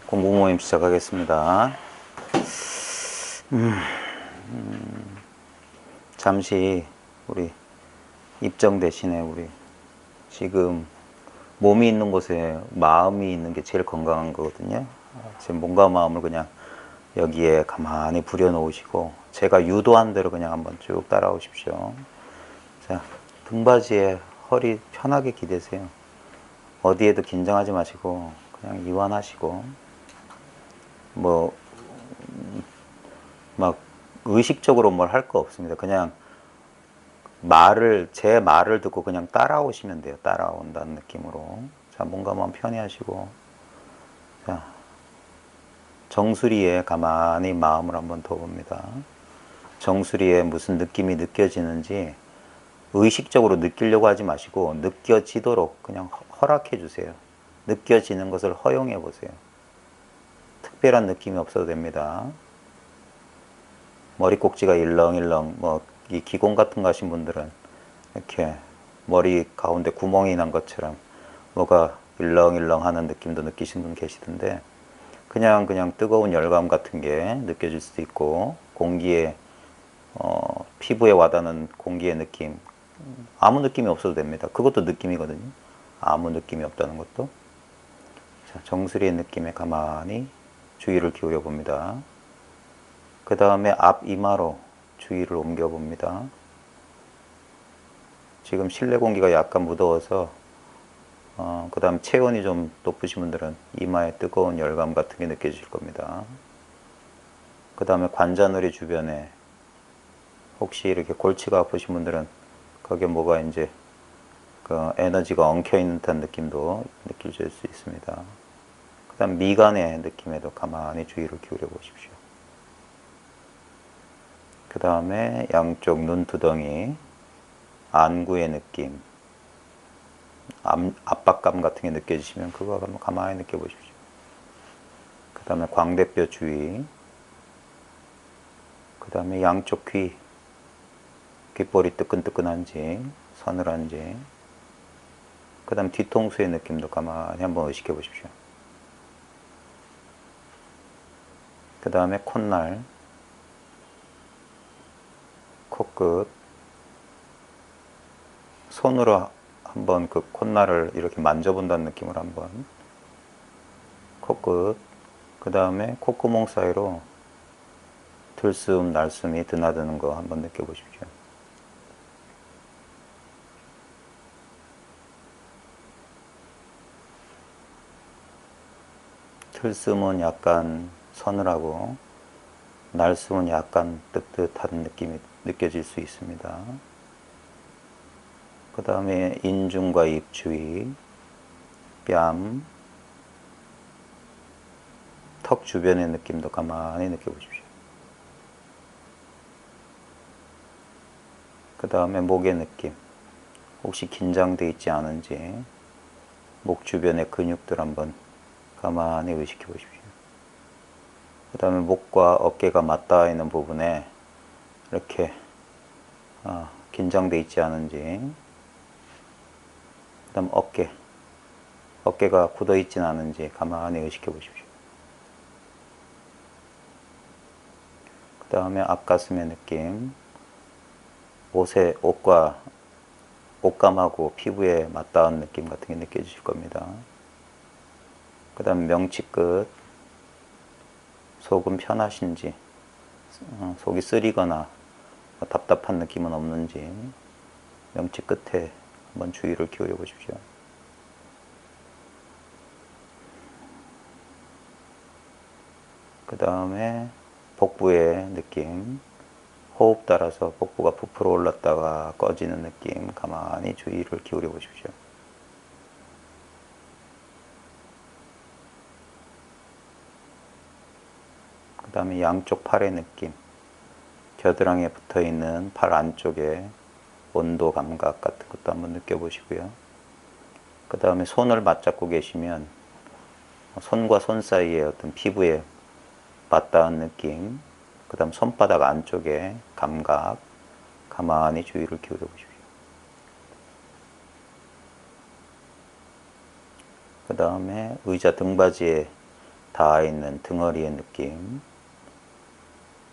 공부 모임 시작하겠습니다. 잠시 우리 입정 대신에 우리 지금 몸이 있는 곳에 마음이 있는 게 제일 건강한 거거든요. 지금 몸과 마음을 그냥 여기에 가만히 부려놓으시고 제가 유도한 대로 그냥 한번 쭉 따라오십시오. 자, 등받이에 허리 편하게 기대세요. 어디에도 긴장하지 마시고 그냥 이완하시고 막 의식적으로 뭘 할 거 없습니다. 그냥 제 말을 듣고 그냥 따라오시면 돼요. 따라온다는 느낌으로. 자, 뭔가 마음 편히 하시고. 자, 정수리에 가만히 마음을 한번 둬봅니다. 정수리에 무슨 느낌이 느껴지는지 의식적으로 느끼려고 하지 마시고 느껴지도록 그냥 허락해 주세요. 느껴지는 것을 허용해 보세요. 특별한 느낌이 없어도 됩니다. 머리 꼭지가 일렁일렁, 이 기공 같은 거 하신 분들은 이렇게 머리 가운데 구멍이 난 것처럼 뭐가 일렁일렁 하는 느낌도 느끼시는 분 계시던데 그냥 뜨거운 열감 같은 게 느껴질 수도 있고 공기에 피부에 와닿는 공기의 느낌 아무 느낌이 없어도 됩니다. 그것도 느낌이거든요. 아무 느낌이 없다는 것도. 자, 정수리의 느낌에 가만히 주의를 기울여 봅니다. 그 다음에 앞 이마로 주의를 옮겨 봅니다. 지금 실내 공기가 약간 무더워서 그 다음 체온이 좀 높으신 분들은 이마에 뜨거운 열감 같은 게 느껴지실 겁니다. 그 다음에 관자놀이 주변에 혹시 이렇게 골치가 아프신 분들은 거기에 뭐가 이제 그 에너지가 엉켜 있는 듯한 느낌도 느끼실 수 있습니다. 그 다음 미간의 느낌에도 가만히 주의를 기울여 보십시오. 그 다음에 양쪽 눈두덩이, 안구의 느낌, 압박감 같은 게 느껴지시면 그거 한번 가만히 느껴보십시오. 그 다음에 광대뼈 주위, 그 다음에 양쪽 귀, 귓볼이 뜨끈뜨끈한지 서늘한지, 그 다음 뒤통수의 느낌도 가만히 한번 의식해 보십시오. 그 다음에 콧날, 코끝, 손으로 한번 그 콧날을 이렇게 만져본다는 느낌으로 한번 코끝, 그 다음에 콧구멍 사이로 들숨, 날숨이 드나드는 거 한번 느껴보십시오. 들숨은 약간 서늘하고 날숨은 약간 뜨뜻한 느낌이 느껴질 수 있습니다. 그 다음에 인중과 입 주위, 뺨, 턱 주변의 느낌도 가만히 느껴보십시오. 그 다음에 목의 느낌, 혹시 긴장되어 있지 않은지 목 주변의 근육들 한번 가만히 의식해 보십시오. 그 다음에 목과 어깨가 맞닿아 있는 부분에 이렇게 긴장되어 있지 않은지, 그 다음 어깨가 굳어 있진 않은지 가만히 의식해 보십시오. 그 다음에 앞가슴의 느낌, 옷감하고 피부에 맞닿은 느낌 같은 게 느껴지실 겁니다. 그 다음에 명치 끝, 속은 편하신지, 속이 쓰리거나 답답한 느낌은 없는지 명치 끝에 한번 주의를 기울여 보십시오. 그 다음에 복부의 느낌, 호흡 따라서 복부가 부풀어 올랐다가 꺼지는 느낌 가만히 주의를 기울여 보십시오. 그 다음에 양쪽 팔의 느낌, 겨드랑이에 붙어있는 팔 안쪽에 온도 감각 같은 것도 한번 느껴보시고요. 그 다음에 손을 맞잡고 계시면 손과 손 사이에 어떤 피부에 맞닿은 느낌, 그 다음 손바닥 안쪽에 감각 가만히 주의를 기울여 보십시오. 그 다음에 의자 등받이에 닿아 있는 등허리의 느낌,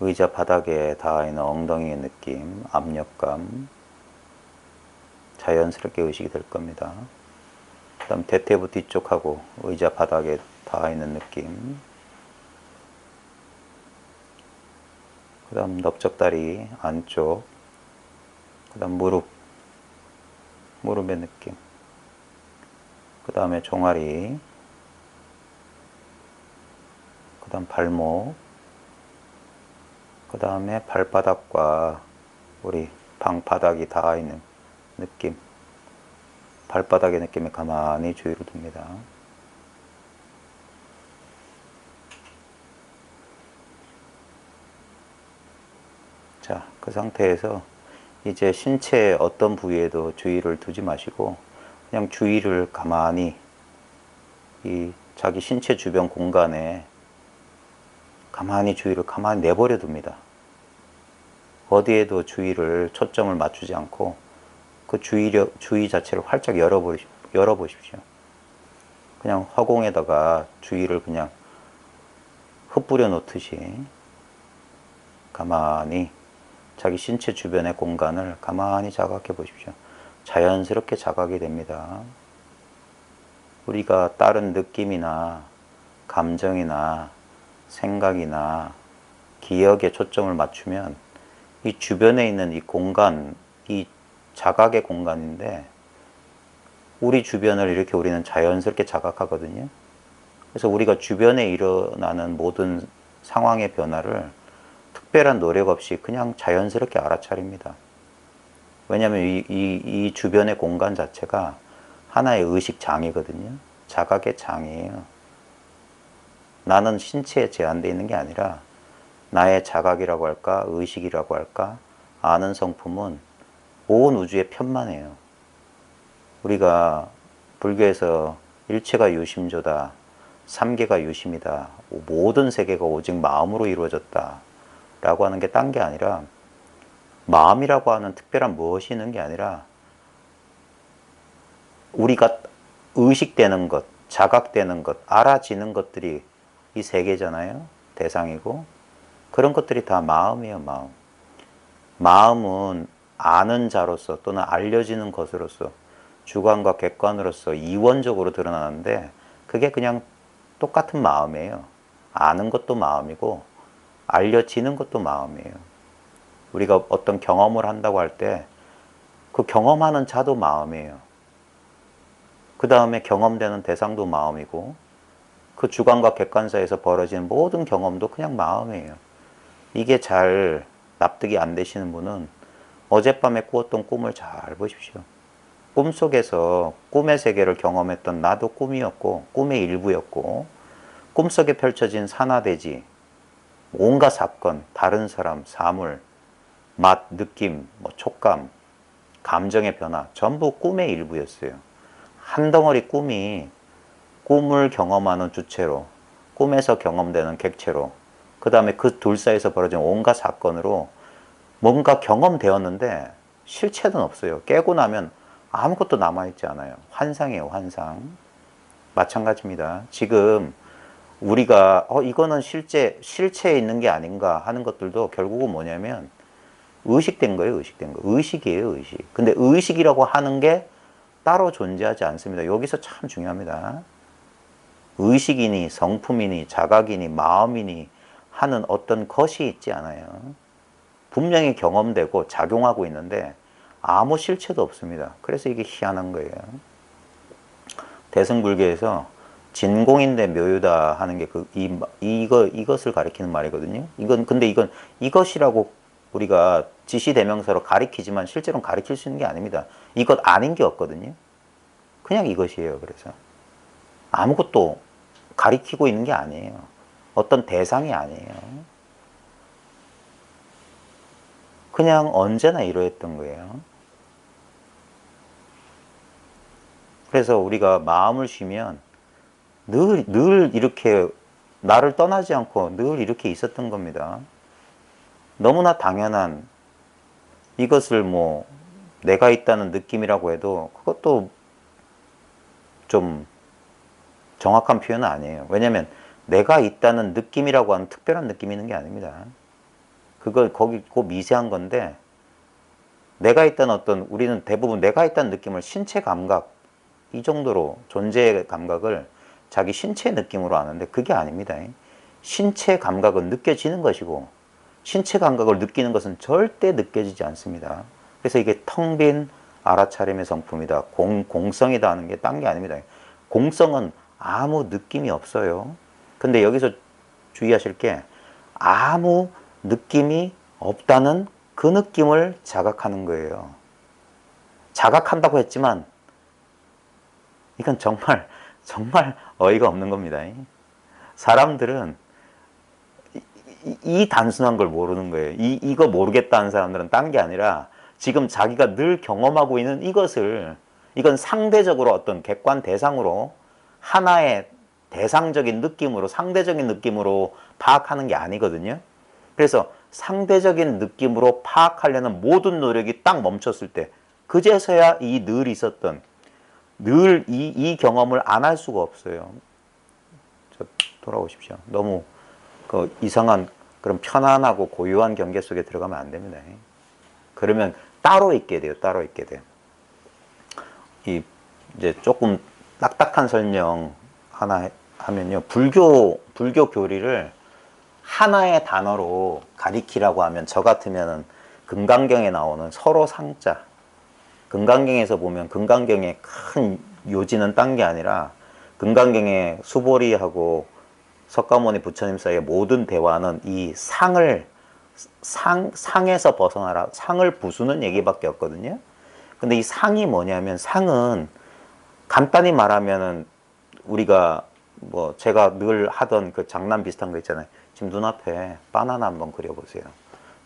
의자 바닥에 닿아 있는 엉덩이의 느낌, 압력감, 자연스럽게 의식이 될 겁니다. 그 다음 대퇴부 뒤쪽하고 의자 바닥에 닿아 있는 느낌, 그 다음 넓적다리 안쪽, 그 다음 무릎의 느낌, 그 다음에 종아리, 그 다음 발목, 그 다음에 발바닥과 우리 방바닥이 닿아 있는 느낌, 발바닥의 느낌에 가만히 주의를 둡니다. 자, 그 상태에서 이제 신체의 어떤 부위에도 주의를 두지 마시고 그냥 주의를 가만히 이 자기 신체 주변 공간에 주의를 가만히 내버려 둡니다. 어디에도 주의를 초점을 맞추지 않고 그 주의 자체를 활짝 열어보십시오. 그냥 허공에다가 주의를 그냥 흩뿌려 놓듯이 가만히 자기 신체 주변의 공간을 가만히 자각해 보십시오. 자연스럽게 자각이 됩니다. 우리가 다른 느낌이나 감정이나 생각이나 기억에 초점을 맞추면 이 주변에 있는 이 공간, 이 자각의 공간인데 우리 주변을 이렇게 우리는 자연스럽게 자각하거든요. 그래서 우리가 주변에 일어나는 모든 상황의 변화를 특별한 노력 없이 그냥 자연스럽게 알아차립니다. 왜냐하면 이 주변의 공간 자체가 하나의 의식장이거든요. 자각의 장이에요. 나는 신체에 제한되어 있는 게 아니라 나의 자각이라고 할까, 의식이라고 할까, 아는 성품은 온 우주에 편만해요. 우리가 불교에서 일체가 유심조다, 삼계가 유심이다, 모든 세계가 오직 마음으로 이루어졌다 라고 하는 게 딴 게 아니라 마음이라고 하는 특별한 무엇이 있는 게 아니라 우리가 의식되는 것, 자각되는 것, 알아지는 것들이 이 세계잖아요. 대상이고 그런 것들이 다 마음이에요. 마음. 마음은 아는 자로서 또는 알려지는 것으로서 주관과 객관으로서 이원적으로 드러나는데 그게 그냥 똑같은 마음이에요. 아는 것도 마음이고 알려지는 것도 마음이에요. 우리가 어떤 경험을 한다고 할 때 그 경험하는 자도 마음이에요. 그 다음에 경험되는 대상도 마음이고 그 주관과 객관사에서 벌어지는 모든 경험도 그냥 마음이에요. 이게 잘 납득이 안 되시는 분은 어젯밤에 꾸었던 꿈을 잘 보십시오. 꿈속에서 꿈의 세계를 경험했던 나도 꿈이었고 꿈의 일부였고 꿈속에 펼쳐진 산화대지 온갖 사건, 다른 사람, 사물, 맛, 느낌, 촉감, 감정의 변화 전부 꿈의 일부였어요. 한 덩어리 꿈이 꿈을 경험하는 주체로 꿈에서 경험되는 객체로 그 다음에 그 둘 사이에서 벌어진 온갖 사건으로 뭔가 경험되었는데 실체는 없어요. 깨고 나면 아무것도 남아있지 않아요. 환상이에요. 환상. 마찬가지입니다. 지금 우리가 이거는 실체에 있는 게 아닌가 하는 것들도 결국은 뭐냐면 의식된 거예요. 의식된 거. 의식이에요. 의식. 근데 의식이라고 하는 게 따로 존재하지 않습니다. 여기서 참 중요합니다. 의식이니 성품이니 자각이니 마음이니 하는 어떤 것이 있지 않아요. 분명히 경험되고 작용하고 있는데 아무 실체도 없습니다. 그래서 이게 희한한 거예요. 대승불교에서 진공인데 묘유다 하는 게 이것을 가리키는 말이거든요. 근데 이것이라고 우리가 지시대명사로 가리키지만 실제로는 가리킬 수 있는 게 아닙니다. 이것 아닌 게 없거든요. 그냥 이것이에요. 그래서 아무것도 가리키고 있는 게 아니에요. 어떤 대상이 아니에요. 그냥 언제나 이러했던 거예요. 그래서 우리가 마음을 쉬면 늘 이렇게 나를 떠나지 않고 늘 이렇게 있었던 겁니다. 너무나 당연한 이것을 내가 있다는 느낌이라고 해도 그것도 좀 정확한 표현은 아니에요. 왜냐하면 내가 있다는 느낌이라고 하는 특별한 느낌이 있는 게 아닙니다. 그걸 거기 그 미세한 건데 내가 있다는 어떤 우리는 대부분 내가 있다는 느낌을 신체 감각 이 정도로 존재의 감각을 자기 신체 느낌으로 아는데 그게 아닙니다. 신체 감각은 느껴지는 것이고 신체 감각을 느끼는 것은 절대 느껴지지 않습니다. 그래서 이게 텅 빈 알아차림의 성품이다. 공성이다 하는 게 딴 게 아닙니다. 공성은 아무 느낌이 없어요. 근데 여기서 주의하실 게 아무 느낌이 없다는 그 느낌을 자각하는 거예요. 자각한다고 했지만 이건 정말 어이가 없는 겁니다. 사람들은 이 단순한 걸 모르는 거예요. 이거 모르겠다는 사람들은 딴 게 아니라 지금 자기가 늘 경험하고 있는 이건 상대적으로 어떤 객관 대상으로 하나의 대상적인 느낌으로 상대적인 느낌으로 파악하는 게 아니거든요. 그래서 상대적인 느낌으로 파악하려는 모든 노력이 딱 멈췄을 때 그제서야 이 늘 있었던 늘 이 경험을 안 할 수가 없어요. 저 돌아오십시오. 너무 그 이상한 그런 편안하고 고요한 경계 속에 들어가면 안 됩니다. 그러면 따로 있게 돼요. 따로 있게 돼요. 이제 조금 딱딱한 설명 하나 하면요. 불교 교리를 하나의 단어로 가리키라고 하면 저 같으면은 금강경에 나오는 서로 상자. 금강경에서 보면 금강경의 큰 요지는 딴 게 아니라 금강경의 수보리하고 석가모니 부처님 사이의 모든 대화는 이 상에서 벗어나라. 상을 부수는 얘기밖에 없거든요. 근데 이 상이 뭐냐면 상은 간단히 말하면은 우리가 뭐 제가 늘 하던 그 장난 비슷한 거 있잖아요. 지금 눈앞에 바나나 한번 그려보세요.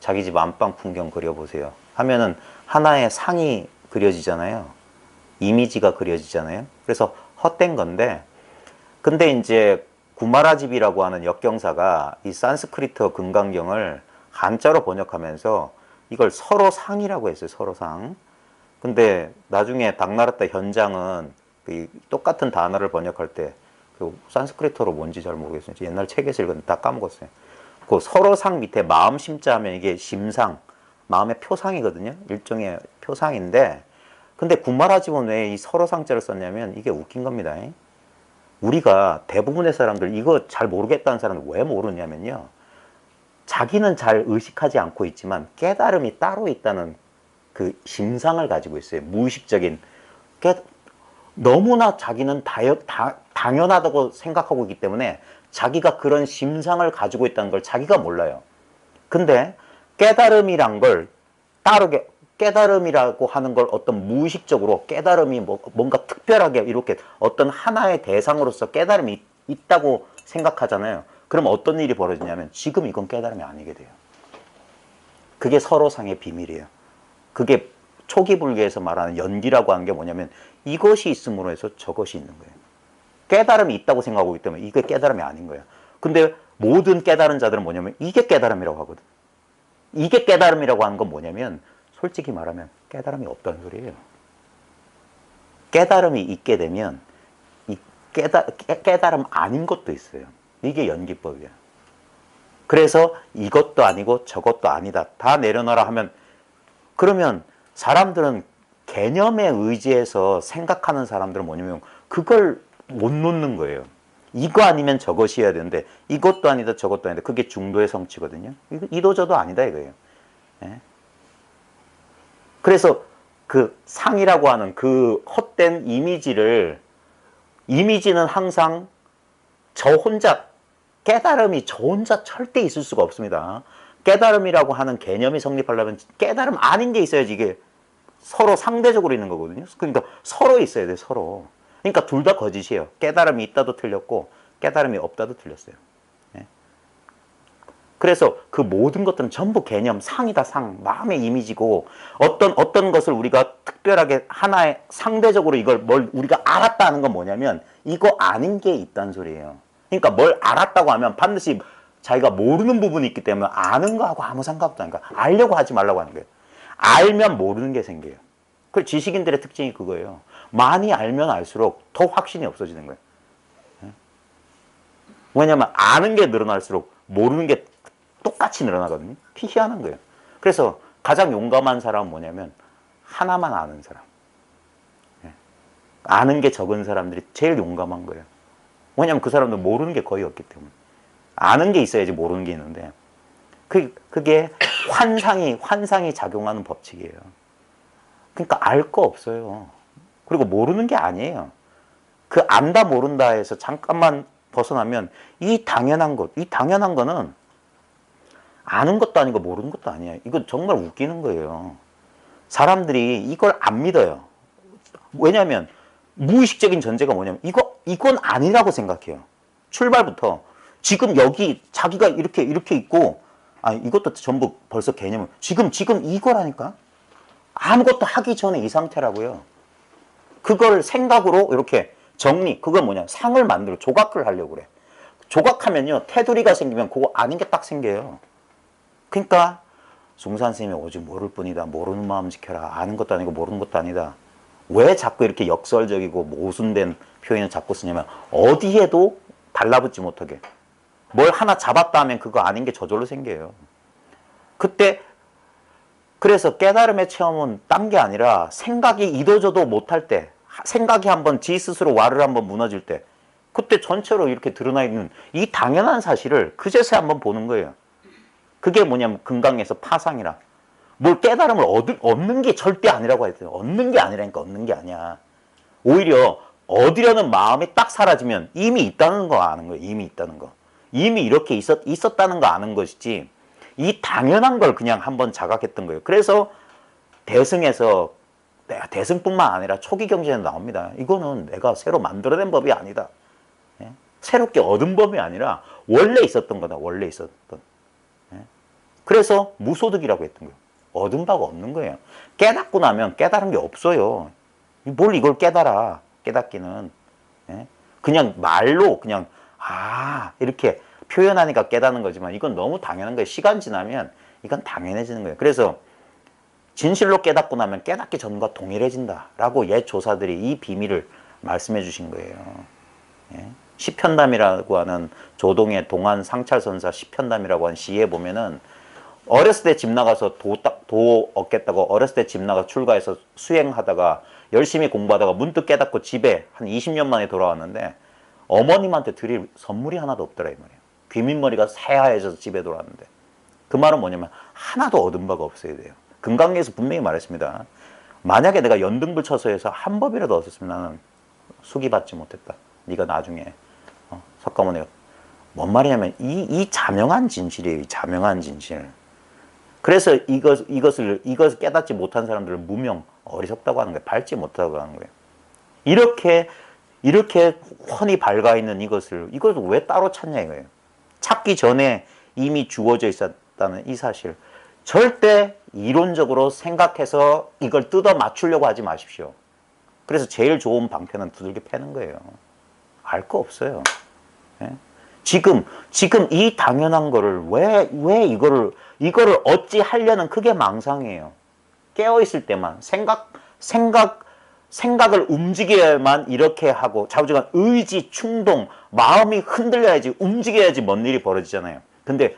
자기 집 안방 풍경 그려보세요. 하면은 하나의 상이 그려지잖아요. 이미지가 그려지잖아요. 그래서 헛된 건데 근데 이제 구마라집이라고 하는 역경사가 이 산스크리트 금강경을 한자로 번역하면서 이걸 서로상이라고 했어요. 서로상. 근데 나중에 당나라따 현장은 똑같은 단어를 번역할 때 그 산스크리트어로 뭔지 잘 모르겠어요. 옛날 책에서 읽었는데 다 까먹었어요. 그 서로상 밑에 마음 심자 하면 이게 심상, 마음의 표상이거든요. 일종의 표상인데 근데 구마라집은 왜 이 서로상자를 썼냐면 이게 웃긴 겁니다. 우리가 대부분의 사람들 이거 잘 모르겠다는 사람들 왜 모르냐면요. 자기는 잘 의식하지 않고 있지만 깨달음이 따로 있다는 그 심상을 가지고 있어요. 무의식적인 너무나 자기는 당연하다고 생각하고 있기 때문에 자기가 그런 심상을 가지고 있다는 걸 자기가 몰라요. 근데 깨달음이란 걸 따르게 깨달음이라고 하는 걸 어떤 무의식적으로 깨달음이 뭔가 특별하게 이렇게 어떤 하나의 대상으로서 깨달음이 있다고 생각하잖아요. 그럼 어떤 일이 벌어지냐면 지금 이건 깨달음이 아니게 돼요. 그게 서로상의 비밀이에요. 그게 초기 불교에서 말하는 연기라고 하는 게 뭐냐면 이것이 있음으로 해서 저것이 있는 거예요. 깨달음이 있다고 생각하고 있기 때문에 이게 깨달음이 아닌 거예요. 근데 모든 깨달은 자들은 뭐냐면 이게 깨달음이라고 하거든. 이게 깨달음이라고 하는 건 뭐냐면 솔직히 말하면 깨달음이 없다는 소리예요. 깨달음이 있게 되면 이 깨달음 아닌 것도 있어요. 이게 연기법이에요. 그래서 이것도 아니고 저것도 아니다. 다 내려놔라 하면 그러면 사람들은 개념에 의지해서 생각하는 사람들은 뭐냐면 그걸 못 놓는 거예요. 이거 아니면 저것이어야 되는데 이것도 아니다 저것도 아니다. 그게 중도의 성취거든요. 이도저도 아니다 이거예요. 예? 그래서 그 상이라고 하는 그 헛된 이미지는 항상 저 혼자 깨달음이 저 혼자 절대 있을 수가 없습니다. 깨달음이라고 하는 개념이 성립하려면 깨달음 아닌 게 있어야지 이게 서로 상대적으로 있는 거거든요. 그러니까 서로 있어야 돼 서로. 그러니까 둘 다 거짓이에요. 깨달음이 있다도 틀렸고 깨달음이 없다도 틀렸어요. 네? 그래서 그 모든 것들은 전부 개념, 상이다 상, 마음의 이미지고 어떤 것을 우리가 특별하게 하나의 상대적으로 이걸 뭘 우리가 알았다는 건 뭐냐면 이거 아닌 게 있다는 소리예요. 그러니까 뭘 알았다고 하면 반드시 자기가 모르는 부분이 있기 때문에 아는 거하고 아무 상관없다. 그러니까 알려고 하지 말라고 하는 거예요. 알면 모르는 게 생겨요. 그 지식인들의 특징이 그거예요. 많이 알면 알수록 더 확신이 없어지는 거예요. 왜냐면 아는 게 늘어날수록 모르는 게 똑같이 늘어나거든요. 희한한 거예요. 그래서 가장 용감한 사람은 뭐냐면 하나만 아는 사람. 아는 게 적은 사람들이 제일 용감한 거예요. 왜냐면 그 사람들 모르는 게 거의 없기 때문에. 아는 게 있어야지 모르는 게 있는데 그게 환상이 작용하는 법칙이에요. 그러니까 알 거 없어요. 그리고 모르는 게 아니에요. 그 안다 모른다 해서 잠깐만 벗어나면 이 당연한 거는 아는 것도 아니고 모르는 것도 아니에요. 이건 정말 웃기는 거예요. 사람들이 이걸 안 믿어요. 왜냐하면 무의식적인 전제가 뭐냐면 이건 아니라고 생각해요. 출발부터 지금 여기 자기가 이렇게 있고 이것도 전부 벌써 개념은 지금 이거라니까 아무것도 하기 전에 이 상태라고요. 그걸 생각으로 이렇게 그건 뭐냐 상을 만들어 조각을 하려고 그래. 조각하면요 테두리가 생기면 그거 아닌 게 딱 생겨요. 그러니까 송산 선생님이 오직 모를 뿐이다. 모르는 마음 지켜라. 아는 것도 아니고 모르는 것도 아니다. 왜 자꾸 이렇게 역설적이고 모순된 표현을 자꾸 쓰냐면 어디에도 달라붙지 못하게 뭘 하나 잡았다 하면 그거 아닌 게 저절로 생겨요. 그래서 깨달음의 체험은 딴 게 아니라 생각이 이도저도 못할 때 생각이 한번 지 스스로 와를 한번 무너질 때 그때 전체로 이렇게 드러나 있는 이 당연한 사실을 그제서야 한번 보는 거예요. 그게 뭐냐면 금강에서 파상이라 뭘 깨달음을 얻는 게 절대 아니라고 했어요. 얻는 게 아니라니까 얻는 게 아니야. 오히려 얻으려는 마음이 딱 사라지면 이미 있다는 거 아는 거예요. 이미 있다는 거. 이미 이렇게 있었다는 거 아는 것이지 이 당연한 걸 그냥 한번 자각했던 거예요. 그래서 대승뿐만 아니라 초기 경전에 나옵니다. 이거는 내가 새로 만들어낸 법이 아니다. 예? 새롭게 얻은 법이 아니라 원래 있었던 거다. 원래 있었던. 예? 그래서 무소득이라고 했던 거예요. 얻은 바가 없는 거예요. 깨닫고 나면 깨달은 게 없어요. 뭘 이걸 깨달아. 깨닫기는. 예? 그냥 말로 그냥 이렇게 표현하니까 깨닫는 거지만 이건 너무 당연한 거예요. 시간 지나면 이건 당연해지는 거예요. 그래서 진실로 깨닫고 나면 깨닫기 전과 동일해진다라고 옛 조사들이 이 비밀을 말씀해 주신 거예요. 예? 시편담이라고 하는 조동의 동안 상찰선사 시편담이라고 하는 시에 보면은 어렸을 때 집 나가서 도 얻겠다고 어렸을 때 집 나가 출가해서 수행하다가 열심히 공부하다가 문득 깨닫고 집에 한 20년 만에 돌아왔는데 어머님한테 드릴 선물이 하나도 없더라 이 말이에요. 귀밑머리가 새하얘져서 집에 돌아왔는데 그 말은 뭐냐면 하나도 얻은 바가 없어야 돼요. 금강경에서 분명히 말했습니다. 만약에 내가 연등불처소에서 한 법이라도 얻었으면 나는 수기받지 못했다. 네가 나중에 석가모니가 뭔 말이냐면 이 자명한 진실이에요. 이 자명한 진실. 그래서 이것을 깨닫지 못한 사람들을 무명, 어리석다고 하는 거예요. 밟지 못하다고 하는 거예요. 이렇게 훤히 밝아 있는 이것을 왜 따로 찾냐 이거예요. 찾기 전에 이미 주어져 있었다는 이 사실. 절대 이론적으로 생각해서 이걸 뜯어 맞추려고 하지 마십시오. 그래서 제일 좋은 방편은 두들겨 패는 거예요. 알 거 없어요. 예? 지금 이 당연한 거를 왜 이거를 어찌 하려는 그게 망상이에요. 깨어있을 때만 생각을 움직여야만 이렇게 하고 좌우지간 의지, 충동, 마음이 흔들려야지 움직여야지 뭔 일이 벌어지잖아요. 근데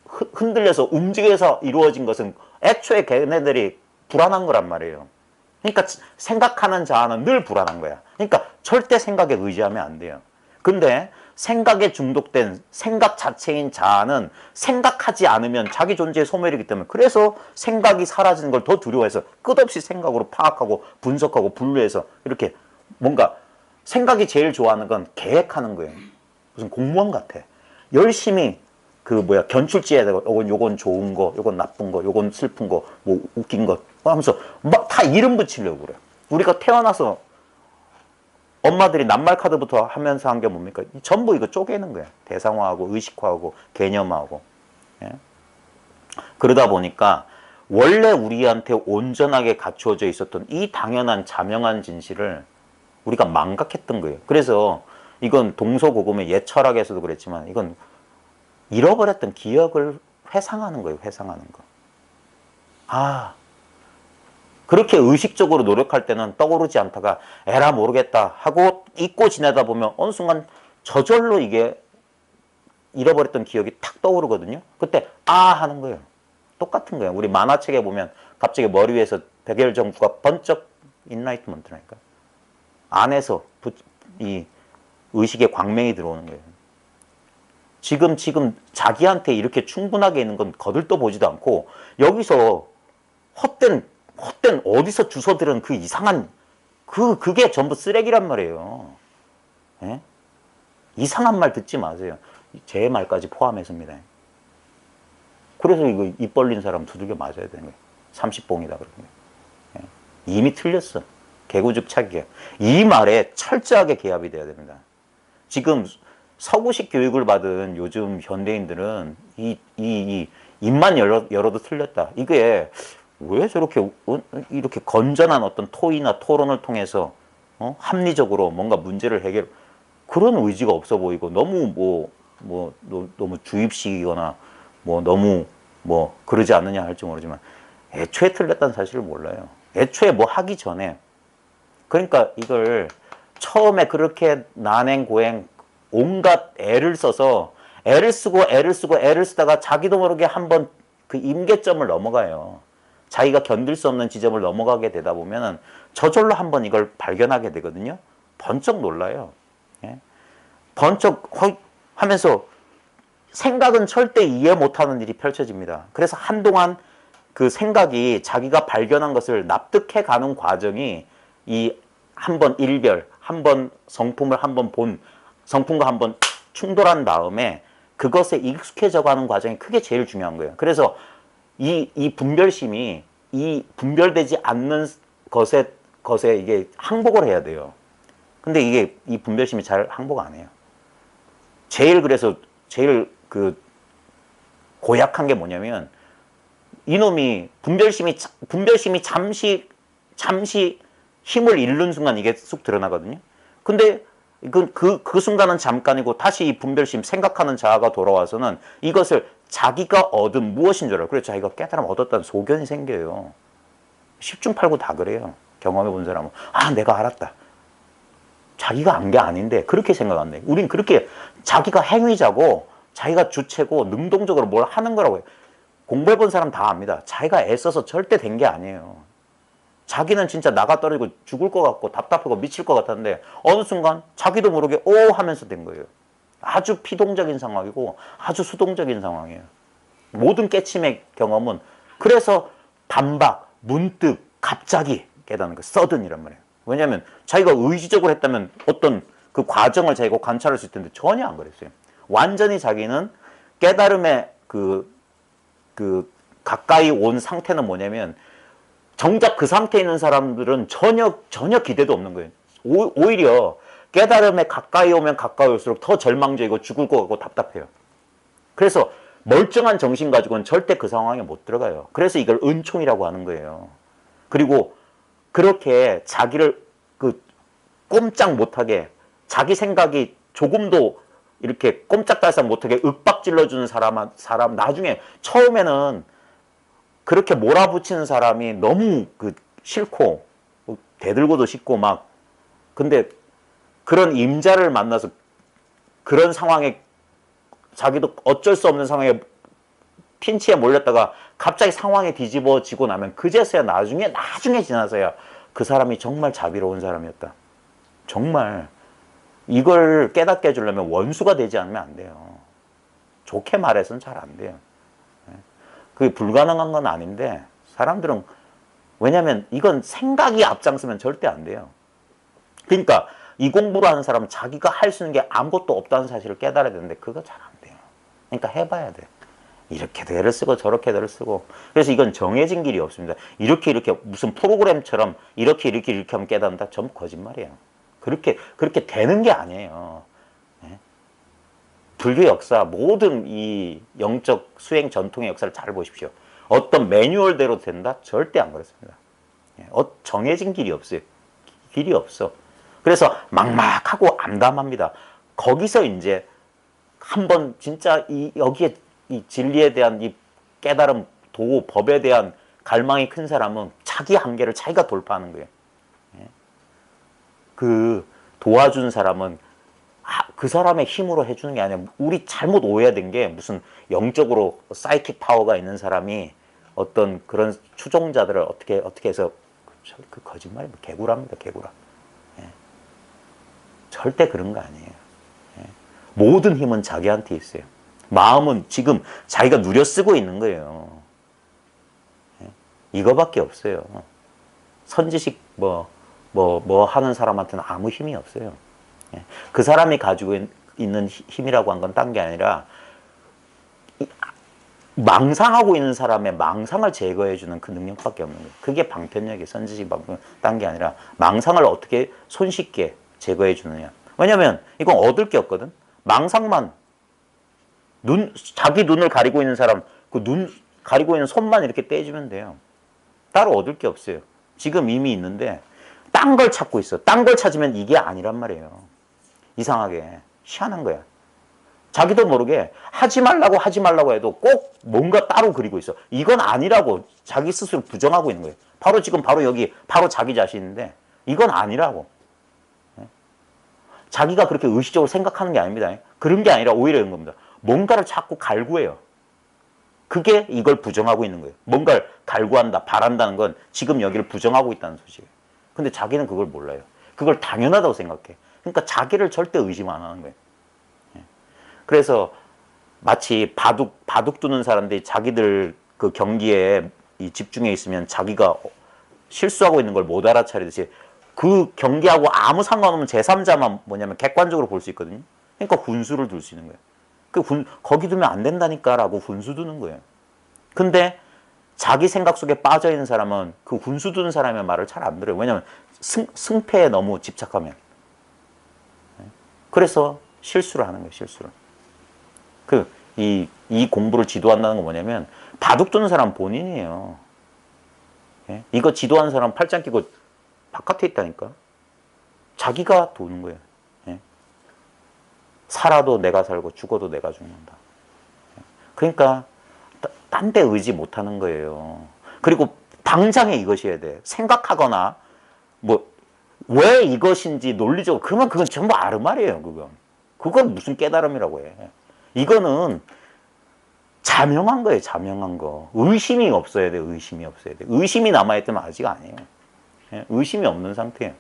흔들려서 움직여서 이루어진 것은 애초에 걔네들이 불안한 거란 말이에요. 그러니까 생각하는 자아는 늘 불안한 거야. 그러니까 절대 생각에 의지하면 안 돼요. 근데 생각에 중독된 생각 자체인 자아는 생각하지 않으면 자기 존재의 소멸이기 때문에 그래서 생각이 사라지는 걸 더 두려워해서 끝없이 생각으로 파악하고 분석하고 분류해서 이렇게 뭔가 생각이 제일 좋아하는 건 계획하는 거예요. 무슨 공무원 같아. 열심히 견출지에다가 요건 좋은 거, 요건 나쁜 거, 요건 슬픈 거, 뭐 웃긴 거 하면서 막 다 이름 붙이려고 그래요. 우리가 태어나서 엄마들이 낱말 카드부터 하면서 한 게 뭡니까? 전부 이거 쪼개는 거야. 대상화하고 의식화하고 개념화하고. 예? 그러다 보니까 원래 우리한테 온전하게 갖추어져 있었던 이 당연한 자명한 진실을 우리가 망각했던 거예요. 그래서 이건 동서고금의 옛 철학에서도 그랬지만 이건 잃어버렸던 기억을 회상하는 거예요. 회상하는 거. 그렇게 의식적으로 노력할 때는 떠오르지 않다가 에라 모르겠다 하고 잊고 지내다 보면 어느 순간 저절로 이게 잃어버렸던 기억이 탁 떠오르거든요. 그때 하는 거예요. 똑같은 거예요. 우리 만화책에 보면 갑자기 머리 위에서 백열전구가 번쩍 인라이트먼트라니까. 안에서 이 의식의 광명이 들어오는 거예요. 지금 자기한테 이렇게 충분하게 있는 건 거들떠 보지도 않고 여기서 헛된 어디서 주워 들은 그 이상한 그게 전부 쓰레기란 말이에요. 예? 이상한 말 듣지 마세요. 제 말까지 포함해서입니다. 그래서 이거 입 벌린 사람 두들겨 맞아야 되는 거예요. 30봉이다 그러는 거예요. 예? 이미 틀렸어. 개구죽착이에요. 이 말에 철저하게 개합이 돼야 됩니다. 지금 서구식 교육을 받은 요즘 현대인들은 이 입만 열어도 틀렸다. 이게 왜 저렇게 이렇게 건전한 어떤 토의나 토론을 통해서 합리적으로 뭔가 문제를 해결 그런 의지가 없어 보이고 너무 너무 주입식이거나 너무 그러지 않느냐 할지 모르지만 애초에 틀렸다는 사실을 몰라요. 애초에 하기 전에 그러니까 이걸 처음에 그렇게 난행고행 온갖 애를 써서 애를 쓰다가 자기도 모르게 한번 그 임계점을 넘어가요. 자기가 견딜 수 없는 지점을 넘어가게 되다 보면은 저절로 한번 이걸 발견하게 되거든요. 번쩍 놀라요. 예? 번쩍 하면서 생각은 절대 이해 못하는 일이 펼쳐집니다. 그래서 한동안 그 생각이 자기가 발견한 것을 납득해 가는 과정이 이 한번 일별, 한번 성품을 한번 성품과 한번 충돌한 다음에 그것에 익숙해져 가는 과정이 그게 제일 중요한 거예요. 그래서 이 분별심이 이 분별되지 않는 것에 이게 항복을 해야 돼요. 근데 이게 이 분별심이 잘 항복 안 해요. 그래서 제일 그 고약한 게 뭐냐면 이놈이 분별심이 잠시 힘을 잃는 순간 이게 쑥 드러나거든요. 근데 그 순간은 잠깐이고 다시 이 분별심 생각하는 자아가 돌아와서는 이것을 자기가 얻은 무엇인 줄 알아요. 그래서 자기가 깨달음 얻었다는 소견이 생겨요. 10중 8구 다 그래요. 경험해 본 사람은 내가 알았다. 자기가 안 게 아닌데 그렇게 생각한대. 우린 그렇게 자기가 행위자고 자기가 주체고 능동적으로 뭘 하는 거라고 해요. 공부해 본 사람 다 압니다. 자기가 애써서 절대 된 게 아니에요. 자기는 진짜 나가 떨어지고 죽을 것 같고 답답하고 미칠 것 같았는데 어느 순간 자기도 모르게 하면서 된 거예요. 아주 피동적인 상황이고 아주 수동적인 상황이에요. 모든 깨침의 경험은 그래서 반박, 문득, 갑자기 깨닫는 거 서든이란 말이에요. 왜냐하면 자기가 의지적으로 했다면 어떤 그 과정을 자기가 관찰할 수 있을 텐데 전혀 안 그랬어요. 완전히 자기는 깨달음의 그 가까이 온 상태는 뭐냐면 정작 그 상태에 있는 사람들은 전혀 기대도 없는 거예요. 오히려 깨달음에 가까이 오면 가까이 올수록 더 절망적이고 죽을 것 같고 답답해요. 그래서 멀쩡한 정신 가지고는 절대 그 상황에 못 들어가요. 그래서 이걸 은총이라고 하는 거예요. 그리고 그렇게 자기를 꼼짝 못하게 자기 생각이 조금도 이렇게 꼼짝달싹 못하게 윽박질러주는 사람 나중에 처음에는 그렇게 몰아붙이는 사람이 너무 싫고 대들고도 싶고 근데 그런 임자를 만나서 그런 상황에 자기도 어쩔 수 없는 상황에 핀치에 몰렸다가 갑자기 상황이 뒤집어지고 나면 그제서야 나중에 지나서야 그 사람이 정말 자비로운 사람이었다. 정말 이걸 깨닫게 해주려면 원수가 되지 않으면 안 돼요. 좋게 말해서는 잘 안 돼요. 그게 불가능한 건 아닌데 사람들은 왜냐면 이건 생각이 앞장서면 절대 안 돼요. 그러니까 이 공부를 하는 사람은 자기가 할 수 있는 게 아무것도 없다는 사실을 깨달아야 되는데 그거 잘 안 돼요. 그러니까 해봐야 돼. 이렇게도 애를 쓰고 저렇게도 애를 쓰고. 그래서 이건 정해진 길이 없습니다. 이렇게 무슨 프로그램처럼 이렇게 하면 깨닫는다? 전부 거짓말이에요. 그렇게 되는 게 아니에요. 네? 불교 역사 모든 이 영적 수행 전통의 역사를 잘 보십시오. 어떤 매뉴얼대로 된다? 절대 안 그렇습니다. 정해진 길이 없어요. 길이 없어. 그래서 막막하고 암담합니다. 거기서 이제 한번 진짜 여기에 이 진리에 대한 이 깨달음, 도, 법에 대한 갈망이 큰 사람은 자기 한계를 자기가 돌파하는 거예요. 그 도와준 사람은 그 사람의 힘으로 해주는 게 아니라 우리 잘못 오해된 게 무슨 영적으로 사이킥 파워가 있는 사람이 어떤 그런 추종자들을 어떻게 해서 그 거짓말이면 개구라입니다. 개구라. 예. 절대 그런 거 아니에요. 예. 모든 힘은 자기한테 있어요. 마음은 지금 자기가 누려 쓰고 있는 거예요. 예. 이거밖에 없어요. 선지식 뭐 하는 사람한테는 아무 힘이 없어요. 예. 그 사람이 가지고 있는 힘이라고 한 건 딴 게 아니라 망상하고 있는 사람의 망상을 제거해주는 그 능력밖에 없는 거예요. 그게 방편력이 선지식 방편, 딴 게 아니라 망상을 어떻게 손쉽게 제거해주느냐. 왜냐면 이건 얻을 게 없거든. 망상만 자기 눈을 가리고 있는 사람 그 눈 가리고 있는 손만 이렇게 떼주면 돼요. 따로 얻을 게 없어요. 지금 이미 있는데 딴 걸 찾고 있어. 딴 걸 찾으면 이게 아니란 말이에요. 이상하게 희한한 거야. 자기도 모르게 하지 말라고 해도 꼭 뭔가 따로 그리고 있어. 이건 아니라고 자기 스스로 부정하고 있는 거예요. 바로 지금 바로 여기 바로 자기 자신인데 이건 아니라고. 자기가 그렇게 의식적으로 생각하는 게 아닙니다. 그런 게 아니라 오히려 이런 겁니다. 뭔가를 자꾸 갈구해요. 그게 이걸 부정하고 있는 거예요. 뭔가를 갈구한다, 바란다는 건 지금 여기를 부정하고 있다는 소식이에요. 근데 자기는 그걸 몰라요. 그걸 당연하다고 생각해. 그러니까 자기를 절대 의심 안 하는 거예요. 그래서 마치 바둑 두는 사람들이 자기들 그 경기에 집중해 있으면 자기가 실수하고 있는 걸 못 알아차리듯이 그 경기하고 아무 상관없는 제3자만 뭐냐면 객관적으로 볼 수 있거든요. 그러니까 훈수를 둘 수 있는 거예요. 거기 두면 안 된다니까 라고 훈수 두는 거예요. 근데 자기 생각 속에 빠져 있는 사람은 그 훈수 두는 사람의 말을 잘 안 들어요. 왜냐하면 승패에 너무 집착하면. 그래서 실수를 하는 거예요. 실수를. 이 공부를 지도한다는 건 뭐냐면 바둑 두는 사람 본인이에요. 예? 이거 지도하는 사람 팔짱 끼고 바깥에 있다니까. 자기가 도는 거예요. 예? 살아도 내가 살고 죽어도 내가 죽는다. 그러니까 딴 데 의지 못하는 거예요. 그리고 당장에 이것이어야 돼. 생각하거나 왜 이것인지 논리적으로 그러면 그건 전부 아르말이에요. 그건 무슨 깨달음이라고 해. 이거는 자명한 거예요. 자명한 거. 의심이 없어야 돼. 의심이 없어야 돼. 의심이 남아있다면 아직 아니에요. 의심이 없는 상태예요.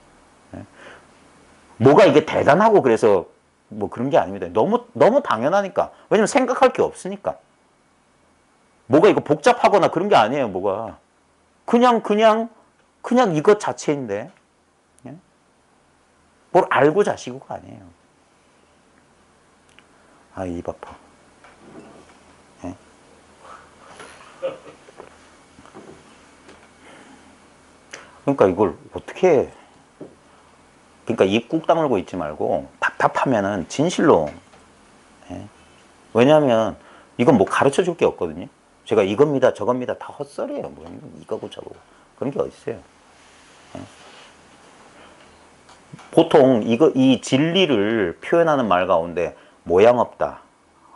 뭐가 이게 대단하고 그래서 뭐 그런 게 아닙니다. 너무 당연하니까. 왜냐면 생각할 게 없으니까. 뭐가 이거 복잡하거나 그런 게 아니에요. 뭐가. 그냥 이것 자체인데. 뭘 알고 자시고가 아니에요. 아, 입 아파. 예? 그러니까 이걸 어떻게 그러니까 입 꾹 다물고 있지 말고 답답하면은 진실로. 예? 왜냐하면 이건 뭐 가르쳐 줄 게 없거든요. 제가 이겁니다 저겁니다 다 헛소리예요. 뭐 이거고 저거고 그런 게 어딨어요. 예? 보통 이 진리를 표현하는 말 가운데 모양 없다,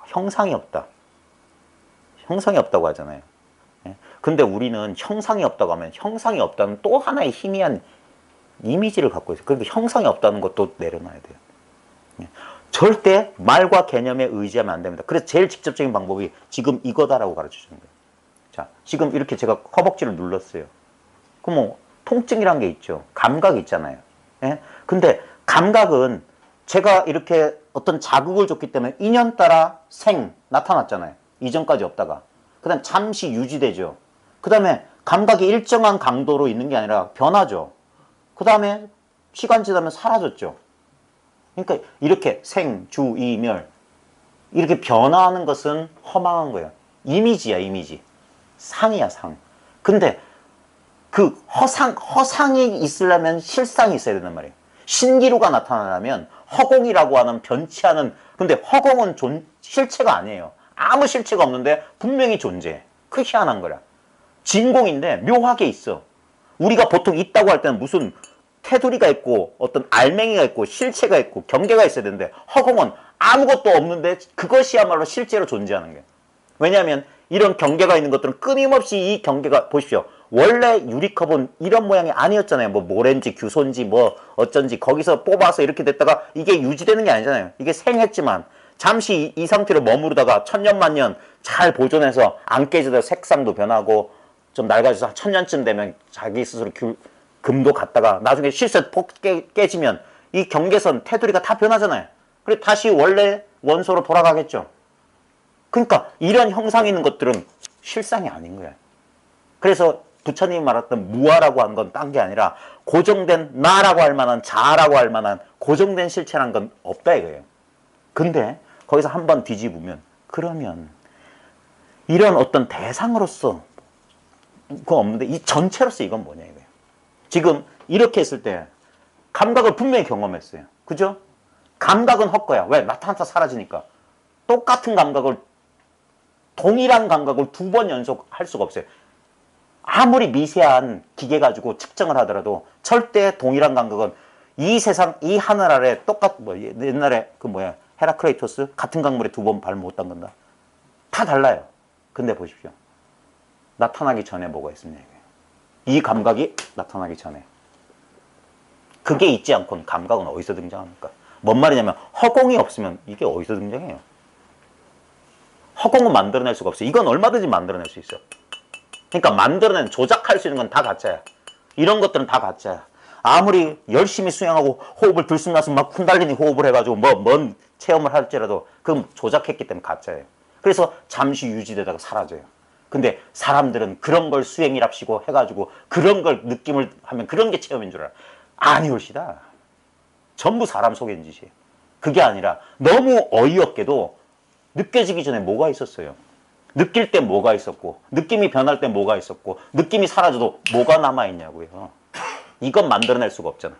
형상이 없다, 형상이 없다고 하잖아요. 예? 근데 우리는 형상이 없다고 하면 형상이 없다는 또 하나의 희미한 이미지를 갖고 있어요. 그러니까 형상이 없다는 것도 내려놔야 돼요. 예? 절대 말과 개념에 의지하면 안 됩니다. 그래서 제일 직접적인 방법이 지금 이거다라고 가르쳐 주는 거예요. 자, 지금 이렇게 제가 허벅지를 눌렀어요. 그럼 뭐 통증이란 게 있죠. 감각이 있잖아요. 예? 근데 감각은 제가 이렇게 어떤 자극을 줬기 때문에 인연따라 나타났잖아요. 이전까지 없다가. 그 다음에 잠시 유지되죠. 그 다음에 감각이 일정한 강도로 있는 게 아니라 변하죠. 그 다음에 시간 지나면 사라졌죠. 그러니까 이렇게 주, 이, 멸 이렇게 변화하는 것은 허망한 거예요. 이미지야, 이미지. 상이야, 상. 근데 그 허상이 있으려면 실상이 있어야 된단 말이에요. 신기루가 나타나려면 허공이라고 하는 변치 않은, 근데 허공은 실체가 아니에요. 아무 실체가 없는데 분명히 존재해. 그 희한한 거야. 진공인데 묘하게 있어. 우리가 보통 있다고 할 때는 무슨 테두리가 있고 어떤 알맹이가 있고 실체가 있고 경계가 있어야 되는데 허공은 아무것도 없는데 그것이야말로 실제로 존재하는 거예요. 왜냐하면 이런 경계가 있는 것들은 끊임없이 이 경계가, 보십시오. 원래 유리컵은 이런 모양이 아니었잖아요. 뭐 모래인지 규소인지 뭐 어쩐지 거기서 뽑아서 이렇게 됐다가 이게 유지되는 게 아니잖아요. 이게 생했지만 잠시 이 상태로 머무르다가 천년만년 잘 보존해서 안 깨지다 색상도 변하고 좀 낡아져서 1000년쯤 되면 자기 스스로 금도 갔다가 나중에 실제 폭 깨지면 이 경계선 테두리가 다 변하잖아요. 그래 다시 원래 원소로 돌아가겠죠. 그러니까 이런 형상이 있는 것들은 실상이 아닌 거예요. 그래서 부처님이 말했던 무아라고 하는 건 딴 게 아니라 고정된 나라고 할 만한 자아라고 할 만한 고정된 실체라는 건 없다 이거예요. 근데 거기서 한번 뒤집으면 그러면 이런 어떤 대상으로서 그거 없는데 이 전체로서 이건 뭐냐 이거예요. 지금 이렇게 했을 때 감각을 분명히 경험했어요. 그죠? 감각은 헛거야. 왜? 나타났다 사라지니까. 똑같은 감각을 동일한 감각을 2번 연속할 수가 없어요. 아무리 미세한 기계 가지고 측정을 하더라도 절대 동일한 감각은 이 세상 이 하늘 아래 뭐 옛날에 그 뭐야 헤라크레이토스 같은 강물에 2번 발 못 담근다. 다 달라요. 근데 보십시오. 나타나기 전에 뭐가 있습니까? 이 감각이 나타나기 전에. 그게 있지 않고는 감각은 어디서 등장합니까? 뭔 말이냐면 허공이 없으면 이게 어디서 등장해요? 허공은 만들어낼 수가 없어요. 이건 얼마든지 만들어낼 수 있어. 그러니까 만들어낸 조작할 수 있는 건 다 가짜야. 이런 것들은 다 가짜야. 아무리 열심히 수영하고 호흡을 들숨날숨 막 쿤달리니 호흡을 해가지고 뭔 체험을 할지라도 그건 조작했기 때문에 가짜예요. 그래서 잠시 유지되다가 사라져요. 근데 사람들은 그런 걸 수행이랍시고 해가지고 그런 걸 느낌을 하면 그런 게 체험인 줄 알아. 아니올시다. 전부 사람 속인 짓이에요. 그게 아니라 너무 어이없게도 느껴지기 전에 뭐가 있었어요. 느낄 때 뭐가 있었고 느낌이 변할 때 뭐가 있었고 느낌이 사라져도 뭐가 남아있냐고요. 이건 만들어낼 수가 없잖아.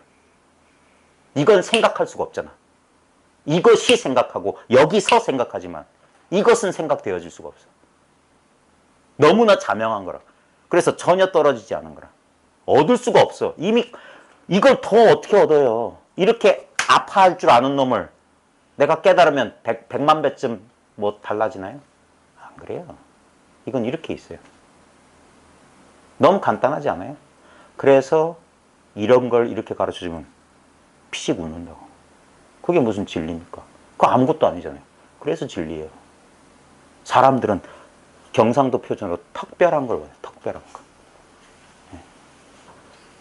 이건 생각할 수가 없잖아. 이것이 생각하고 여기서 생각하지만 이것은 생각되어질 수가 없어. 너무나 자명한 거라. 그래서 전혀 떨어지지 않은 거라. 얻을 수가 없어. 이미 이걸 더 어떻게 얻어요. 이렇게 아파할 줄 아는 놈을 내가 깨달으면 100만 배쯤 뭐 달라지나요? 안 그래요. 이건 이렇게 있어요. 너무 간단하지 않아요? 그래서 이런 걸 이렇게 가르쳐주면 피식 웃는다고. 그게 무슨 진리입니까? 그거 아무것도 아니잖아요. 그래서 진리예요. 사람들은 경상도 표준으로 턱별한 걸 원해요. 턱별한 거.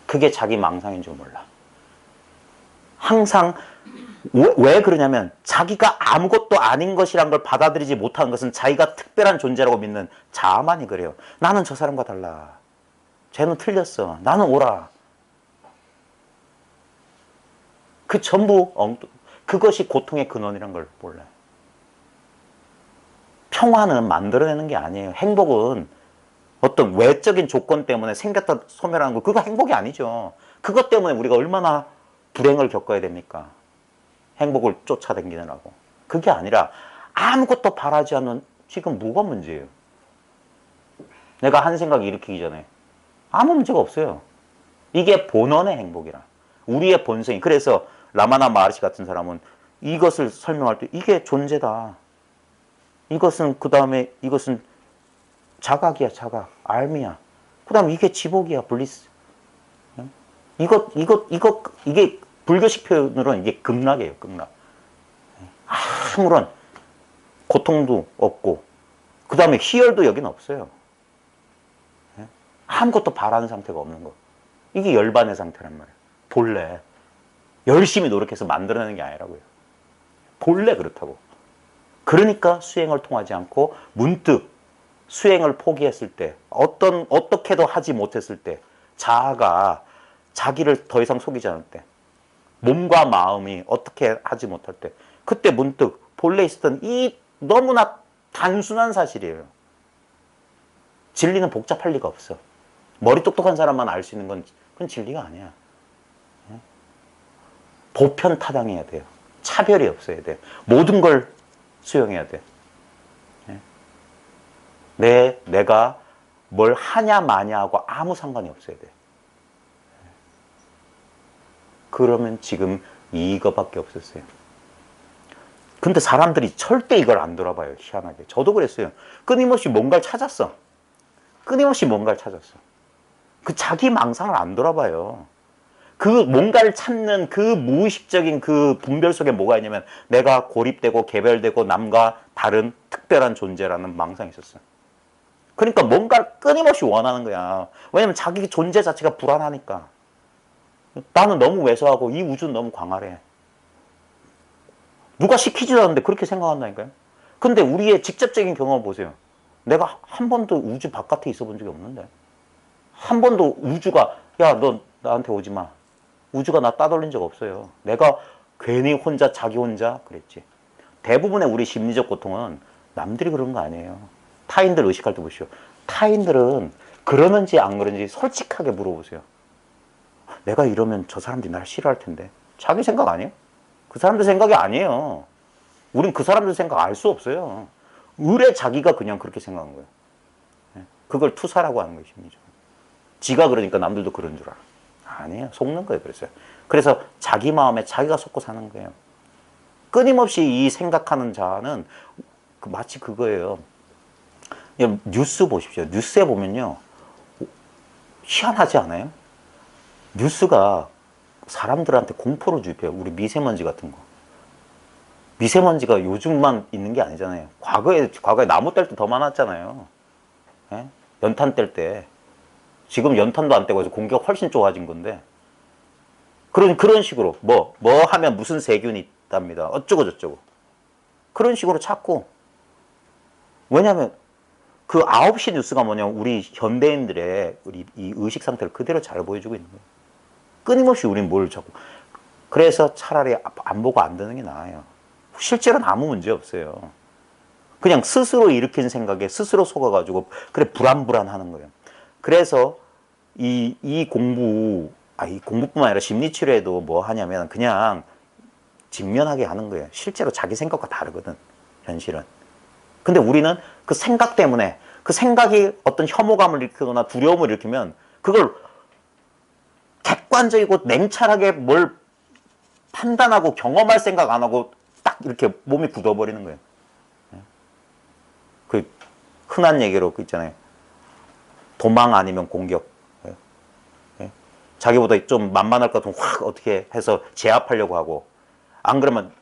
그게 자기 망상인 줄 몰라. 항상 왜 그러냐면 자기가 아무것도 아닌 것이란 걸 받아들이지 못하는 것은 자기가 특별한 존재라고 믿는 자아만이 그래요. 나는 저 사람과 달라. 쟤는 틀렸어. 나는 옳아. 그 전부 그것이 고통의 근원이란 걸 몰라요. 평화는 만들어내는 게 아니에요. 행복은 어떤 외적인 조건 때문에 생겼다 소멸하는 거 그거 행복이 아니죠. 그것 때문에 우리가 얼마나 불행을 겪어야 됩니까? 행복을 쫓아다니느라고. 그게 아니라 아무것도 바라지 않는 지금 뭐가 문제예요? 내가 한 생각 일으키기 전에 아무 문제가 없어요. 이게 본원의 행복이라. 우리의 본성이. 그래서 라마나 마하르시 같은 사람은 이것을 설명할 때 이게 존재다. 이것은 그 다음에 이것은 자각이야, 자각. 알미야. 그 다음에 이게 지복이야, 블리스. 이게 불교식 표현으로는 이게 극락이에요, 극락. 아무런 고통도 없고, 그 다음에 희열도 여기는 없어요. 아무것도 바라는 상태가 없는 거. 이게 열반의 상태란 말이에요. 본래. 열심히 노력해서 만들어내는 게 아니라고요. 본래 그렇다고. 그러니까 수행을 통하지 않고 문득 수행을 포기했을 때, 어떻게도 하지 못했을 때, 자아가 자기를 더 이상 속이지 않을 때, 몸과 마음이 어떻게 하지 못할 때, 그때 문득 본래 있었던 이 너무나 단순한 사실이에요. 진리는 복잡할 리가 없어. 머리 똑똑한 사람만 알 수 있는 건 그건 진리가 아니야. 보편타당해야 돼요. 차별이 없어야 돼요. 모든 걸 수용해야 돼. 내가 뭘 하냐 마냐하고 아무 상관이 없어야 돼. 그러면 지금 이거밖에 없었어요. 근데 사람들이 절대 이걸 안 돌아봐요. 희한하게. 저도 그랬어요. 끊임없이 뭔가를 찾았어. 끊임없이 뭔가를 찾았어. 그 자기 망상을 안 돌아봐요. 그 뭔가를 찾는 그 무의식적인 그 분별 속에 뭐가 있냐면 내가 고립되고 개별되고 남과 다른 특별한 존재라는 망상이 있었어요. 그러니까 뭔가를 끊임없이 원하는 거야. 왜냐면 자기 존재 자체가 불안하니까. 나는 너무 왜소하고 이 우주는 너무 광활해. 누가 시키지도 않는데 그렇게 생각한다니까요. 근데 우리의 직접적인 경험을 보세요. 내가 한 번도 우주 바깥에 있어 본 적이 없는데. 한 번도 우주가 야, 너 나한테 오지 마. 우주가 나 따돌린 적 없어요. 내가 괜히 혼자 자기 혼자 그랬지. 대부분의 우리 심리적 고통은 남들이 그런 거 아니에요. 타인들 의식할 때 보시오. 타인들은 그러는지 안 그러는지 솔직하게 물어보세요. 내가 이러면 저 사람들이 날 싫어할 텐데. 자기 생각 아니에요? 그 사람들 생각이 아니에요. 우린 그 사람들 생각 알 수 없어요. 의뢰 자기가 그냥 그렇게 생각한 거예요. 그걸 투사라고 하는 거예요, 심리적. 지가 그러니까 남들도 그런 줄 알아. 아니에요. 속는 거예요. 그래서 자기 마음에 자기가 속고 사는 거예요. 끊임없이 이 생각하는 자는 마치 그거예요. 뉴스 보십시오. 뉴스에 보면요. 희한하지 않아요? 뉴스가 사람들한테 공포를 주입해요. 우리 미세먼지 같은 거. 미세먼지가 요즘만 있는 게 아니잖아요. 과거에 나무 뗄 때 더 많았잖아요. 예? 연탄 뗄 때. 지금 연탄도 안 떼고 해서 공기가 훨씬 좋아진 건데. 그런 식으로. 뭐 하면 무슨 세균이 있답니다. 어쩌고저쩌고. 그런 식으로 찾고. 왜냐면 그 9시 뉴스가 뭐냐면 우리 현대인들의 우리 이 의식 상태를 그대로 잘 보여주고 있는 거예요. 끊임없이 우린 뭘 자꾸. 그래서 차라리 안 보고 안 듣는 게 나아요. 실제로는 아무 문제 없어요. 그냥 스스로 일으킨 생각에 스스로 속아가지고 그래 불안하는 거예요. 그래서 이 공부뿐만 아니라 심리치료에도 뭐 하냐면 그냥 직면하게 하는 거예요. 실제로 자기 생각과 다르거든, 현실은. 근데 우리는 그 생각 때문에 그 생각이 어떤 혐오감을 일으키거나 두려움을 일으키면 그걸 객관적이고 냉철하게 뭘 판단하고 경험할 생각 안 하고 딱 이렇게 몸이 굳어버리는 거예요. 그 흔한 얘기로 그 있잖아요. 도망 아니면 공격. 자기보다 좀 만만할 것 같으면 확 어떻게 해서 제압하려고 하고 안 그러면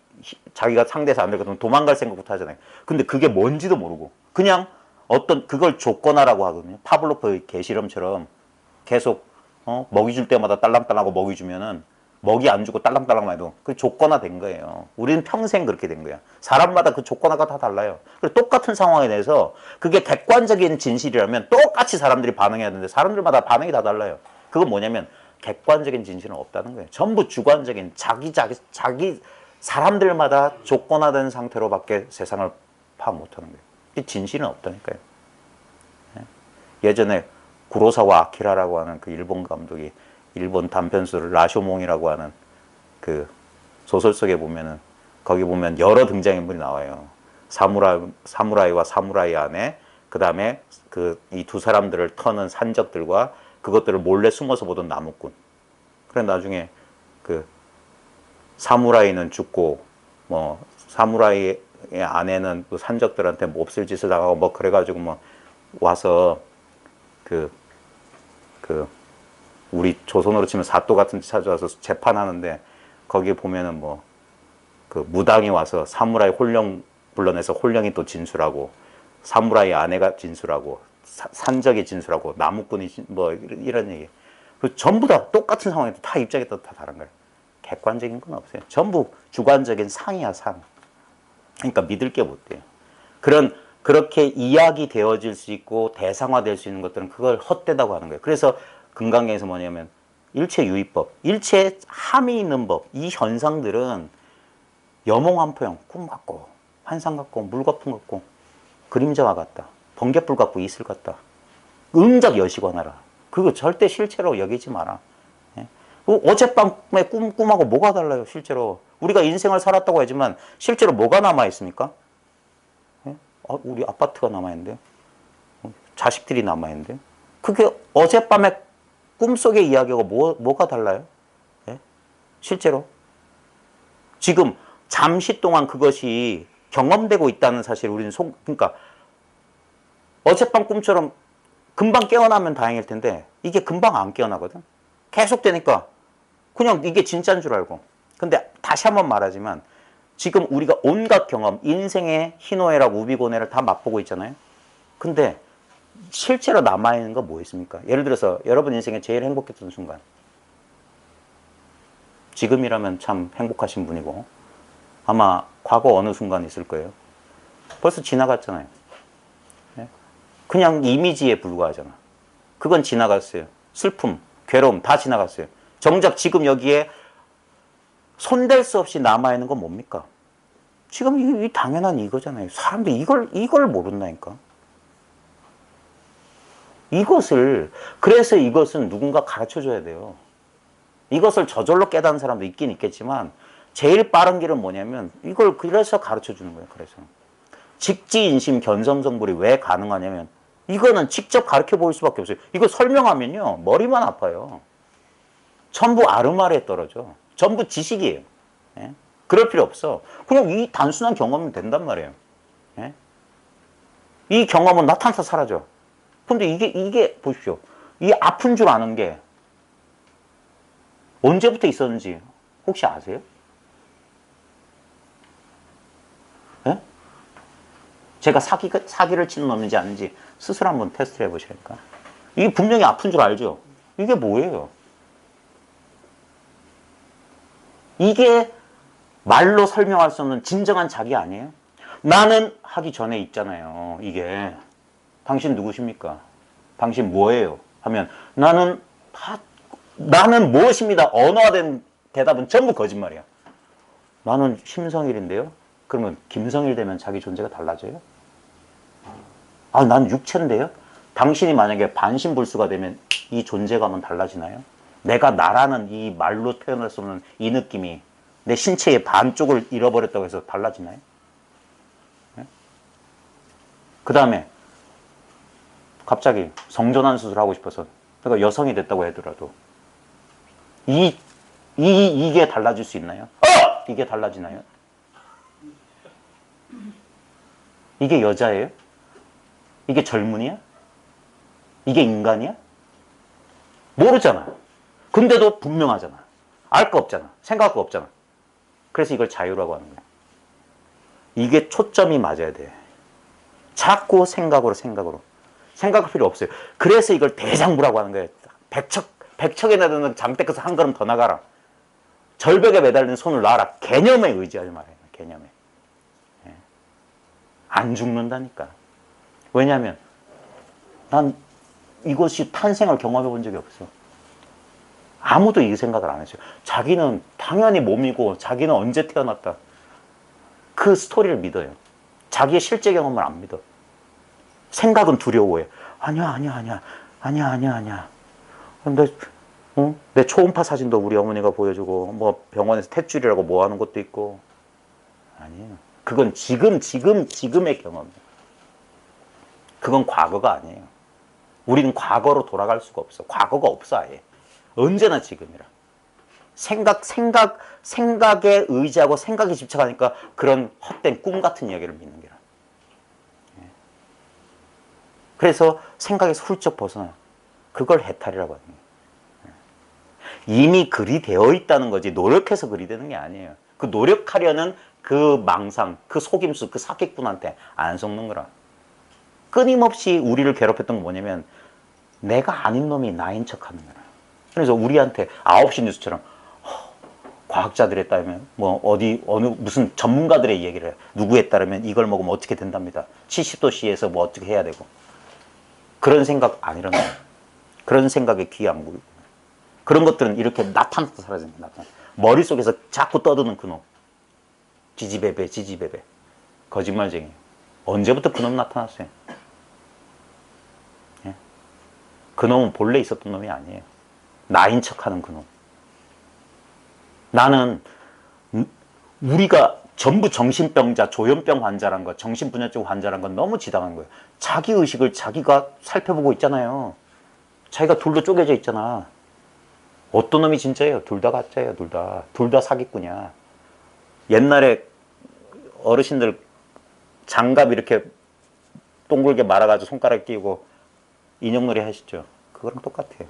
자기가 상대에서 안 될 것 같으면 도망갈 생각부터 하잖아요. 근데 그게 뭔지도 모르고 그냥 어떤 그걸 조건화라고 하거든요. 파블로프의 개실험처럼 계속 먹이 줄 때마다 딸랑딸랑하고 먹이 주면은 먹이 안 주고 딸랑딸랑만 해도 그 조건화 된 거예요. 우리는 평생 그렇게 된 거야. 사람마다 그 조건화가 다 달라요. 그래서 똑같은 상황에 대해서 그게 객관적인 진실이라면 똑같이 사람들이 반응해야 되는데 사람들마다 반응이 다 달라요. 그건 뭐냐면 객관적인 진실은 없다는 거예요. 전부 주관적인 자기 사람들마다 조건화된 상태로밖에 세상을 파악 못하는 거예요. 이 진실은 없다니까요. 예전에 구로사와 아키라라고 하는 그 일본 감독이 일본 단편소설 라쇼몽이라고 하는 그 소설 속에 보면은 거기 보면 여러 등장인물이 나와요. 사무라이와 사무라이 안에 그 다음에 그 이 두 사람들을 터는 산적들과 그것들을 몰래 숨어서 보던 나무꾼. 그래 나중에 그 사무라이는 죽고 뭐 사무라이의 아내는 또 산적들한테 몹쓸 짓을 당하고 뭐 그래가지고 뭐 와서 그 우리 조선으로 치면 사또 같은 데 찾아와서 재판하는데 거기에 보면은 뭐 그 무당이 와서 사무라이 홀령 불러내서 홀령이 또 진술하고 사무라이 아내가 진술하고 산적이 진술하고 나무꾼이 뭐 이런 얘기. 그 전부 다 똑같은 상황에도 다 입장이 다 다른 거예요. 객관적인 건 없어요. 전부 주관적인 상이야 상. 그러니까 믿을 게 못 돼요. 그렇게 이야기 되어질 수 있고 대상화될 수 있는 것들은 그걸 헛되다고 하는 거예요. 그래서 금강경에서 뭐냐면 일체유의법, 일체에 함이 있는 법, 이 현상들은 여몽한포형, 꿈 같고 환상 같고 물거품 같고 그림자와 같다. 번갯불 같고 이슬 같다. 응적 여시관하라. 그거 절대 실체로 여기지 마라. 어젯밤에 꿈하고 뭐가 달라요, 실제로. 우리가 인생을 살았다고 하지만 실제로 뭐가 남아있습니까? 우리 아파트가 남아있는데, 자식들이 남아있는데, 그게 어젯밤에 꿈속의 이야기하고 뭐가 달라요? 실제로. 지금 잠시 동안 그것이 경험되고 있다는 사실을 우리는 그러니까 어젯밤 꿈처럼 금방 깨어나면 다행일 텐데 이게 금방 안 깨어나거든. 계속 되니까 그냥 이게 진짜인 줄 알고. 근데 다시 한번 말하지만 지금 우리가 온갖 경험, 인생의 희노애락, 우비고뇌를 다 맛보고 있잖아요. 근데 실제로 남아있는 거 뭐 있습니까? 예를 들어서 여러분 인생에 제일 행복했던 순간. 지금이라면 참 행복하신 분이고 아마 과거 어느 순간 있을 거예요. 벌써 지나갔잖아요. 그냥 이미지에 불과하잖아. 그건 지나갔어요. 슬픔, 괴로움 다 지나갔어요. 정작 지금 여기에 손댈 수 없이 남아있는 건 뭡니까? 지금 이 당연한 이거잖아요. 사람들이 이걸 모른다니까. 그래서 이것은 누군가 가르쳐 줘야 돼요. 이것을 저절로 깨닫는 사람도 있긴 있겠지만 제일 빠른 길은 뭐냐면 이걸 그래서 가르쳐 주는 거예요. 그래서 직지인심 견성성불이 왜 가능하냐면 이거는 직접 가르쳐 볼 수밖에 없어요. 이거 설명하면요 머리만 아파요. 전부 아르마리에 떨어져. 전부 지식이에요. 예? 그럴 필요 없어. 그냥 이 단순한 경험은 된단 말이에요. 예? 이 경험은 나타나서 사라져. 근데 이게 보십시오. 이 아픈 줄 아는 게 언제부터 있었는지 혹시 아세요? 예? 제가 사기를 치는 놈인지 아닌지 스스로 한번 테스트를 해보시니까. 이게 분명히 아픈 줄 알죠? 이게 뭐예요? 이게 말로 설명할 수 없는 진정한 자기 아니에요? 나는 하기 전에 있잖아요. 이게. 당신 누구십니까? 당신 뭐예요? 하면 나는 무엇입니다. 언어화된 대답은 전부 거짓말이야. 나는 심성일인데요. 그러면 김성일 되면 자기 존재가 달라져요? 아, 난 육체인데요. 당신이 만약에 반신불수가 되면 이 존재감은 달라지나요? 내가 나라는 이 말로 표현할 수 없는 이 느낌이 내 신체의 반쪽을 잃어버렸다고 해서 달라지나요? 네? 그 다음에 갑자기 성전환 수술하고 싶어서 내가 여성이 됐다고 하더라도 이게 달라질 수 있나요? 이게 달라지나요? 이게 여자예요? 이게 젊은이야? 이게 인간이야? 모르잖아. 근데도 분명하잖아. 알 거 없잖아. 생각할 거 없잖아. 그래서 이걸 자유라고 하는 거야. 이게 초점이 맞아야 돼. 자꾸 생각으로. 생각할 필요 없어요. 그래서 이걸 대장부라고 하는 거예요. 백척에 나드는 장대에서 한 걸음 더 나가라. 절벽에 매달린 손을 놔라. 개념에 의지하지 말아요. 개념에. 예. 안 죽는다니까. 왜냐하면 난 이것이 탄생을 경험해 본 적이 없어. 아무도 이 생각을 안 했어요. 자기는 당연히 몸이고 자기는 언제 태어났다. 그 스토리를 믿어요. 자기의 실제 경험을 안 믿어. 생각은 두려워해. 아니야. 근데 내 초음파 사진도 우리 어머니가 보여주고 뭐 병원에서 탯줄이라고 뭐 하는 것도 있고. 아니에요. 그건 지금의 경험이에요. 그건 과거가 아니에요. 우리는 과거로 돌아갈 수가 없어. 과거가 없어 아예. 언제나 지금이라. 생각에 의지하고 생각에 집착하니까 그런 헛된 꿈 같은 이야기를 믿는 게라. 그래서 생각에서 훌쩍 벗어나요. 그걸 해탈이라고 하는 거예요. 이미 글이 되어 있다는 거지 노력해서 글이 되는 게 아니에요. 그 노력하려는 그 망상, 그 속임수, 그 사기꾼한테 안 속는 거라. 끊임없이 우리를 괴롭혔던 건 뭐냐면 내가 아닌 놈이 나인 척하는 거라. 그래서 우리한테 9시 뉴스처럼 과학자들에 따르면 뭐 무슨 전문가들의 얘기를 해요. 누구에 따르면 이걸 먹으면 어떻게 된답니다. 70도씨에서 뭐 어떻게 해야 되고. 그런 생각 안 일어나요. 그런 생각에 귀 안 물고. 그런 것들은 이렇게 나타나서 사라집니다. 나타나. 머릿속에서 자꾸 떠드는 그놈. 지지배배. 거짓말쟁이. 언제부터 그놈 나타났어요? 예? 그놈은 본래 있었던 놈이 아니에요. 나인 척하는 그놈. 나는 우리가 전부 정신병자, 조현병 환자란 거, 정신분열증 환자란 건 너무 지당한 거예요. 자기의식을 자기가 살펴보고 있잖아요. 자기가 둘로 쪼개져 있잖아. 어떤 놈이 진짜예요? 둘 다 가짜예요. 둘 다 사기꾼이야. 옛날에 어르신들 장갑 이렇게 동글게 말아가지고 손가락 끼고 인형놀이 하시죠? 그거랑 똑같아요.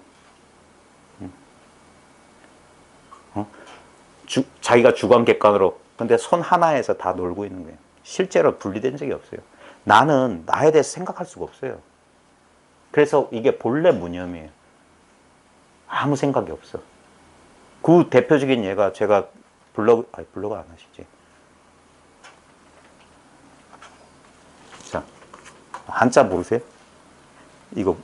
자기가 주관객관으로. 근데 손 하나에서 다 놀고 있는 거예요. 실제로 분리된 적이 없어요. 나는 나에 대해서 생각할 수가 없어요. 그래서 이게 본래 무념이에요. 아무 생각이 없어. 그 대표적인 예가 제가 블로그 안 하시지. 자, 한자 모르세요? 이거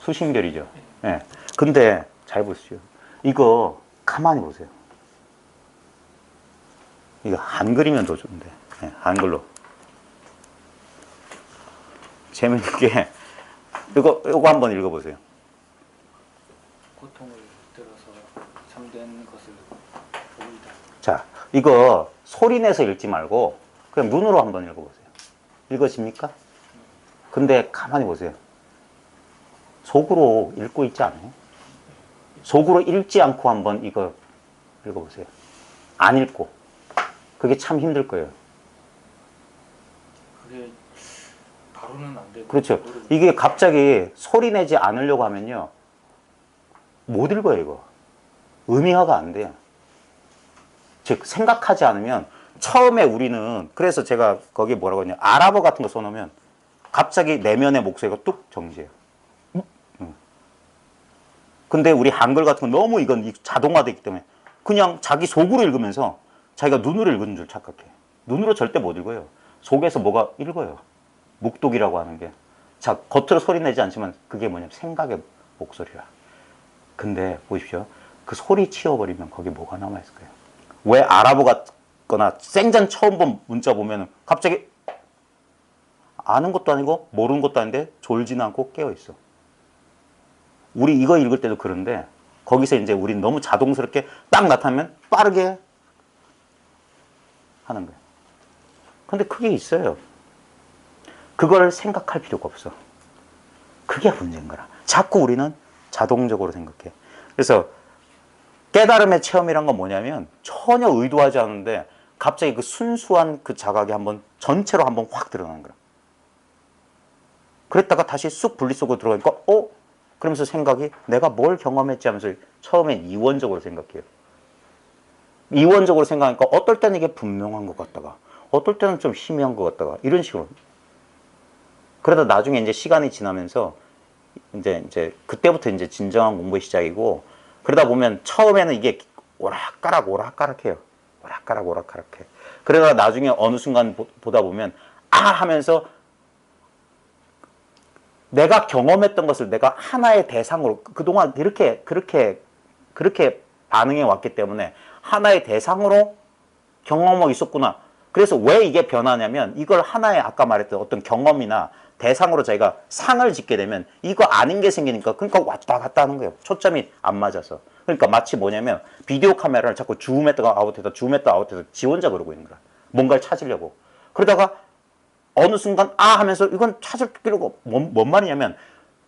수신결이죠. 예. 네. 근데 잘 보시죠. 이거 가만히 보세요. 이거 한글이면 더 좋은데. 네, 한글로. 재밌는 게 이거 한번 읽어보세요. 고통을 들어서 참된 것을 보이다. 자, 이거 소리 내서 읽지 말고 그냥 눈으로 한번 읽어보세요. 읽으십니까? 근데 가만히 보세요. 속으로 읽고 있지 않아요? 속으로 읽지 않고 한번 이거 읽어보세요. 안 읽고. 그게 참 힘들 거예요. 그게 바로는 안 되고. 그렇죠. 이게 갑자기 소리 내지 않으려고 하면요. 못 읽어요, 이거. 의미화가 안 돼요. 즉, 생각하지 않으면 처음에 우리는, 그래서 제가 거기 뭐라고 했냐. 아랍어 같은 거 써놓으면 갑자기 내면의 목소리가 뚝 정지해요. 근데 우리 한글 같은 건 너무 이건 자동화되기 때문에 그냥 자기 속으로 읽으면서 자기가 눈으로 읽는 줄 착각해. 눈으로 절대 못 읽어요. 속에서 뭐가 읽어요. 묵독이라고 하는 게. 자, 겉으로 소리 내지 않지만 그게 뭐냐면 생각의 목소리라. 근데 보십시오. 그 소리 치워버리면 거기 뭐가 남아있을까요? 왜 아랍어 같거나 생전 처음 본 문자 보면은 갑자기 아는 것도 아니고 모르는 것도 아닌데 졸지는 않고 깨어있어. 우리 이거 읽을 때도 그런데 거기서 이제 우린 너무 자동스럽게 딱 나타나면 빠르게 하는 거예요. 근데 그게 있어요. 그걸 생각할 필요가 없어. 그게 문제인 거라. 자꾸 우리는 자동적으로 생각해. 그래서 깨달음의 체험이란 건 뭐냐면 전혀 의도하지 않은데 갑자기 그 순수한 그 자각이 한번 전체로 한번 확 드러나는 거야. 그랬다가 다시 쑥 분리 속으로 들어가니까 그러면서 생각이 내가 뭘 경험했지 하면서 처음엔 이원적으로 생각해요. 이원적으로 생각하니까 어떨 때는 이게 분명한 것 같다가 어떨 때는 좀 희미한 것 같다가 이런 식으로. 그러다 나중에 이제 시간이 지나면서 이제 그때부터 이제 진정한 공부 시작이고 그러다 보면 처음에는 이게 오락가락해요. 오락가락해. 그러다가 나중에 어느 순간 보다 보면 하면서 내가 경험했던 것을 내가 하나의 대상으로 그동안 그렇게 반응해 왔기 때문에 하나의 대상으로 경험하고 있었구나. 그래서 왜 이게 변하냐면 이걸 하나의 아까 말했던 어떤 경험이나 대상으로 자기가 상을 짓게 되면 이거 아닌 게 생기니까 그러니까 왔다 갔다 하는 거예요. 초점이 안 맞아서. 그러니까 마치 뭐냐면 비디오 카메라를 자꾸 줌했다가 아웃했다 줌했다가 아웃해서 지 혼자 그러고 있는 거야. 뭔가를 찾으려고. 그러다가 어느 순간 하면서 이건 찾으려고 뭔 말이냐면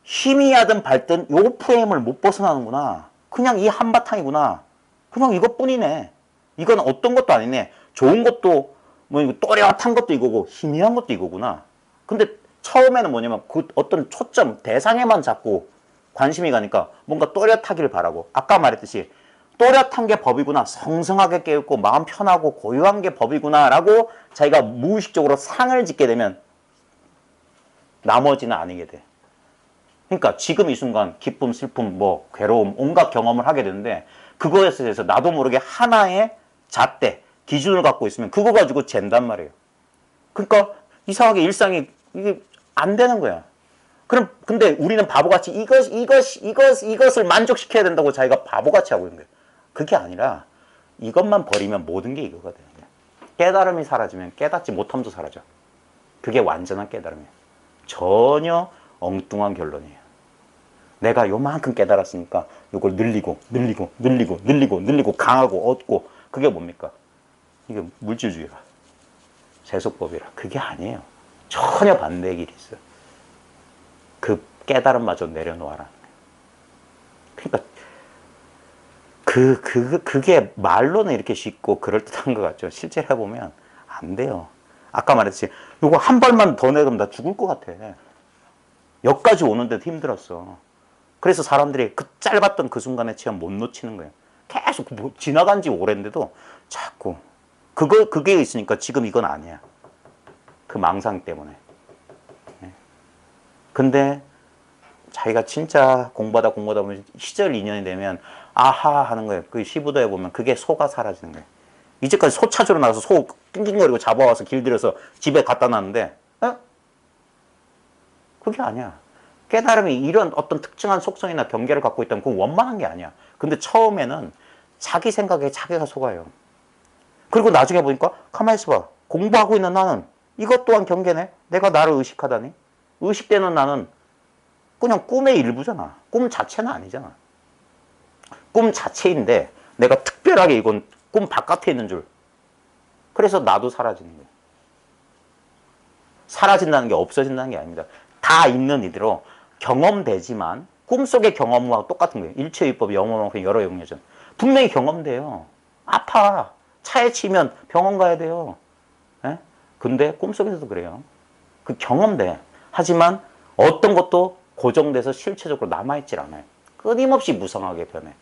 희미하든 밝든 요 프레임을 못 벗어나는구나. 그냥 이 한바탕이구나. 그냥 이것뿐이네. 이건 어떤 것도 아니네. 좋은 것도 뭐 또렷한 것도 이거고 희미한 것도 이거구나. 근데 처음에는 뭐냐면 그 어떤 초점 대상에만 자꾸 관심이 가니까 뭔가 또렷하길 바라고 아까 말했듯이 또렷한 게 법이구나. 성성하게 깨닫고 마음 편하고 고요한 게 법이구나 라고 자기가 무의식적으로 상을 짓게 되면 나머지는 아니게 돼. 그러니까 지금 이 순간 기쁨, 슬픔, 뭐 괴로움 온갖 경험을 하게 되는데 그거에 대해서 나도 모르게 하나의 잣대, 기준을 갖고 있으면 그거 가지고 잰단 말이에요. 그러니까 이상하게 일상이 이게 안 되는 거야. 그럼 근데 우리는 바보같이 이것을 만족시켜야 된다고 자기가 바보같이 하고 있는 거예요. 그게 아니라 이것만 버리면 모든 게 이거가 되는 거예요. 깨달음이 사라지면 깨닫지 못함도 사라져. 그게 완전한 깨달음이에요. 전혀 엉뚱한 결론이에요. 내가 요만큼 깨달았으니까 이걸 늘리고 강하고 얻고 그게 뭡니까? 이게 물질주의라. 세속법이라. 그게 아니에요. 전혀 반대의 길이 있어요. 그 깨달음마저 내려놓아라. 그러니까 그게 말로는 이렇게 쉽고 그럴듯한 것 같죠. 실제 해보면 안 돼요. 아까 말했듯이 이거 한 발만 더 내리면 나 죽을 것 같아. 여기까지 오는데도 힘들었어. 그래서 사람들이 그 짧았던 그 순간의 체험 못 놓치는 거예요. 계속 지나간 지 오랜데도 자꾸 그게 있으니까 지금 이건 아니야. 그 망상 때문에. 근데 자기가 진짜 공부하다 보면 시절 인연이 되면 아하 하는 거예요. 그 시부도에 보면 그게 소가 사라지는 거예요. 이제까지 소 찾으러 나가서 소 낑낑거리고 잡아와서 길들여서 집에 갖다 놨는데 그게 아니야. 깨달음이 이런 어떤 특정한 속성이나 경계를 갖고 있다면 그건 원만한 게 아니야. 근데 처음에는 자기 생각에 자기가 속아요. 그리고 나중에 보니까 가만히 있어봐. 공부하고 있는 나는 이것 또한 경계네. 내가 나를 의식하다니. 의식되는 나는 그냥 꿈의 일부잖아. 꿈 자체는 아니잖아. 꿈 자체인데 내가 특별하게 이건 꿈 바깥에 있는 줄. 그래서 나도 사라지는 거예요. 사라진다는 게 없어진다는 게 아닙니다. 다 있는 이대로 경험되지만 꿈속의 경험과 똑같은 거예요. 일체유법이 영원만큼 여러 영역이잖아. 분명히 경험돼요. 아파. 차에 치면 병원 가야 돼요. 예? 근데 꿈속에서도 그래요. 그 경험돼. 하지만 어떤 것도 고정돼서 실체적으로 남아있질 않아요. 끊임없이 무상하게 변해.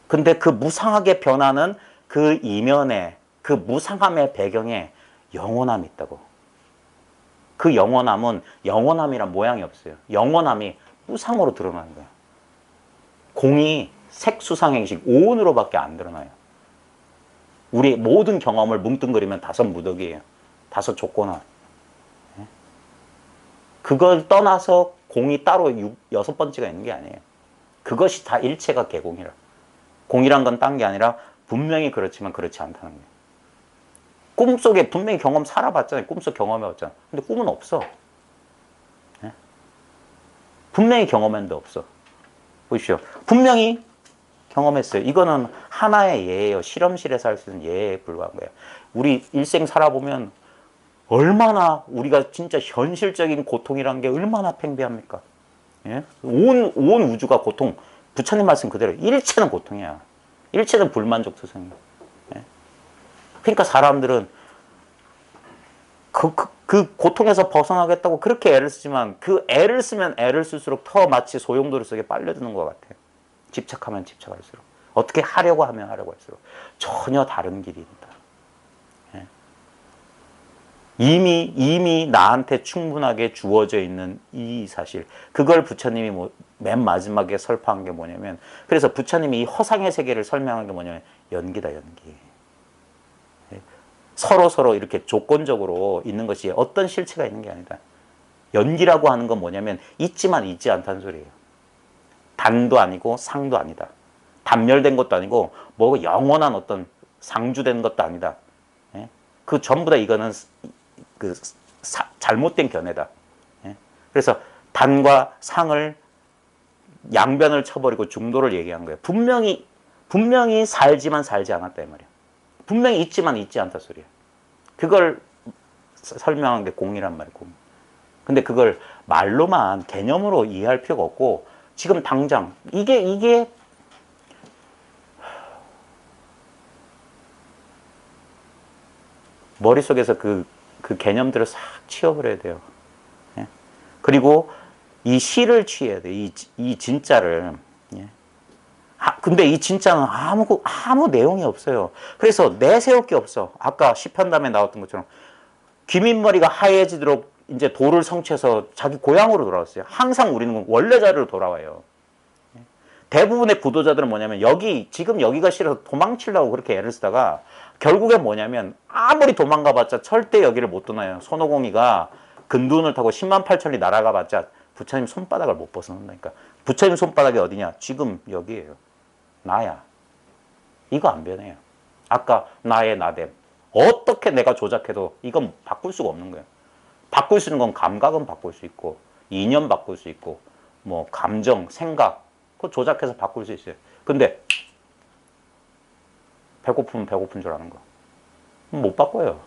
근데 그 무상하게 변하는 그 이면에, 그 무상함의 배경에 영원함이 있다고. 그 영원함은 영원함이란 모양이 없어요. 영원함이 무상으로 드러나는 거예요. 공이 색수상행식 오온으로밖에 안 드러나요. 우리 모든 경험을 뭉뚱그리면 5 무더기예요. 5 조건화. 그걸 떠나서 공이 따로 6번째가 있는 게 아니에요. 그것이 다 일체가 개공이라. 공이란 건 딴 게 아니라 분명히 그렇지만 그렇지 않다는 거예요. 꿈속에 분명히 경험 살아봤잖아요. 꿈속 경험해봤잖아요. 근데 꿈은 없어. 분명히 경험했는데 없어. 보십시오. 분명히 경험했어요. 이거는 하나의 예예요. 실험실에서 할 수 있는 예에 불과한 거예요. 우리 일생 살아보면 얼마나 우리가 진짜 현실적인 고통이라는 게 얼마나 팽배합니까? 예? 온 우주가 고통. 부처님 말씀 그대로 일체는 고통이야. 일체는 불만족 투성이야. 예? 그러니까 사람들은 그 고통에서 벗어나겠다고 그렇게 애를 쓰지만 그 애를 쓰면 애를 쓸수록 더 마치 소용돌이 속에 빨려드는 것 같아요. 집착하면 집착할수록. 어떻게 하려고 하면 하려고 할수록. 전혀 다른 길입니다. 예? 이미 나한테 충분하게 주어져 있는 이 사실. 그걸 부처님이 맨 마지막에 설파한 게 뭐냐면, 그래서 부처님이 이 허상의 세계를 설명한 게 뭐냐면 연기다, 연기. 서로 이렇게 조건적으로 있는 것이 어떤 실체가 있는 게 아니다. 연기라고 하는 건 뭐냐면 있지만 있지 않다는 소리예요. 단도 아니고 상도 아니다. 단멸된 것도 아니고 뭐 영원한 어떤 상주된 것도 아니다. 그 전부 다 이거는 잘못된 견해다. 그래서 단과 상을 양변을 쳐버리고 중도를 얘기한 거예요. 분명히 살지만 살지 않았다 이 말이에요. 분명히 있지만 있지 않다 소리야. 그걸 설명한 게 공이란 말이에요. 공. 근데 그걸 말로만 개념으로 이해할 필요가 없고 지금 당장 이게 머릿속에서 그 개념들을 싹 치워버려야 돼요. 예? 그리고 이 시를 취해야 돼. 이 진짜를. 예? 근데 이 진짜는 아무 내용이 없어요. 그래서 내세울 게 없어. 아까 시편담에 나왔던 것처럼 귀밑머리가 하얘지도록 이제 도를 성취해서 자기 고향으로 돌아왔어요. 항상 우리는 원래 자리로 돌아와요. 대부분의 구도자들은 뭐냐면 지금 여기가 싫어서 도망치려고 그렇게 애를 쓰다가 결국에 뭐냐면 아무리 도망가봤자 절대 여기를 못 떠나요. 손오공이가 근둔을 타고 10만 8천리 날아가봤자 부처님 손바닥을 못 벗어난다니까. 부처님 손바닥이 어디냐? 지금 여기에요. 나야. 이거 안 변해요. 아까 나의 나됨. 어떻게 내가 조작해도 이건 바꿀 수가 없는 거예요. 바꿀 수 있는 건 감각은 바꿀 수 있고 이념 바꿀 수 있고 뭐 감정, 생각 그거 조작해서 바꿀 수 있어요. 근데 배고프면 배고픈 줄 아는 거. 못 바꿔요.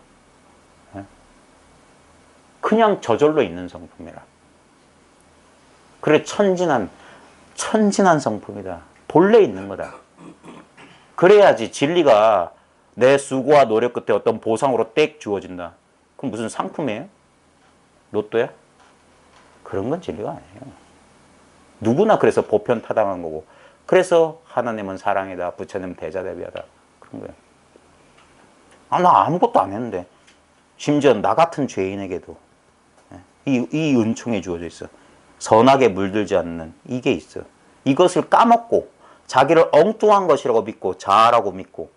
그냥 저절로 있는 성품이라. 그래 천진한 성품이다. 본래 있는 거다. 그래야지 진리가 내 수고와 노력 끝에 어떤 보상으로 땡 주어진다. 그럼 무슨 상품이에요? 로또야? 그런 건 진리가 아니에요. 누구나 그래서 보편 타당한 거고, 그래서 하나님은 사랑이다, 부처님은 대자대비하다, 그런 거예요. 아, 나 아무것도 안 했는데. 심지어 나 같은 죄인에게도 이 은총이 주어져 있어. 선하게 물들지 않는 이게 있어. 이것을 까먹고 자기를 엉뚱한 것이라고 믿고 자아라고 믿고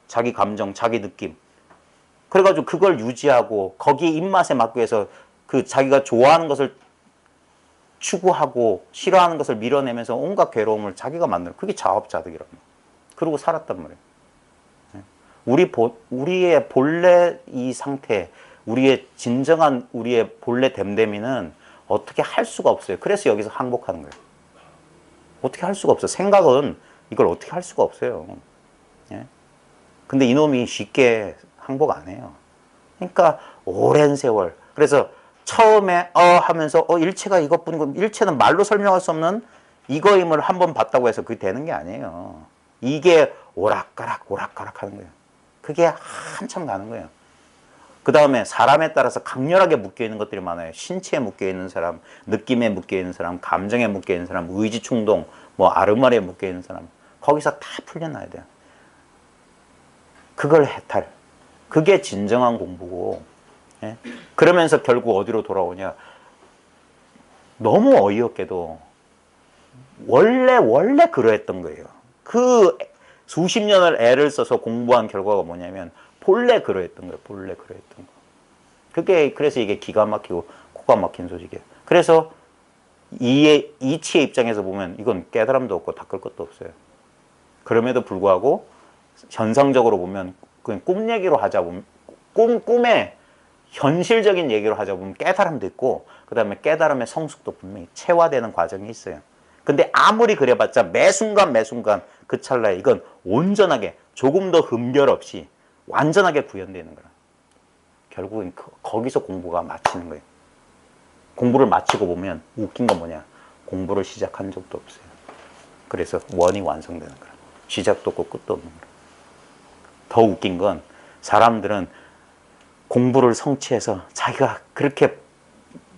자기 감정, 자기 느낌. 그래가지고 그걸 유지하고 거기에 입맛에 맞기 위해서 그 자기가 좋아하는 것을 추구하고 싫어하는 것을 밀어내면서 온갖 괴로움을 자기가 만드는 그게 자업자득이라고. 그러고 살았단 말이에요. 우리의 본래 이 상태, 우리의 진정한 우리의 본래 됨됨이는 어떻게 할 수가 없어요. 그래서 여기서 항복하는 거예요. 어떻게 할 수가 없어. 생각은 이걸 어떻게 할 수가 없어요. 예? 근데 이놈이 쉽게 항복 안 해요. 그러니까 오랜 세월. 그래서 처음에 하면서 일체가 이것뿐이고, 일체는 말로 설명할 수 없는 이거임을 한번 봤다고 해서 그게 되는 게 아니에요. 이게 오락가락 오락가락 하는 거예요. 그게 한참 가는 거예요. 그 다음에 사람에 따라서 강렬하게 묶여있는 것들이 많아요. 신체에 묶여있는 사람, 느낌에 묶여있는 사람, 감정에 묶여있는 사람, 의지 충동, 뭐 아르마리에 묶여있는 사람. 거기서 다 풀려나야 돼요. 그걸 해탈. 그게 진정한 공부고. 예? 그러면서 결국 어디로 돌아오냐. 너무 어이없게도 원래 그러했던 거예요. 그 수십 년을 애를 써서 공부한 결과가 뭐냐면 본래 그러했던 거예요. 본래 그러했던 거. 그래서 이게 기가 막히고 코가 막힌 소식이에요. 그래서 이치의 입장에서 보면 이건 깨달음도 없고 닦을 것도 없어요. 그럼에도 불구하고 현상적으로 보면 그냥 꿈 얘기로 하자 보면 꿈에 현실적인 얘기로 하자 보면 깨달음도 있고 그 다음에 깨달음의 성숙도 분명히 체화되는 과정이 있어요. 근데 아무리 그래봤자 매 순간 그 찰나에 이건 온전하게 조금 더 흠결 없이 완전하게 구현되어 있는 거라. 결국은 거기서 공부가 마치는 거예요. 공부를 마치고 보면 웃긴 건 뭐냐. 공부를 시작한 적도 없어요. 그래서 원이 완성되는 거라. 시작도 없고 끝도 없는 거라. 더 웃긴 건 사람들은 공부를 성취해서 자기가 그렇게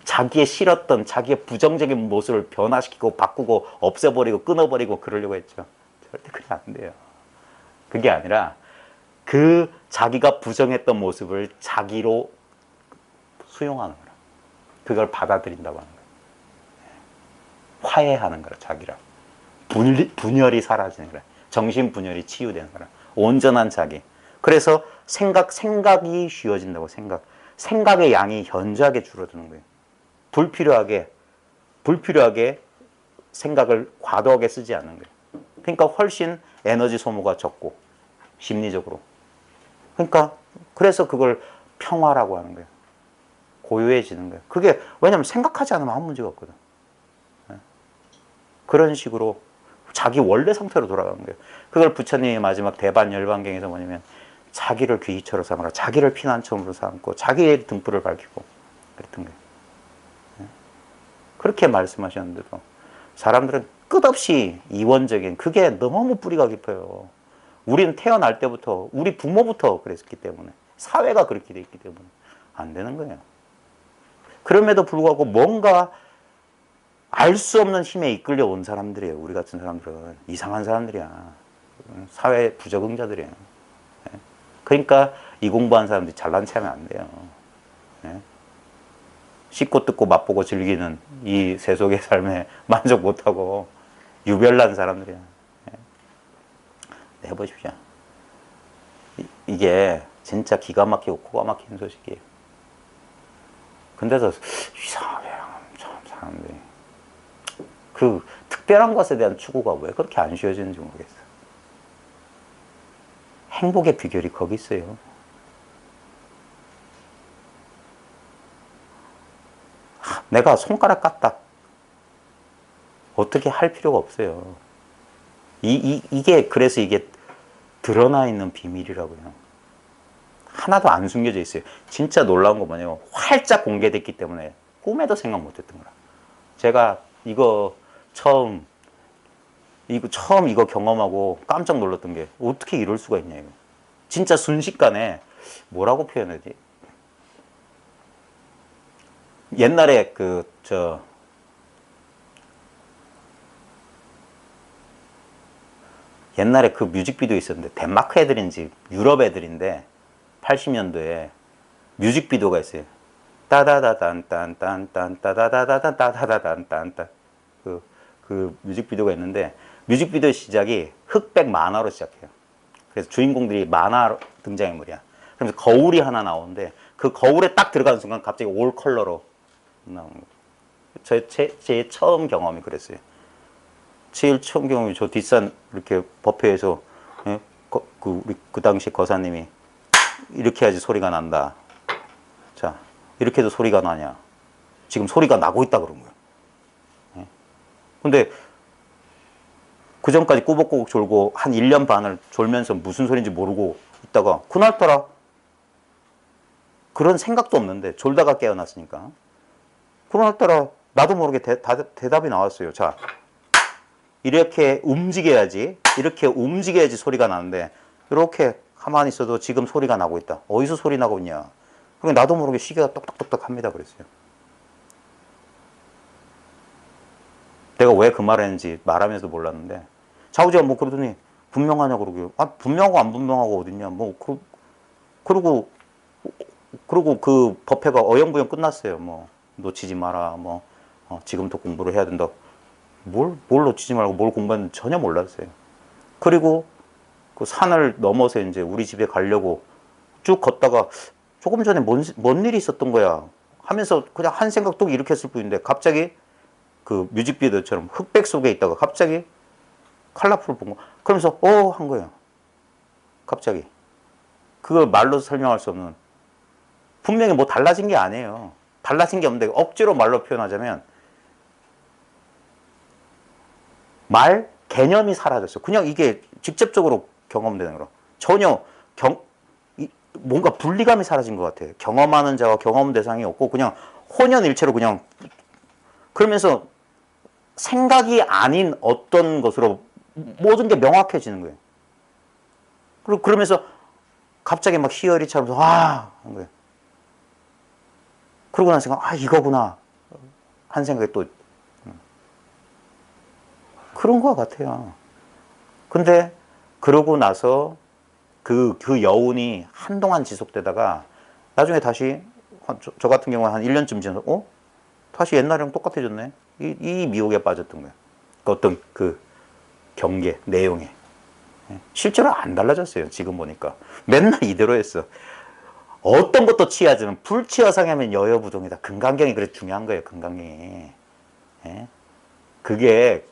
자기의 싫었던 자기의 부정적인 모습을 변화시키고 바꾸고 없애버리고 끊어버리고 그러려고 했죠. 절대 그게 안 돼요. 그게 아니라 그 자기가 부정했던 모습을 자기로 수용하는 거라. 그걸 받아들인다고 하는 거예요. 화해하는 거라. 자기랑 분열이 사라지는 거라. 정신 분열이 치유되는 거라. 온전한 자기. 그래서 생각이 쉬워진다고. 생각의 양이 현저하게 줄어드는 거예요. 불필요하게 생각을 과도하게 쓰지 않는 거예요. 그러니까 훨씬 에너지 소모가 적고 심리적으로. 그러니까 그래서 그걸 평화라고 하는 거예요. 고요해지는 거예요. 그게 왜냐면 생각하지 않으면 아무 문제가 없거든. 그런 식으로 자기 원래 상태로 돌아가는 거예요. 그걸 부처님이 마지막 대반열반경에서 뭐냐면 자기를 귀처로 삼아라. 자기를 피난처로 삼고 자기의 등불을 밝히고 그랬던 거예요. 그렇게 말씀하셨는데도 사람들은 끝없이 이원적인 그게 너무 뿌리가 깊어요. 우리는 태어날 때부터 우리 부모부터 그랬기 때문에 사회가 그렇게 돼 있기 때문에 안 되는 거예요. 그럼에도 불구하고 뭔가 알 수 없는 힘에 이끌려 온 사람들이에요. 우리 같은 사람들은 이상한 사람들이야. 사회 부적응자들이에요. 그러니까 이 공부한 사람들이 잘난 체하면 안 돼요. 씹고 뜯고 맛보고 즐기는 이 세속의 삶에 만족 못하고 유별난 사람들이야. 해보십시오. 이게 진짜 기가 막히고 코가 막히는 소식이에요. 근데도 이상해요. 참 사람들이. 그 특별한 것에 대한 추구가 왜 그렇게 안 쉬워지는지 모르겠어요. 행복의 비결이 거기 있어요. 내가 손가락 깠다. 어떻게 할 필요가 없어요. 이게 그래서 이게 드러나 있는 비밀이라고요. 하나도 안 숨겨져 있어요. 진짜 놀라운 거 뭐냐면 활짝 공개됐기 때문에 꿈에도 생각 못했던 거라. 제가 처음 이거 경험하고 깜짝 놀랐던 게 어떻게 이럴 수가 있냐 이거. 진짜 순식간에 뭐라고 표현하지? 옛날에 옛날에 그 뮤직비디오 있었는데 덴마크 애들인지 유럽 애들인데 80년도에 뮤직비디오가 있어요. 따다다단딴딴딴따다다다단따다다단딴딴 그 뮤직비디오가 있는데 뮤직비디오 시작이 흑백 만화로 시작해요. 그래서 주인공들이 만화 등장인물이야. 그러면서 거울이 하나 나오는데 그 거울에 딱 들어가는 순간 갑자기 올 컬러로 나오는 거예요. 제 처음 경험이 그랬어요. 제일 처음 경험이 저 뒷산 이렇게 법회에서 예? 우리 그 당시 거사님이 이렇게 해야지 소리가 난다. 자, 이렇게 해도 소리가 나냐? 지금 소리가 나고 있다 그런 거예요. 예? 근데 그 전까지 꾸벅꾸벅 졸고 한 1년 반을 졸면서 무슨 소리인지 모르고 있다가 그날따라 그런 생각도 없는데 졸다가 깨어났으니까 그날따라 나도 모르게 대답이 나왔어요. 자, 이렇게 움직여야지 소리가 나는데 이렇게 가만히 있어도 지금 소리가 나고 있다. 어디서 소리 나고 있냐? 그러니까 나도 모르게 시계가 똑똑똑똑 합니다 그랬어요. 내가 왜 그 말을 했는지 말하면서도 몰랐는데 자우지가 뭐 그러더니 분명하냐고 그러고요. 아, 분명하고 안 분명하고 어딨냐. 뭐 그러고 그 법회가 어영부영 끝났어요. 뭐 놓치지 마라. 뭐 지금부터 공부를 해야 된다. 뭘 놓치지 말고 뭘 공부하는지 전혀 몰랐어요. 그리고 그 산을 넘어서 이제 우리 집에 가려고 쭉 걷다가 조금 전에 뭔 일이 있었던 거야 하면서 그냥 한 생각 또 이렇게 했을 뿐인데 갑자기 그 뮤직비디오처럼 흑백 속에 있다가 갑자기 컬러풀 본 거. 그러면서 한 거예요. 갑자기. 그걸 말로 설명할 수 없는. 분명히 뭐 달라진 게 아니에요. 달라진 게 없는데 억지로 말로 표현하자면 말 개념이 사라졌어요. 그냥 이게 직접적으로 경험되는 거로. 전혀 뭔가 분리감이 사라진 것 같아요. 경험하는 자와 경험 대상이 없고 그냥 혼연일체로 그냥 그러면서 생각이 아닌 어떤 것으로 모든 게 명확해지는 거예요. 그리고 그러면서 갑자기 막 희열이 차면서 한 거예요. 그러고 난 생각, 이거구나 한 생각이 또 그런 것 같아요. 근데 그러고 나서 그 여운이 한동안 지속되다가 나중에 다시 저 같은 경우는 한 1년쯤 지나서 다시 옛날이랑 똑같아졌네. 이 미혹에 빠졌던 거예요. 어떤 그 경계, 내용에. 실제로 안 달라졌어요. 지금 보니까. 맨날 이대로 했어. 어떤 것도 취하지만 불취화상하면 여여부동이다. 금강경이 그래 중요한 거예요. 금강경이. 그게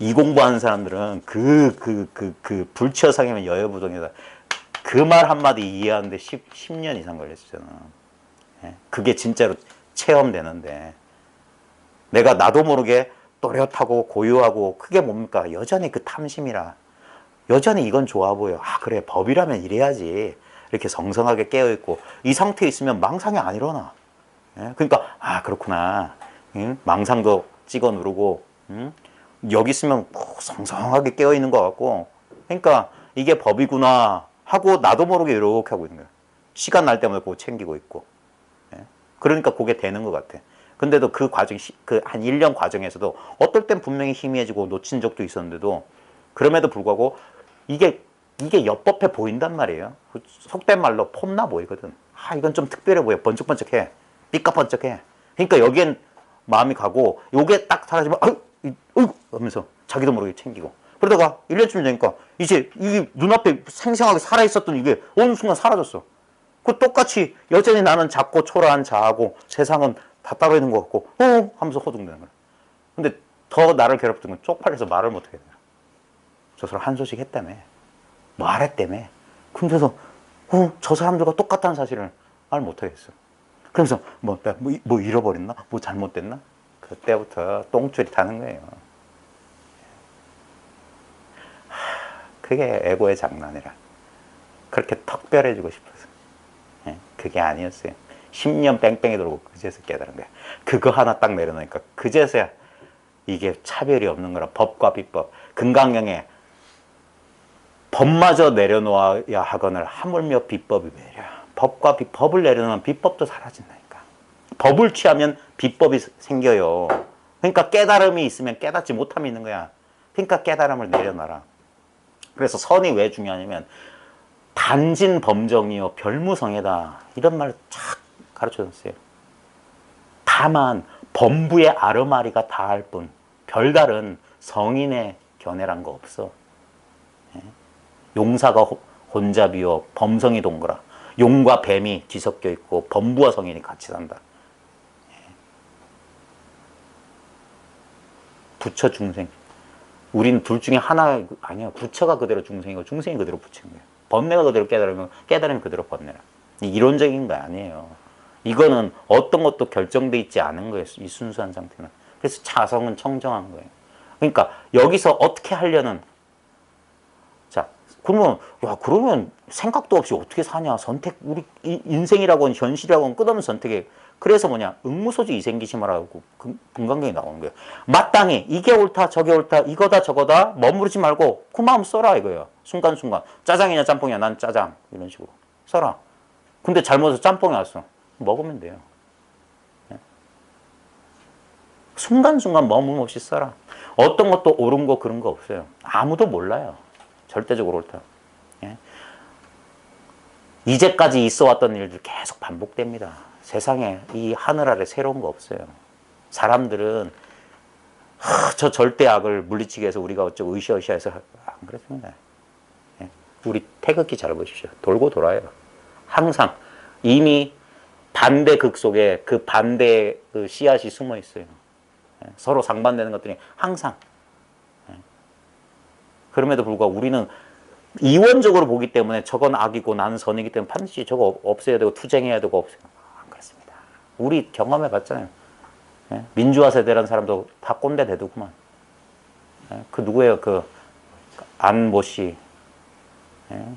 이 공부하는 사람들은 그 불취화상하면 여여부동이다. 그 말 한마디 이해하는데 10년 이상 걸렸잖아. 그게 진짜로 체험되는데 내가 나도 모르게 또렷하고 고유하고 그게 뭡니까? 여전히 그 탐심이라. 여전히 이건 좋아 보여. 그래 법이라면 이래야지. 이렇게 성성하게 깨어있고 이 상태에 있으면 망상이 안 일어나. 그러니까 그렇구나. 망상도 찍어 누르고 여기 있으면 성성하게 깨어있는 것 같고 그러니까 이게 법이구나 하고 나도 모르게 이렇게 하고 있는 거야. 시간 날 때마다 그거 챙기고 있고. 그러니까 그게 되는 것 같아. 근데도 그 과정, 그 한 1년 과정에서도 어떨 땐 분명히 희미해지고 놓친 적도 있었는데도 그럼에도 불구하고 이게 옅법해 보인단 말이에요. 속된 말로 폼나 보이거든. 이건 좀 특별해 보여. 번쩍번쩍해. 삐까번쩍해. 그러니까 여기엔 마음이 가고 요게 딱 사라지면 어이구 하면서 자기도 모르게 챙기고 그러다가 1년쯤 되니까 이제 이게 눈앞에 생생하게 살아있었던 이게 어느 순간 사라졌어. 그 똑같이 여전히 나는 작고 초라한 자하고 세상은 다 따로 있는 것 같고 하면서 호둥대는 거야. 근데 더 나를 괴롭히던 건 쪽팔려서 말을 못하게 돼요. 저 사람 한 소식 했다며. 말했다며. 그래서 저 사람들과 똑같다는 사실을 말 못하겠어. 그러면서 뭐 잃어버렸나? 뭐 잘못됐나? 그때부터 똥줄이 타는 거예요. 그게 에고의 장난이라. 그렇게 특별해지고 싶어서. 그게 아니었어요. 10년 뺑뺑이 돌고 그제서 깨달은 거야. 그거 하나 딱 내려놓으니까 그제서야 이게 차별이 없는 거라. 법과 비법. 금강경에 법마저 내려놓아야 하거늘 하물며 비법이 매려. 법을 내려놓으면 비법도 사라진다니까. 법을 취하면 비법이 생겨요. 그러니까 깨달음이 있으면 깨닫지 못함이 있는 거야. 그러니까 깨달음을 내려놔라. 그래서 선이 왜 중요하냐면 단진 범정이요 별무성애다 이런 말을 쫙 가르쳐줬어요. 다만 범부의 아르마리가 다할 뿐 별다른 성인의 견해란 거 없어. 용사가 혼잡이요 범성이 동거라. 용과 뱀이 뒤섞여 있고 범부와 성인이 같이 산다. 부처 중생. 우리는 둘 중에 하나 아니야. 부처가 그대로 중생이고 중생이 그대로 부처인 거예요. 번뇌가 그대로 깨달으면 깨달으면 그대로 번뇌라. 이론적인 거 아니에요. 이거는 어떤 것도 결정돼 있지 않은 거예요. 이 순수한 상태는. 그래서 자성은 청정한 거예요. 그러니까 여기서 어떻게 하려는 자 그러면 야 그러면 생각도 없이 어떻게 사냐 선택 우리 인생이라고 하는 현실이라고 하는 끝없는 선택에 그래서 뭐냐 응무소지 이생기심하라고 금강경에 나오는 거예요. 마땅히 이게 옳다 저게 옳다 이거다 저거다 머무르지 말고 그 마음 써라 이거예요. 순간순간 짜장이냐 짬뽕이냐 난 짜장 이런 식으로 써라. 근데 잘못해서 짬뽕이 왔어. 먹으면 돼요. 순간순간 머문 없이 써라. 어떤 것도 옳은 거 그런 거 없어요. 아무도 몰라요. 절대적으로 옳다. 예? 이제까지 있어왔던 일들 계속 반복됩니다. 세상에 이 하늘 아래 새로운 거 없어요. 사람들은 저 절대악을 물리치기 위해서 우리가 어쩌고 으쌰으쌰해서 안 그렇습니다. 예? 우리 태극기 잘 보십시오. 돌고 돌아요. 항상 이미 반대 극 속에 그 반대의 그 씨앗이 숨어 있어요. 예? 서로 상반되는 것들이 항상. 예? 그럼에도 불구하고 우리는 이원적으로 보기 때문에 저건 악이고 나는 선이기 때문에 반드시 저거 없애야 되고 투쟁해야 되고 없애야 되고 안 그렇습니다. 우리 경험해 봤잖아요. 예? 민주화 세대라는 사람도 다 꼰대 대두구만. 예? 그 누구예요? 그 안모 씨. 예?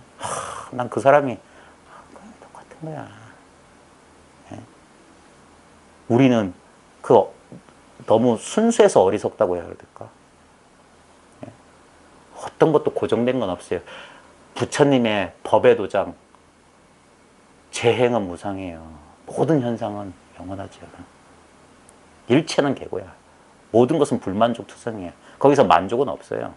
난 그 사람이 똑같은 거야. 예? 우리는 그 너무 순수해서 어리석다고 해야 될까? 예? 어떤 것도 고정된 건 없어요. 부처님의 법의 도장, 재행은 무상이에요. 모든 현상은 영원하지 않아. 일체는 개고야. 모든 것은 불만족 투성이에요. 거기서 만족은 없어요.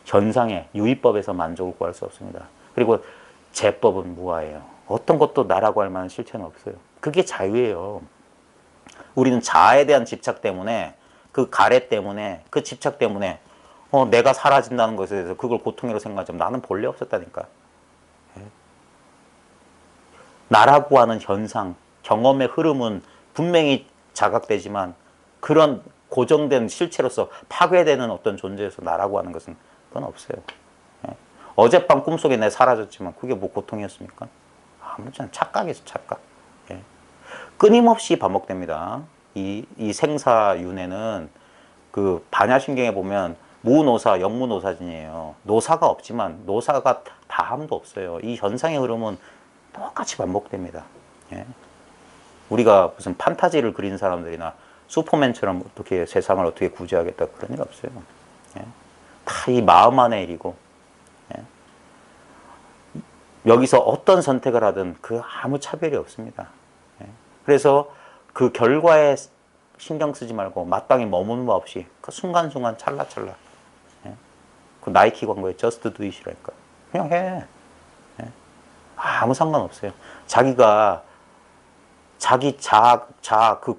현상에 유의법에서 만족을 구할 수 없습니다. 그리고 제법은 무아예요. 어떤 것도 나라고 할 만한 실체는 없어요. 그게 자유예요. 우리는 자아에 대한 집착 때문에 그 가래 때문에 그 집착 때문에 내가 사라진다는 것에 대해서 그걸 고통이라고 생각하지만 나는 본래 없었다니까. 나라고 하는 현상, 경험의 흐름은 분명히 자각되지만 그런 고정된 실체로서 파괴되는 어떤 존재에서 나라고 하는 것은 그건 없어요. 어젯밤 꿈속에 내 사라졌지만 그게 뭐 고통이었습니까? 아무렇지 않아. 착각이죠, 착각. 끊임없이 반복됩니다. 이 생사윤회는 그 반야신경에 보면 무노사, 영무노사진이에요. 노사가 없지만 노사가 다함도 없어요. 이 현상의 흐름은 똑같이 반복됩니다. 우리가 무슨 판타지를 그린 사람들이나 슈퍼맨처럼 어떻게 세상을 어떻게 구제하겠다 그런 일 없어요. 다 이 마음 안의 일이고 여기서 어떤 선택을 하든 그 아무 차별이 없습니다. 그래서 그 결과에 신경 쓰지 말고 마땅히 머무는 바 없이 그 순간순간 찰나찰나 그 나이키 광고에 Just Do It이라니까 그냥 해. 아무 상관없어요. 자기가 자기 자아 그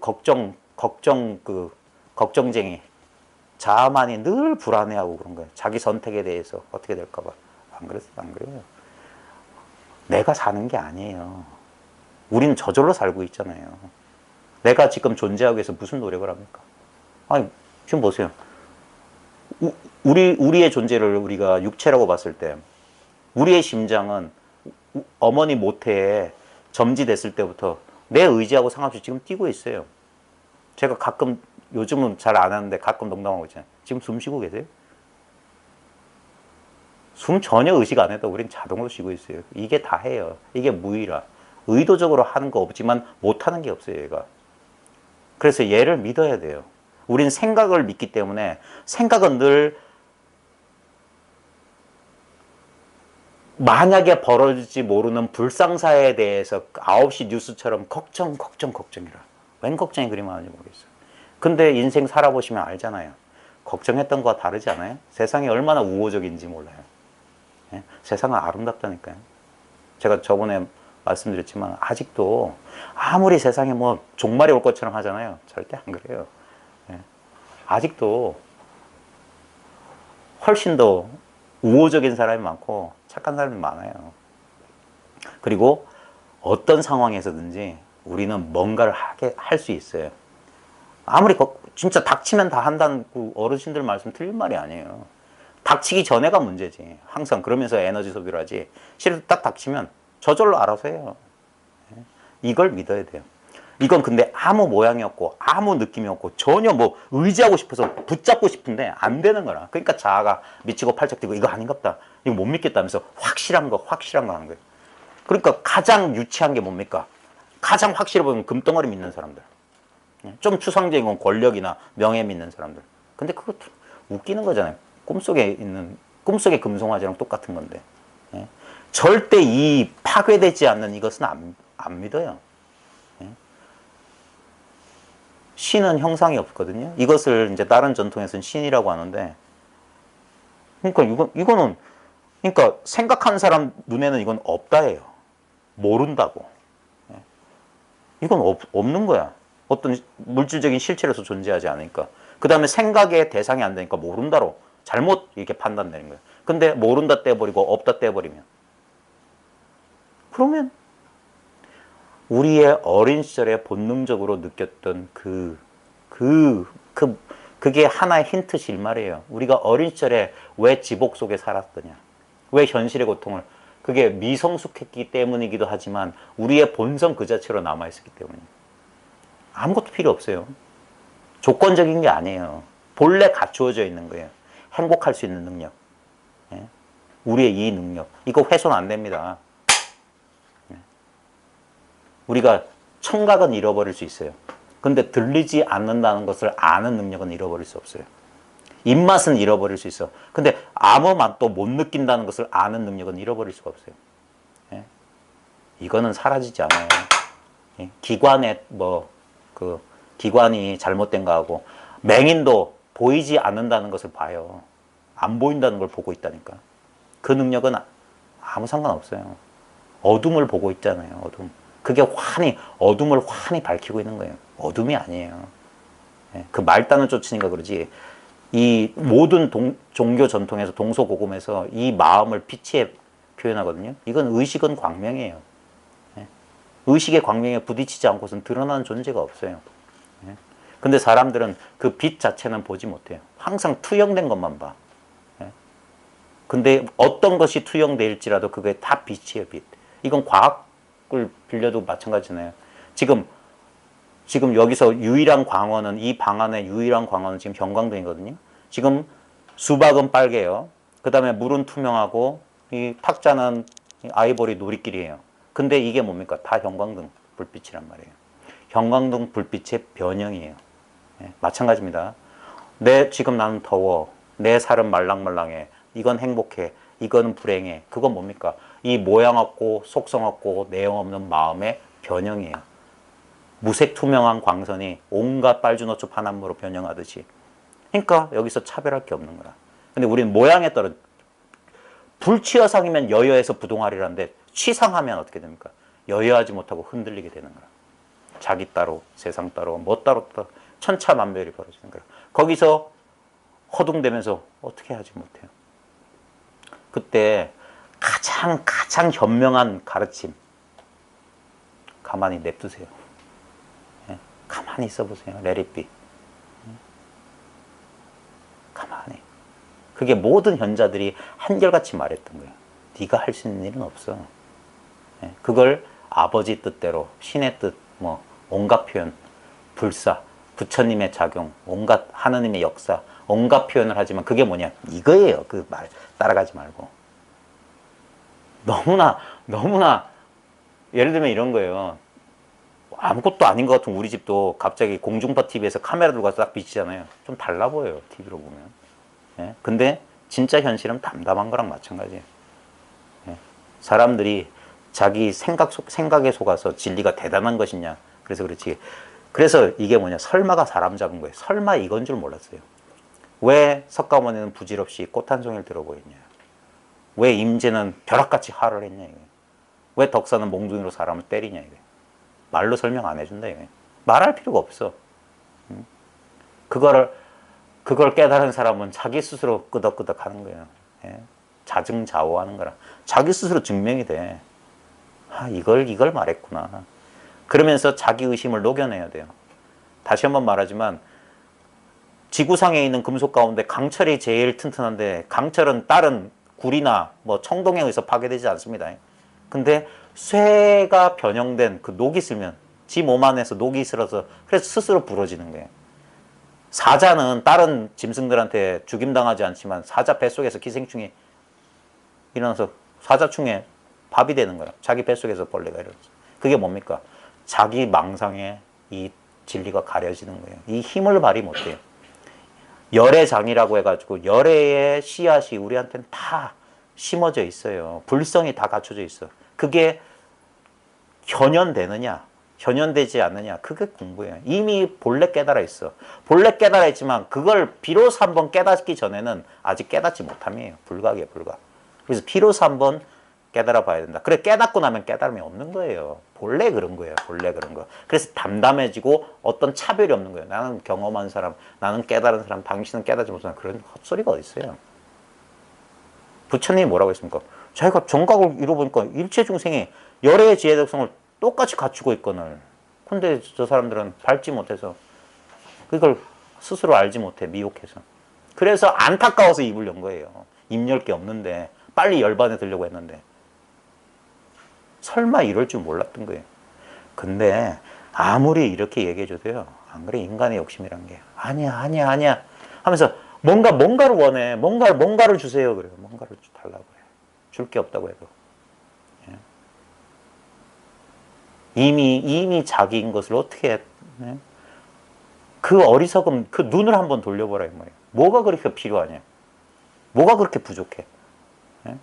걱정쟁이 자아만이 늘 불안해하고 그런 거예요. 자기 선택에 대해서 어떻게 될까봐. 안 그랬어요, 안 그래요. 내가 사는 게 아니에요. 우리는 저절로 살고 있잖아요. 내가 지금 존재하기 위해서 무슨 노력을 합니까? 아니, 지금 보세요. 우리의 존재를 우리가 육체라고 봤을 때, 우리의 심장은 어머니 모태에 점지됐을 때부터 내 의지하고 상관없이 지금 뛰고 있어요. 제가 가끔, 요즘은 잘 안 하는데 가끔 농담하고 있잖아요. 지금 숨 쉬고 계세요? 숨 전혀 의식 안 해도 우린 자동으로 쉬고 있어요. 이게 다 해요. 이게 무의라. 의도적으로 하는 거 없지만 못하는 게 없어요, 얘가. 그래서 얘를 믿어야 돼요. 우린 생각을 믿기 때문에 생각은 늘 만약에 벌어질지 모르는 불상사에 대해서 9시 뉴스처럼 걱정이라. 웬 걱정이 그리 많은지 모르겠어요. 근데 인생 살아보시면 알잖아요. 걱정했던 거와 다르지 않아요? 세상이 얼마나 우호적인지 몰라요. 예? 세상은 아름답다니까요. 제가 저번에 말씀드렸지만 아직도 아무리 세상에 뭐 종말이 올 것처럼 하잖아요. 절대 안 그래요. 예? 아직도 훨씬 더 우호적인 사람이 많고 착한 사람이 많아요. 그리고 어떤 상황에서든지 우리는 뭔가를 할 수 있어요. 아무리 진짜 닥치면 다 한다는 그 어르신들 말씀 틀린 말이 아니에요. 닥치기 전에가 문제지. 항상 그러면서 에너지 소비를 하지. 실은 딱 닥치면 저절로 알아서 해요. 이걸 믿어야 돼요. 이건 근데 아무 모양이 없고 아무 느낌이 없고 전혀 뭐 의지하고 싶어서 붙잡고 싶은데 안 되는 거라. 그러니까 자아가 미치고 팔짝 뛰고 이거 아닌갑다. 이거 못 믿겠다면서 확실한 거 하는 거예요. 그러니까 가장 유치한 게 뭡니까? 가장 확실해 보이면 금덩어리 믿는 사람들. 좀 추상적인 건 권력이나 명예 믿는 사람들. 근데 그거 웃기는 거잖아요. 꿈속의 금송아지랑 똑같은 건데. 예? 절대 이 파괴되지 않는 이것은 안 믿어요. 예? 신은 형상이 없거든요. 이것을 이제 다른 전통에서는 신이라고 하는데, 그러니까 이거는 그러니까 생각하는 사람 눈에는 이건 없다예요. 모른다고. 예? 이건 없는 거야. 어떤 물질적인 실체로서 존재하지 않으니까. 그 다음에 생각의 대상이 안 되니까 모른다로 잘못 이렇게 판단되는 거예요. 근데 모른다 떼버리고 없다 떼버리면. 그러면 우리의 어린 시절에 본능적으로 느꼈던 그게 하나의 힌트실 말이에요. 우리가 어린 시절에 왜 지복 속에 살았더냐. 왜 현실의 고통을. 그게 미성숙했기 때문이기도 하지만 우리의 본성 그 자체로 남아있었기 때문이에요. 아무것도 필요 없어요. 조건적인 게 아니에요. 본래 갖추어져 있는 거예요. 행복할 수 있는 능력. 예? 우리의 이 능력. 이거 훼손 안 됩니다. 예? 우리가 청각은 잃어버릴 수 있어요. 근데 들리지 않는다는 것을 아는 능력은 잃어버릴 수 없어요. 입맛은 잃어버릴 수 있어. 근데 아무 맛도 못 느낀다는 것을 아는 능력은 잃어버릴 수가 없어요. 예? 이거는 사라지지 않아요. 예? 기관이 잘못된 거하고 맹인도 보이지 않는다는 것을 봐요. 안 보인다는 걸 보고 있다니까. 그 능력은 아무 상관없어요. 어둠을 보고 있잖아요. 어둠. 그게 어둠을 환히 밝히고 있는 거예요. 어둠이 아니에요. 그 말단을 쫓으니까 그러지. 이 모든 종교 전통에서 동서고금에서 이 마음을 빛에 표현하거든요. 이건 의식은 광명이에요. 의식의 광명에 부딪히지 않고서는 드러나는 존재가 없어요. 근데 사람들은 그 빛 자체는 보지 못해요. 항상 투영된 것만 봐. 근데 어떤 것이 투영될지라도 그게 다 빛이에요, 빛. 이건 과학을 빌려도 마찬가지잖아요. 지금 여기서 유일한 광원은, 이 방 안의 유일한 광원은 지금 형광등이거든요. 지금 수박은 빨개요. 그 다음에 물은 투명하고, 이 탁자는 아이보리 놀이길이에요. 근데 이게 뭡니까? 다 형광등 불빛이란 말이에요. 형광등 불빛의 변형이에요. 마찬가지입니다. 지금 나는 더워. 내 살은 말랑말랑해. 이건 행복해. 이거는 불행해. 그건 뭡니까? 이 모양 없고 속성 없고 내용 없는 마음의 변형이에요. 무색 투명한 광선이 온갖 빨주노초 파남으로 변형하듯이. 그러니까 여기서 차별할 게 없는 거야. 근데 우리는 모양에 따라 불치여상이면 여여해서 부동하리라는데 치상하면 어떻게 됩니까? 여여하지 못하고 흔들리게 되는 거야. 자기 따로 세상 따로 뭐 따로 천차만별이 벌어지는 거야. 거기서 허둥대면서 어떻게 하지 못해요. 그때 가장 현명한 가르침, 가만히 냅두세요. 가만히 있어보세요. Let it be. 가만히. 그게 모든 현자들이 한결같이 말했던 거예요. 네가 할 수 있는 일은 없어. 그걸 아버지 뜻대로, 신의 뜻, 온갖 표현, 불사, 부처님의 작용, 온갖 하느님의 역사, 온갖 표현을 하지만 그게 뭐냐? 이거예요. 그 말 따라가지 말고. 너무나 예를 들면 이런 거예요. 아무것도 아닌 것 같은 우리 집도 갑자기 공중파 TV에서 카메라 들고 가서 딱 비치잖아요. 좀 달라 보여요. TV로 보면. 근데 진짜 현실은 담담한 거랑 마찬가지예요. 사람들이 자기 생각에 속아서 진리가 대단한 것이냐. 그래서 그렇지. 그래서 이게 뭐냐. 설마가 사람 잡은 거예요. 설마 이건 줄 몰랐어요. 왜 석가모니는 부질없이 꽃 한 송이를 들어보였냐? 왜 임재는 벼락같이 화를 했냐? 이게. 왜 덕사는 몽둥이로 사람을 때리냐? 이게. 말로 설명 안 해준다. 이게. 말할 필요가 없어. 그걸 깨달은 사람은 자기 스스로 끄덕끄덕 하는 거예요. 예? 자증자오하는 거라. 자기 스스로 증명이 돼. 아, 이걸 말했구나. 그러면서 자기 의심을 녹여내야 돼요. 다시 한번 말하지만 지구상에 있는 금속 가운데 강철이 제일 튼튼한데 강철은 다른 구리나 뭐 청동에 의해서 파괴되지 않습니다. 근데 쇠가 변형된 그 녹이 있으면 지 몸 안에서 녹이 있어서 그래서 스스로 부러지는 거예요. 사자는 다른 짐승들한테 죽임당하지 않지만 사자 뱃속에서 기생충이 일어나서 사자충에 밥이 되는 거예요. 자기 뱃속에서 벌레가 일어나서. 그게 뭡니까? 자기 망상에 이 진리가 가려지는 거예요. 이 힘을 발휘 못해요. 열애장이라고 해가지고 열애의 씨앗이 우리한테는 다 심어져 있어요. 불성이 다 갖춰져 있어. 그게 현현되느냐 현현되지 않느냐 그게 공부예요. 이미 본래 깨달아 있어. 본래 깨달아 있지만 그걸 비로소 한번 깨닫기 전에는 아직 깨닫지 못함이에요. 불각이에요. 불각. 그래서 비로소 한번 깨달아 봐야 된다. 그래 깨닫고 나면 깨달음이 없는 거예요. 본래 그런 거예요. 본래 그런 거. 그래서 담담해지고 어떤 차별이 없는 거예요. 나는 경험한 사람, 나는 깨달은 사람, 당신은 깨닫지 못하는 그런 헛소리가 어디 있어요. 부처님이 뭐라고 했습니까? 자기가 정각을 이뤄보니까 일체 중생이 열애의 지혜 덕성을 똑같이 갖추고 있거늘. 근데 저 사람들은 밟지 못해서 그걸 스스로 알지 못해 미혹해서. 그래서 안타까워서 입을 연 거예요. 입 열 게 없는데 빨리 열반에 들려고 했는데 설마 이럴 줄 몰랐던 거예요. 근데 아무리 이렇게 얘기해줘도요. 안 그래 인간의 욕심이란 게 아니야 하면서 뭔가를 원해. 뭔가를 주세요. 그래요. 뭔가를 달라고 해요. 줄 게 없다고 해도. 예. 이미 자기인 것을 어떻게 해. 예? 그 어리석음, 그 눈을 한번 돌려보라 이 말이에요. 뭐가 그렇게 필요하냐? 뭐가 그렇게 부족해? 예?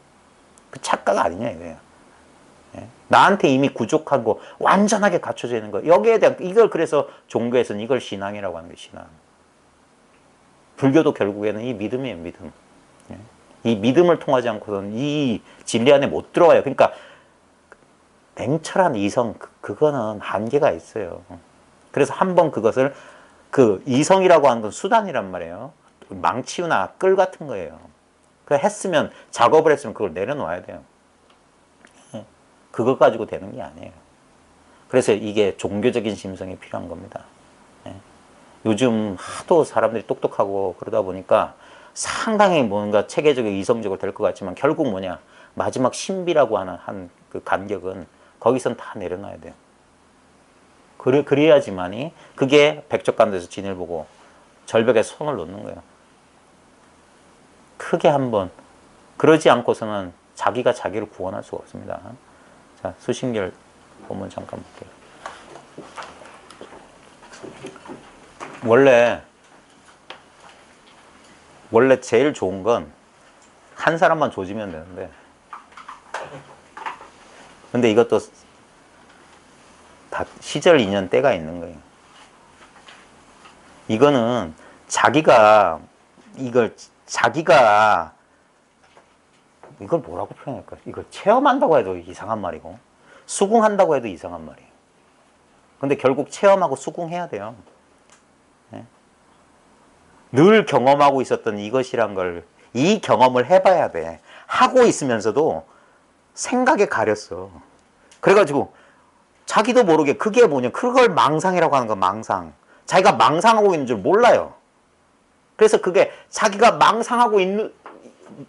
그 착각 아니냐 이거예요. 예? 나한테 이미 부족한 거 완전하게 갖춰져 있는 거. 여기에 대한 이걸 그래서 종교에서는 이걸 신앙이라고 하는 게 신앙. 불교도 결국에는 이 믿음이에요, 믿음. 예? 이 믿음을 통하지 않고서는 이 진리 안에 못 들어가요. 그러니까 냉철한 이성 그거는 한계가 있어요. 그래서 한번 그것을 그 이성이라고 하는 건 수단이란 말이에요. 망치우나 끌 같은 거예요. 그 했으면 작업을 했으면 그걸 내려놓아야 돼요. 예? 그것 가지고 되는 게 아니에요. 그래서 이게 종교적인 심성이 필요한 겁니다. 예? 요즘 하도 사람들이 똑똑하고 그러다 보니까 상당히 뭔가 체계적이고 이성적으로 될 것 같지만 결국 뭐냐 마지막 신비라고 하는 한 그 간격은 거기선 다 내려놔야 돼요. 그래야지만이 그게 백척간도에서 진을 보고 절벽에 손을 놓는 거예요. 크게 한번 그러지 않고서는 자기가 자기를 구원할 수가 없습니다. 자 수신결 본문 잠깐 볼게요. 원래 제일 좋은 건 한 사람만 조지면 되는데 근데 이것도 다 시절 인연 때가 있는 거예요. 이거는 자기가 이걸 뭐라고 표현할까? 이걸 체험한다고 해도 이상한 말이고 수긍한다고 해도 이상한 말이에요. 근데 결국 체험하고 수긍해야 돼요. 네? 늘 경험하고 있었던 이것이란 걸 이 경험을 해봐야 돼. 하고 있으면서도 생각에 가렸어. 그래가지고 자기도 모르게 그게 뭐냐 그걸 망상이라고 하는 거 망상. 자기가 망상하고 있는 줄 몰라요. 그래서 그게 자기가 망상하고 있는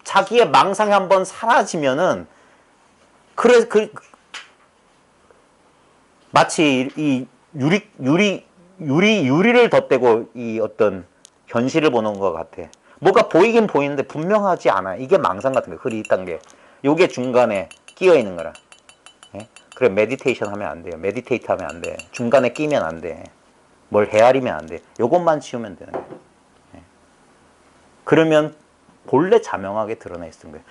자기의 망상이 한번 사라지면은 마치 이 유리를 덧대고 이 어떤 현실을 보는 것 같아. 뭐가 보이긴 보이는데 분명하지 않아. 이게 망상 같은 거. 흐리 있단 게. 요게 중간에 끼어 있는 거라. 예? 그래 메디테이션 하면 안 돼요. 메디테이트 하면 안 돼. 중간에 끼면 안 돼. 뭘 헤아리면 안 돼. 요것만 치우면 되는 거예요. 예? 그러면 본래 자명하게 드러나 있는 거예요.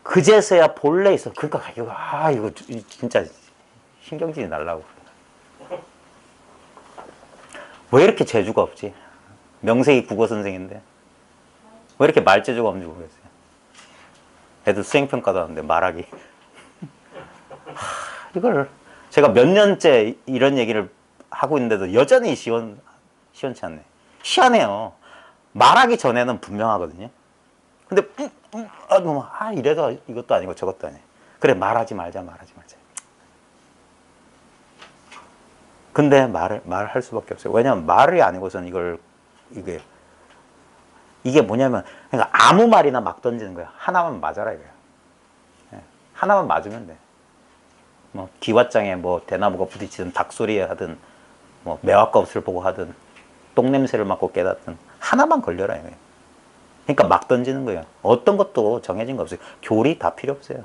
그제서야 본래 있어. 그러니까 이거 진짜 신경질이 날라고. 왜 이렇게 재주가 없지? 명색이 국어 선생인데. 왜 이렇게 말재주가 없는지 모르겠어요. 애들 수행평가도 하는데 말하기. 이걸 제가 몇 년째 이런 얘기를 하고 있는데도 여전히 시원치 않네. 희한해요. 말하기 전에는 분명하거든요. 근데 이래도 이것도 아니고 저것도 아니에요. 그래 말하지 말자. 근데 말할 수밖에 없어요. 왜냐면 말이 아니고선 이게 뭐냐면 그러니까 아무 말이나 막 던지는 거야. 하나만 맞아라 이거야. 예, 하나만 맞으면 돼. 뭐 기왓장에 뭐 대나무가 부딪히든 닭소리 하든 뭐 매화꽃을 보고 하든 똥냄새를 맡고 깨닫든 하나만 걸려라 이거예요. 그러니까 막 던지는 거예요. 어떤 것도 정해진 거 없어요. 교리 다 필요 없어요.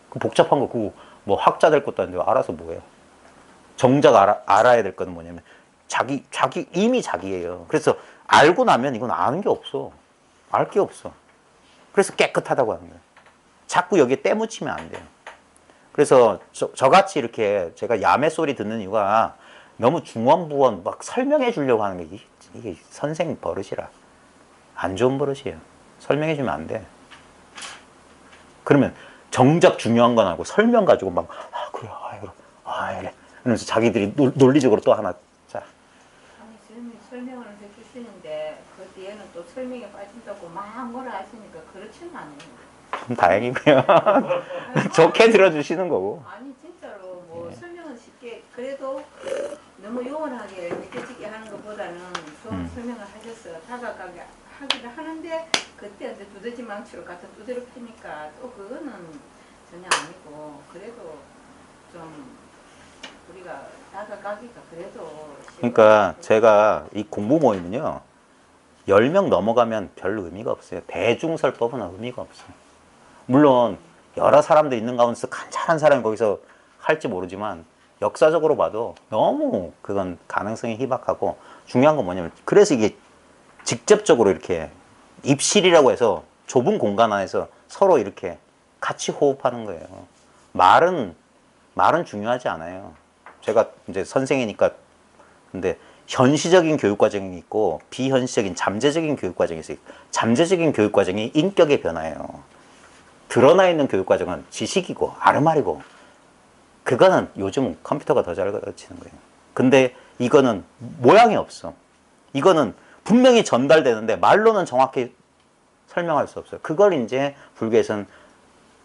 그 복잡한 거 그거 뭐 학자 될 것도 아닌데 알아서 뭐해요. 정작 알아야 될 거는 뭐냐면 이미 자기예요. 그래서 알고 나면 이건 아는 게 없어. 알 게 없어. 그래서 깨끗하다고 하는 거예요. 자꾸 여기에 때묻히면 안 돼요. 그래서 저같이 이렇게 제가 야매 소리 듣는 이유가 너무 중원부원 막 설명해 주려고 하는 게 이게 선생 버릇이라. 안 좋은 버릇이에요. 설명해 주면 안 돼. 그러면 정작 중요한 건 알고 설명 가지고 막 그래 이래. 그러면서 자기들이 논리적으로 또 하나 아니 설명을 해주시는데 그 뒤에는 또 설명에 빠진다고 막 뭐라 하시니까 그렇지는 않아요. 좀 다행이고요. 좋게 들어주시는 거고. 아니 진짜로 뭐 설명은 쉽게 그래도 너무 요원하게 느껴지게 하는 것보다는 좀 설명을 하셨어요. 다가가게 하기를 하는데 그때 이제 두더지 망치로 갖다 두드려 피니까 또 그거는 전혀 아니고 그래도 좀 우리가 다가가기가 그래도 그러니까 제가 이 공부 모임은요 10명 넘어가면 별 의미가 없어요. 대중설법은 의미가 없어요. 물론 여러 사람들 있는 가운데서 간절한 사람이 거기서 할지 모르지만 역사적으로 봐도 너무 그건 가능성이 희박하고 중요한 건 뭐냐면 그래서 이게 직접적으로 이렇게 입실이라고 해서 좁은 공간 안에서 서로 이렇게 같이 호흡하는 거예요. 말은 중요하지 않아요. 제가 이제 선생이니까 근데 현시적인 교육 과정이 있고 비현시적인 잠재적인 교육 과정이 있어요. 잠재적인 교육 과정이 인격의 변화예요. 드러나 있는 교육 과정은 지식이고 아르말이고 그거는 요즘 컴퓨터가 더 잘 가르치는 거예요. 근데 이거는 모양이 없어. 이거는 분명히 전달되는데 말로는 정확히 설명할 수 없어요. 그걸 이제 불교에서는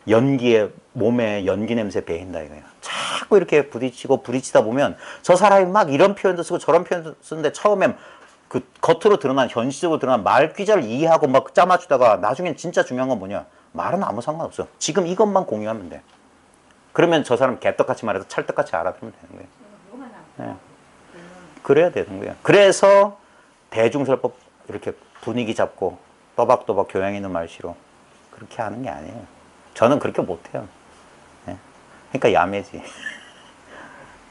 연기에 몸에 연기 냄새 배인다 이거예요. 자꾸 이렇게 부딪히다 보면 저 사람이 막 이런 표현도 쓰고 저런 표현도 쓰는데 처음엔 그 겉으로 드러난 현실적으로 드러난 말 귀자를 이해하고 막 짜맞추다가 나중엔 진짜 중요한 건 뭐냐? 말은 아무 상관없어. 지금 이것만 공유하면 돼. 그러면 저 사람 개떡같이 말해서 찰떡같이 알아들으면 되는 거예요. 네. 그래야 되는 거예요. 그래서 대중설법 이렇게 분위기 잡고 또박또박 교양 있는 말씨로 그렇게 하는 게 아니에요. 저는 그렇게 못해요. 네. 그러니까 야매지.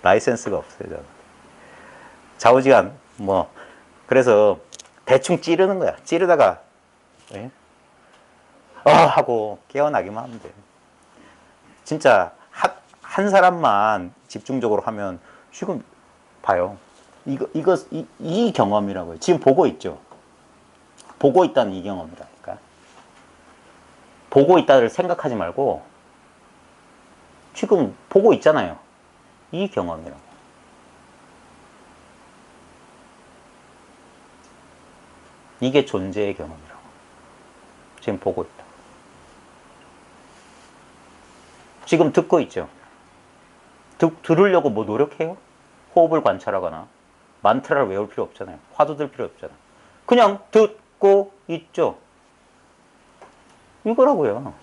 라이센스가 없어요. 저는. 좌우지간 뭐 그래서 대충 찌르는 거야. 찌르다가 네? 하고 깨어나기만 하면 돼요. 진짜 한 사람만 집중적으로 하면 지금 봐요. 이 경험이라고요. 지금 보고 있죠. 보고 있다는 이 경험이라니까. 보고 있다를 생각하지 말고 지금 보고 있잖아요. 이 경험이라고. 이게 존재의 경험이라고. 지금 보고 있다. 지금 듣고 있죠. 들으려고 뭐 노력해요? 호흡을 관찰하거나 만트라를 외울 필요 없잖아요. 화두 들 필요 없잖아요. 그냥 듣고 있죠. 이거라고요.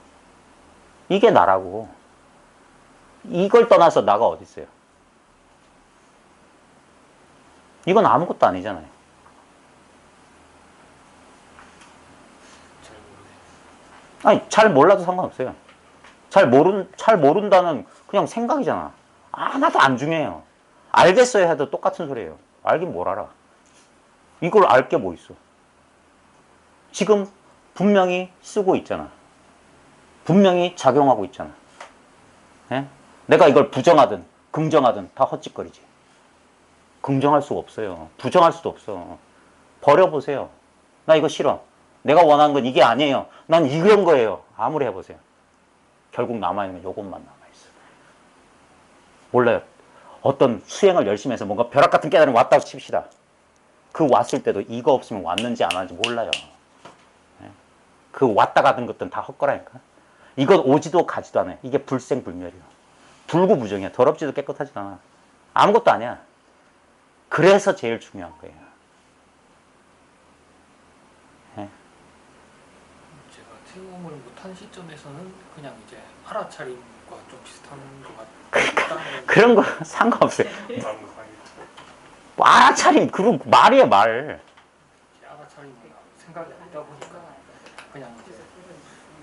이게 나라고. 이걸 떠나서 나가 어디 있어요? 이건 아무것도 아니잖아요. 아니, 잘 몰라도 상관없어요. 잘 모른다는 그냥 생각이잖아. 하나도 안 중요해요. 알겠어요 해도 똑같은 소리예요. 알긴 뭘 알아. 이걸 알 게 뭐 있어. 지금 분명히 쓰고 있잖아. 분명히 작용하고 있잖아. 예? 내가 이걸 부정하든 긍정하든 다 헛짓거리지. 긍정할 수가 없어요. 부정할 수도 없어. 버려보세요. 나 이거 싫어. 내가 원하는 건 이게 아니에요. 난 이런 거예요. 아무리 해보세요. 결국 남아있는 건 요것만 남아있어요. 몰라요. 어떤 수행을 열심히 해서 뭔가 벼락 같은 깨달음이 왔다고 칩시다. 그 왔을 때도 이거 없으면 왔는지 안 왔는지 몰라요. 그 왔다 가던 것들은 다 헛거라니까. 이건 오지도 가지도 않아요. 이게 불생불멸이에요. 불구부정이야. 더럽지도 깨끗하지도 않아. 아무것도 아니야. 그래서 제일 중요한 거예요. 제가 체험을 못한 시점에서는 그냥 이제 알아차림과 좀 비슷한 것 같다는 그런 거 상관없어요. 알아차림, 그런 말이야, 말. 알아차림은 생각이 없다 보니까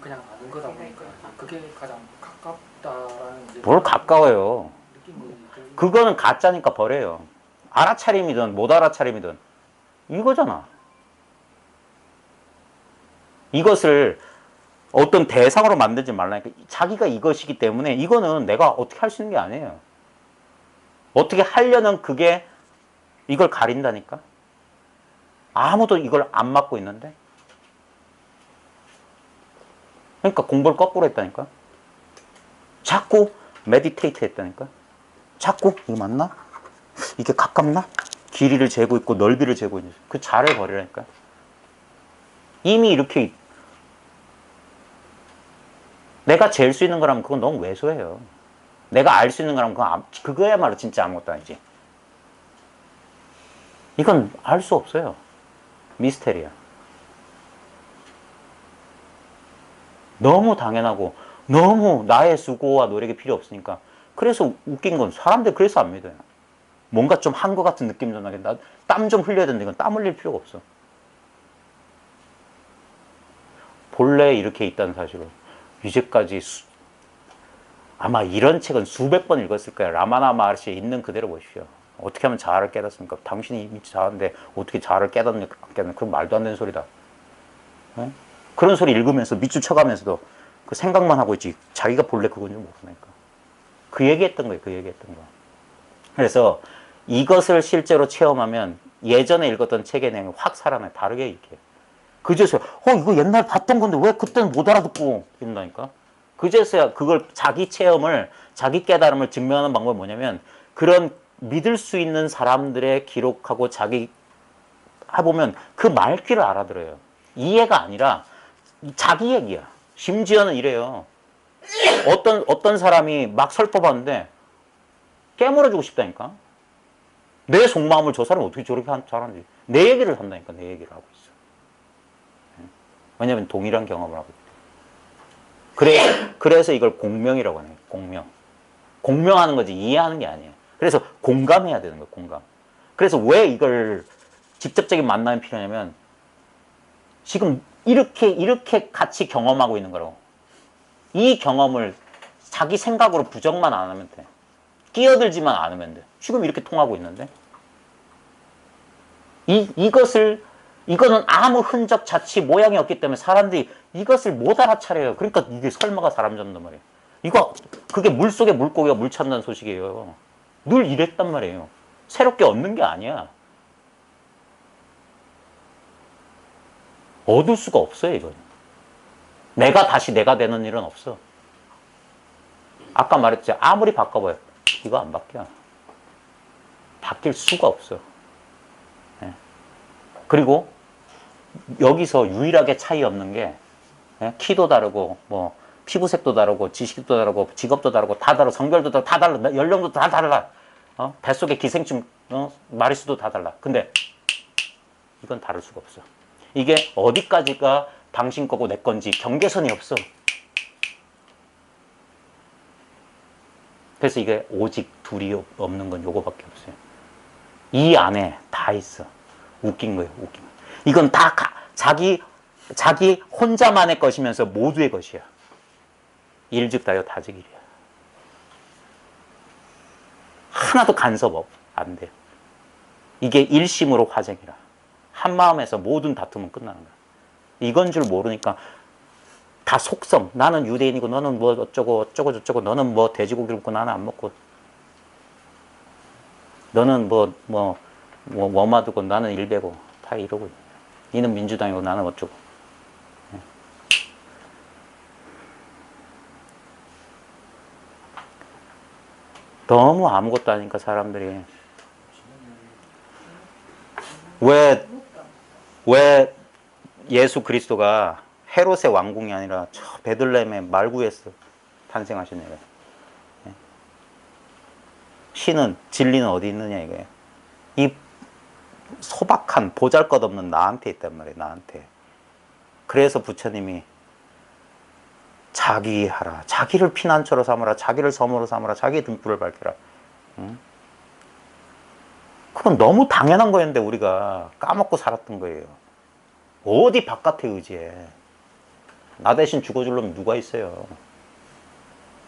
그냥 아는 거다 보니까 그게 가장 가깝다라는 이제 뭘 가까워요. 느낌이 들고 그거는 가짜니까 버려요. 알아차림이든 못 알아차림이든 이거잖아. 이것을 어떤 대상으로 만들지 말라니까. 자기가 이것이기 때문에 이거는 내가 어떻게 할 수 있는 게 아니에요. 어떻게 하려는 그게 이걸 가린다니까. 아무도 이걸 안 맡고 있는데. 그러니까 공부를 거꾸로 했다니까. 자꾸 메디테이트 했다니까. 자꾸 이거 맞나? 이게 가깝나? 길이를 재고 있고 넓이를 재고 있는 그 자를 버리라니까. 이미 이렇게 내가 잴 수 있는 거라면 그건 너무 왜소해요. 내가 알 수 있는 거라면 그거야말로 진짜 아무것도 아니지. 이건 알 수 없어요. 미스테리야. 너무 당연하고 너무 나의 수고와 노력이 필요 없으니까. 그래서 웃긴 건 사람들 그래서 안 믿어요. 뭔가 좀 한 것 같은 느낌 좀 나게 땀 좀 흘려야 되는데 이건 땀 흘릴 필요가 없어. 본래 이렇게 있다는 사실을 이제까지 아마 이런 책은 수백 번 읽었을 거예요. 라마나 마하르시의 있는 그대로 보십시오. 어떻게 하면 자아를 깨닫습니까? 당신이 이미 자아인데 어떻게 자아를 깨닫는 그건 말도 안 되는 소리다. 네? 그런 소리 읽으면서 밑줄 쳐가면서도 그 생각만 하고 있지 자기가 본래 그건 줄 모르니까. 그 얘기했던 거예요. 그 얘기했던 거. 그래서 이것을 실제로 체험하면 예전에 읽었던 책의 내용이 확 살아나요. 다르게 읽게. 그제서야 이거 옛날 봤던 건데 왜 그때는 못 알아듣고 이런다니까. 그제서야 그걸 자기 체험을 자기 깨달음을 증명하는 방법이 뭐냐면 그런 믿을 수 있는 사람들의 기록하고 자기 해보면 그 말귀를 알아들어요. 이해가 아니라 자기 얘기야. 심지어는 이래요. 어떤 사람이 막 설법하는데 깨물어주고 싶다니까. 내 속마음을 저 사람이 어떻게 저렇게 잘하는지. 내 얘기를 한다니까. 내 얘기를 하고 있어. 왜냐면 동일한 경험을 하고 있대. 그래서 이걸 공명이라고 하네요. 공명. 공명하는 거지 이해하는 게 아니에요. 그래서 공감해야 되는 거예요. 공감. 그래서 왜 이걸 직접적인 만남이 필요하냐면 지금 이렇게 같이 경험하고 있는 거라고. 이 경험을 자기 생각으로 부정만 안 하면 돼. 끼어들지만 않으면 돼. 지금 이렇게 통하고 있는데 이거는 아무 흔적 자치 모양이 없기 때문에 사람들이 이것을 못 알아차려요. 그러니까 이게 설마가 사람 잡는단 말이에요. 그게 물속에 물고기가 물 찾는다는 소식이에요. 늘 이랬단 말이에요. 새롭게 얻는 게 아니야. 얻을 수가 없어요, 이건. 내가 다시 내가 되는 일은 없어. 아까 말했지, 아무리 바꿔봐요. 이거 안 바뀌어. 바뀔 수가 없어. 예. 그리고 여기서 유일하게 차이 없는 게 키도 다르고 뭐 피부색도 다르고 지식도 다르고 직업도 다르고 다 다르고 성별도 다 달라. 연령도 다 달라. 뱃속의 기생충 마리수도 다 달라. 근데 이건 다를 수가 없어. 이게 어디까지가 당신 거고 내 건지 경계선이 없어. 그래서 이게 오직 둘이 없는 건 요거밖에 없어요. 이 안에 다 있어. 웃긴 거예요. 웃긴 거. 이건 다 자기 혼자만의 것이면서 모두의 것이야. 일즉다요 다즉일이야. 하나도 간섭 안 돼요. 이게 일심으로 화쟁이라. 한 마음에서 모든 다툼은 끝나는 거야. 이건 줄 모르니까 다 속성. 나는 유대인이고 너는 뭐 어쩌고 저쩌고 너는 뭐 돼지고기 먹고 나는 안 먹고 너는 뭐 워마드고 나는 일베고 다 이러고 있는 거야. 니는 민주당이고 나는 어쩌고. 너무 아무것도 아니까 사람들이. 왜 예수 그리스도가 헤롯의 왕궁이 아니라 저 베들레헴의 말구에서 탄생하셨냐고요. 신은, 진리는 어디 있느냐 이거예요. 이 소박한 보잘것없는 나한테 있단 말이에요. 나한테. 그래서 부처님이 자기 하라, 자기를 피난처로 삼으라, 자기를 섬으로 삼으라, 자기의 등불을 밝혀라. 응? 그건 너무 당연한 거였는데 우리가 까먹고 살았던 거예요. 어디 바깥에 의지해. 나 대신 죽어주려면 누가 있어요.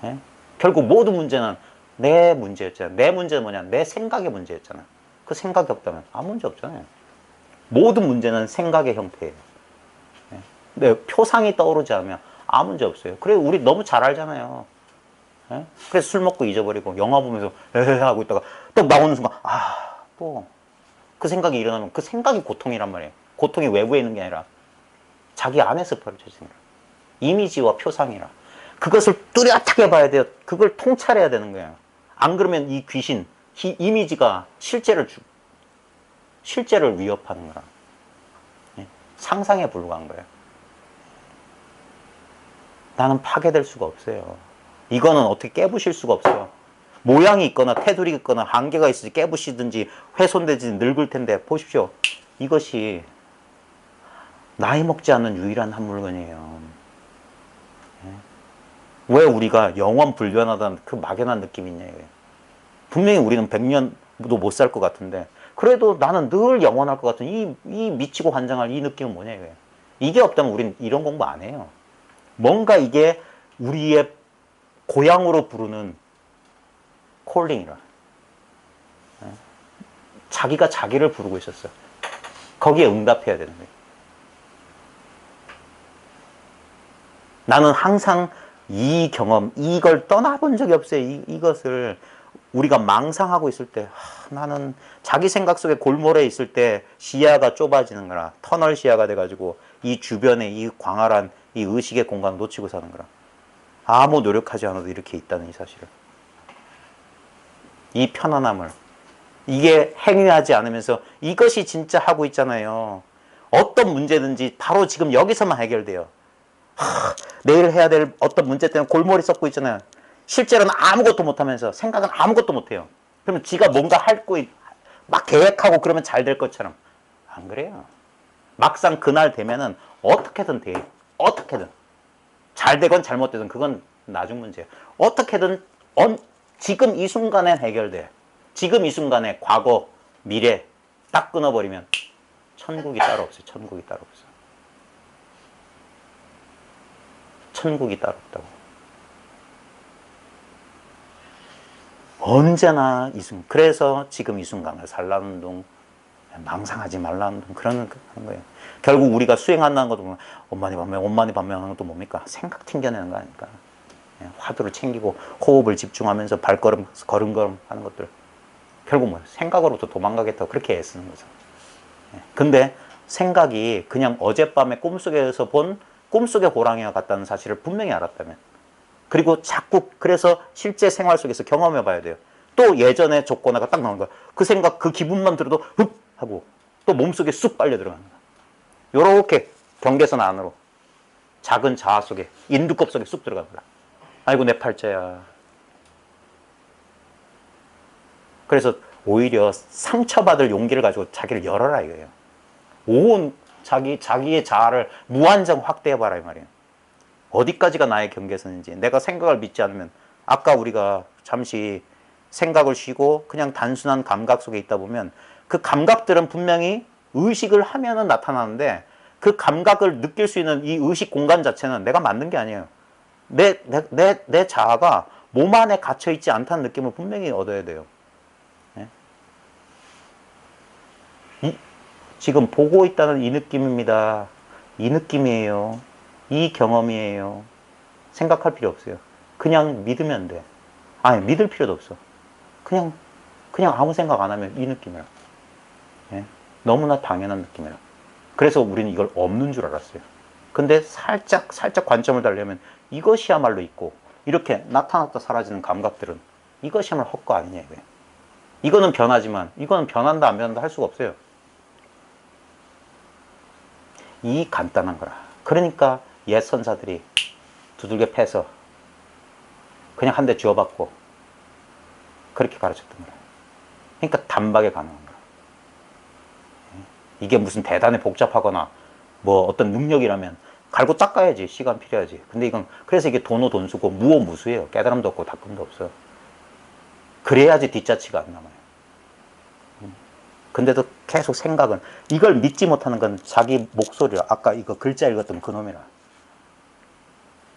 예? 결국 모든 문제는 내 문제였잖아. 내 문제는 뭐냐? 내 생각의 문제였잖아. 그 생각이 없다면 아무 문제 없잖아요. 모든 문제는 생각의 형태예요. 예? 근데 표상이 떠오르지 않으면 아무 문제 없어요. 그래 우리 너무 잘 알잖아요. 예? 그래서 술 먹고 잊어버리고 영화 보면서 에헤 하고 있다가 또 나오는 순간 또 그 생각이 일어나면 그 생각이 고통이란 말이에요. 고통이 외부에 있는 게 아니라 자기 안에서 벌어져있는 거예요. 이미지와 표상이라. 그것을 뚜렷하게 봐야 돼요. 그걸 통찰해야 되는 거예요. 안 그러면 이 귀신, 이 이미지가 실제를 위협하는 거라. 예? 상상에 불과한 거예요. 나는 파괴될 수가 없어요. 이거는 어떻게 깨부실 수가 없어요. 모양이 있거나 테두리 있거나 한계가 있으지 깨부시든지 훼손되지 늙을 텐데 보십시오. 이것이 나이 먹지 않는 유일한 한 물건이에요. 왜 우리가 영원 불변하다는 그 막연한 느낌이 있냐 이거예요. 분명히 우리는 100년도 못 살 것 같은데 그래도 나는 늘 영원할 것 같은 이 미치고 환장할 이 느낌은 뭐냐 이거예요. 이게 없다면 우리는 이런 공부 안 해요. 뭔가 이게 우리의 고향으로 부르는 콜링이라. 자기가 자기를 부르고 있었어요. 거기에 응답해야 되는 거예요. 나는 항상 이 경험, 이걸 떠나본 적이 없어요. 이것을 우리가 망상하고 있을 때 나는 자기 생각 속에 골몰에 있을 때 시야가 좁아지는 거라. 터널 시야가 돼가지고 이 주변에 이 광활한 이 의식의 공간을 놓치고 사는 거라. 아무 노력하지 않아도 이렇게 있다는 이 사실을. 이 편안함을. 이게 행위하지 않으면서 이것이 진짜 하고 있잖아요. 어떤 문제든지 바로 지금 여기서만 해결돼요. 내일 해야 될 어떤 문제 때문에 골머리 썩고 있잖아요. 실제로는 아무것도 못하면서 생각은 아무것도 못해요. 그러면 지가 뭔가 할 거 막 계획하고 그러면 잘 될 것처럼. 안 그래요. 막상 그날 되면은 어떻게든 돼. 어떻게든. 잘 되건 잘못되든 그건 나중 문제예요. 어떻게든 지금 이 순간에 해결돼. 지금 이 순간에 과거, 미래 딱 끊어버리면 천국이 따로 없어요. 천국이 따로 없어요. 천국이 따로 없다고. 언제나 이 순간. 그래서 지금 이 순간을 살라는 둥, 망상하지 말라는 둥, 그러는 거예요. 결국 우리가 수행한다는 것도 보면 원만히 반면하는 것도 뭡니까? 생각 튕겨내는 거 아닙니까? 화두를 챙기고 호흡을 집중하면서 걸음걸음 하는 것들. 결국 뭐예요? 생각으로부터 도망가겠다고 그렇게 애쓰는 거죠. 근데 생각이 그냥 어젯밤에 꿈속에서 본 꿈속의 호랑이와 같다는 사실을 분명히 알았다면, 그리고 자꾸 그래서 실제 생활 속에서 경험해 봐야 돼요. 또 예전에 조건화가 딱 나오는 거야. 그 생각, 그 기분만 들어도 흡 하고 또 몸속에 쑥 빨려 들어가는 거야. 요렇게 경계선 안으로 작은 자아 속에, 인두껍 속에 쑥 들어가는 거야. 아이고 내 팔자야. 그래서 오히려 상처받을 용기를 가지고 자기를 열어라 이거예요. 온 자기의 자아를 무한정 확대해봐라 이 말이에요. 어디까지가 나의 경계선인지. 내가 생각을 믿지 않으면, 아까 우리가 잠시 생각을 쉬고 그냥 단순한 감각 속에 있다 보면 그 감각들은 분명히 의식을 하면은 나타나는데 그 감각을 느낄 수 있는 이 의식 공간 자체는 내가 만든 게 아니에요. 내 자아가 몸 안에 갇혀있지 않다는 느낌을 분명히 얻어야 돼요. 지금 보고 있다는 이 느낌입니다. 이 느낌이에요. 이 경험이에요. 생각할 필요 없어요. 그냥 믿으면 돼. 아니, 믿을 필요도 없어. 그냥 아무 생각 안 하면 이 느낌이야. 너무나 당연한 느낌이야. 그래서 우리는 이걸 없는 줄 알았어요. 근데 살짝 관점을 달려면 이것이야말로 있고, 이렇게 나타났다 사라지는 감각들은 이것이야말로 헛거 아니냐 이거예요. 이거는 변하지만 이거는 변한다 안 변한다 할 수가 없어요. 이 간단한 거라. 그러니까 옛 선사들이 두들겨 패서 그냥 한 대 주워받고 그렇게 가르쳤던 거라. 그러니까 단박에 가능한 거라. 이게 무슨 대단히 복잡하거나 뭐 어떤 능력이라면 갈고 닦아야지. 시간 필요하지. 근데 이건 그래서 이게 돈수고 무오무수예요. 깨달음도 없고 닦음도 없어요. 그래야지 뒷자치가 안 남아요. 근데도 계속 생각은 이걸 믿지 못하는 건 자기 목소리라. 아까 이거 글자 읽었던 그놈이라.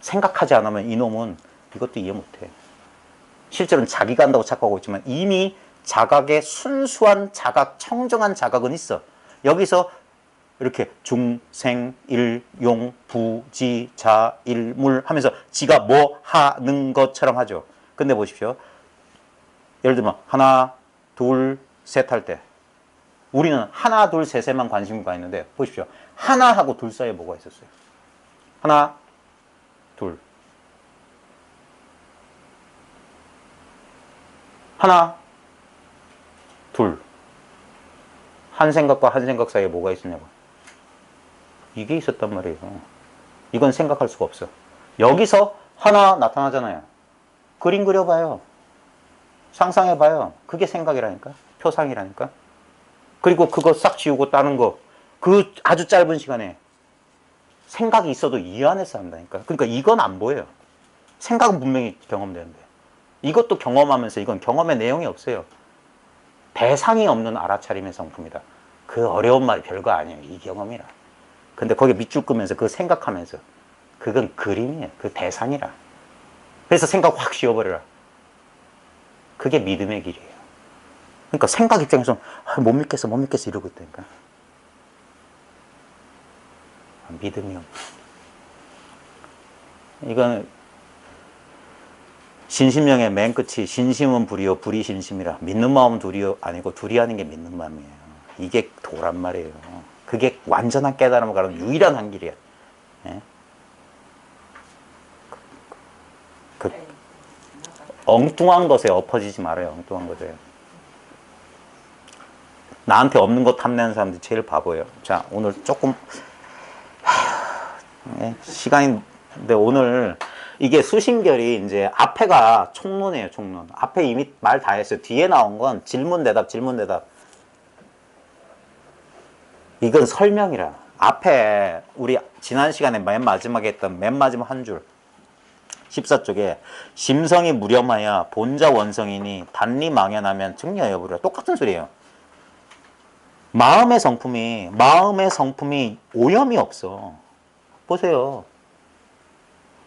생각하지 않으면 이놈은 이것도 이해 못해. 실제로는 자기가 한다고 착각하고 있지만 이미 자각의 순수한 자각, 청정한 자각은 있어. 여기서 이렇게 중생, 일, 용, 부, 지, 자, 일, 물 하면서 지가 뭐 하는 것처럼 하죠. 근데 보십시오. 예를 들면 하나, 둘, 셋 할 때 우리는 하나, 둘, 셋에만 관심가 있는데 보십시오. 하나하고 둘 사이에 뭐가 있었어요? 하나, 둘. 하나, 둘. 한 생각과 한 생각 사이에 뭐가 있었냐고. 이게 있었단 말이에요. 이건 생각할 수가 없어. 여기서 하나 나타나잖아요. 그림 그려봐요. 상상해봐요. 그게 생각이라니까. 표상이라니까. 그리고 그거 싹 지우고 다른 거. 그 아주 짧은 시간에 생각이 있어도 이 안에서 한다니까. 그러니까 이건 안 보여요. 생각은 분명히 경험되는데. 이것도 경험하면서 이건 경험의 내용이 없어요. 대상이 없는 알아차림의 성품이다. 그 어려운 말이 별거 아니에요. 이 경험이라. 근데 거기에 밑줄 끄면서 그거 생각하면서 그건 그림이에요. 그 대상이라. 그래서 생각 확 씌워버려라. 그게 믿음의 길이에요. 그러니까 생각 입장에서는 못 믿겠어 이러고 있다니까. 믿음이요. 이건 신심령의 맨 끝이 신심은 불이요 불이 신심이라. 믿는 마음은 둘이요 아니고 둘이 하는 게 믿는 마음이에요. 이게 도란 말이에요. 그게 완전한 깨달음을 가는 유일한 한 길이야. 예? 그 엉뚱한 것에 엎어지지 말아요. 엉뚱한 것에. 나한테 없는 것 탐내는 사람들이 제일 바보예요. 자, 오늘 조금 시간인데 오늘 이게 수신결이 이제 앞에가 총론이에요. 총론. 앞에 이미 말 다 했어요. 뒤에 나온 건 질문 대답. 이건 설명이라. 앞에 우리 지난 시간에 맨 마지막에 했던 맨 마지막 한 줄 14쪽에 심성이 무렴하여 본자 원성이니 단리 망연하면 증려 여부려. 똑같은 소리예요. 마음의 성품이 오염이 없어. 보세요.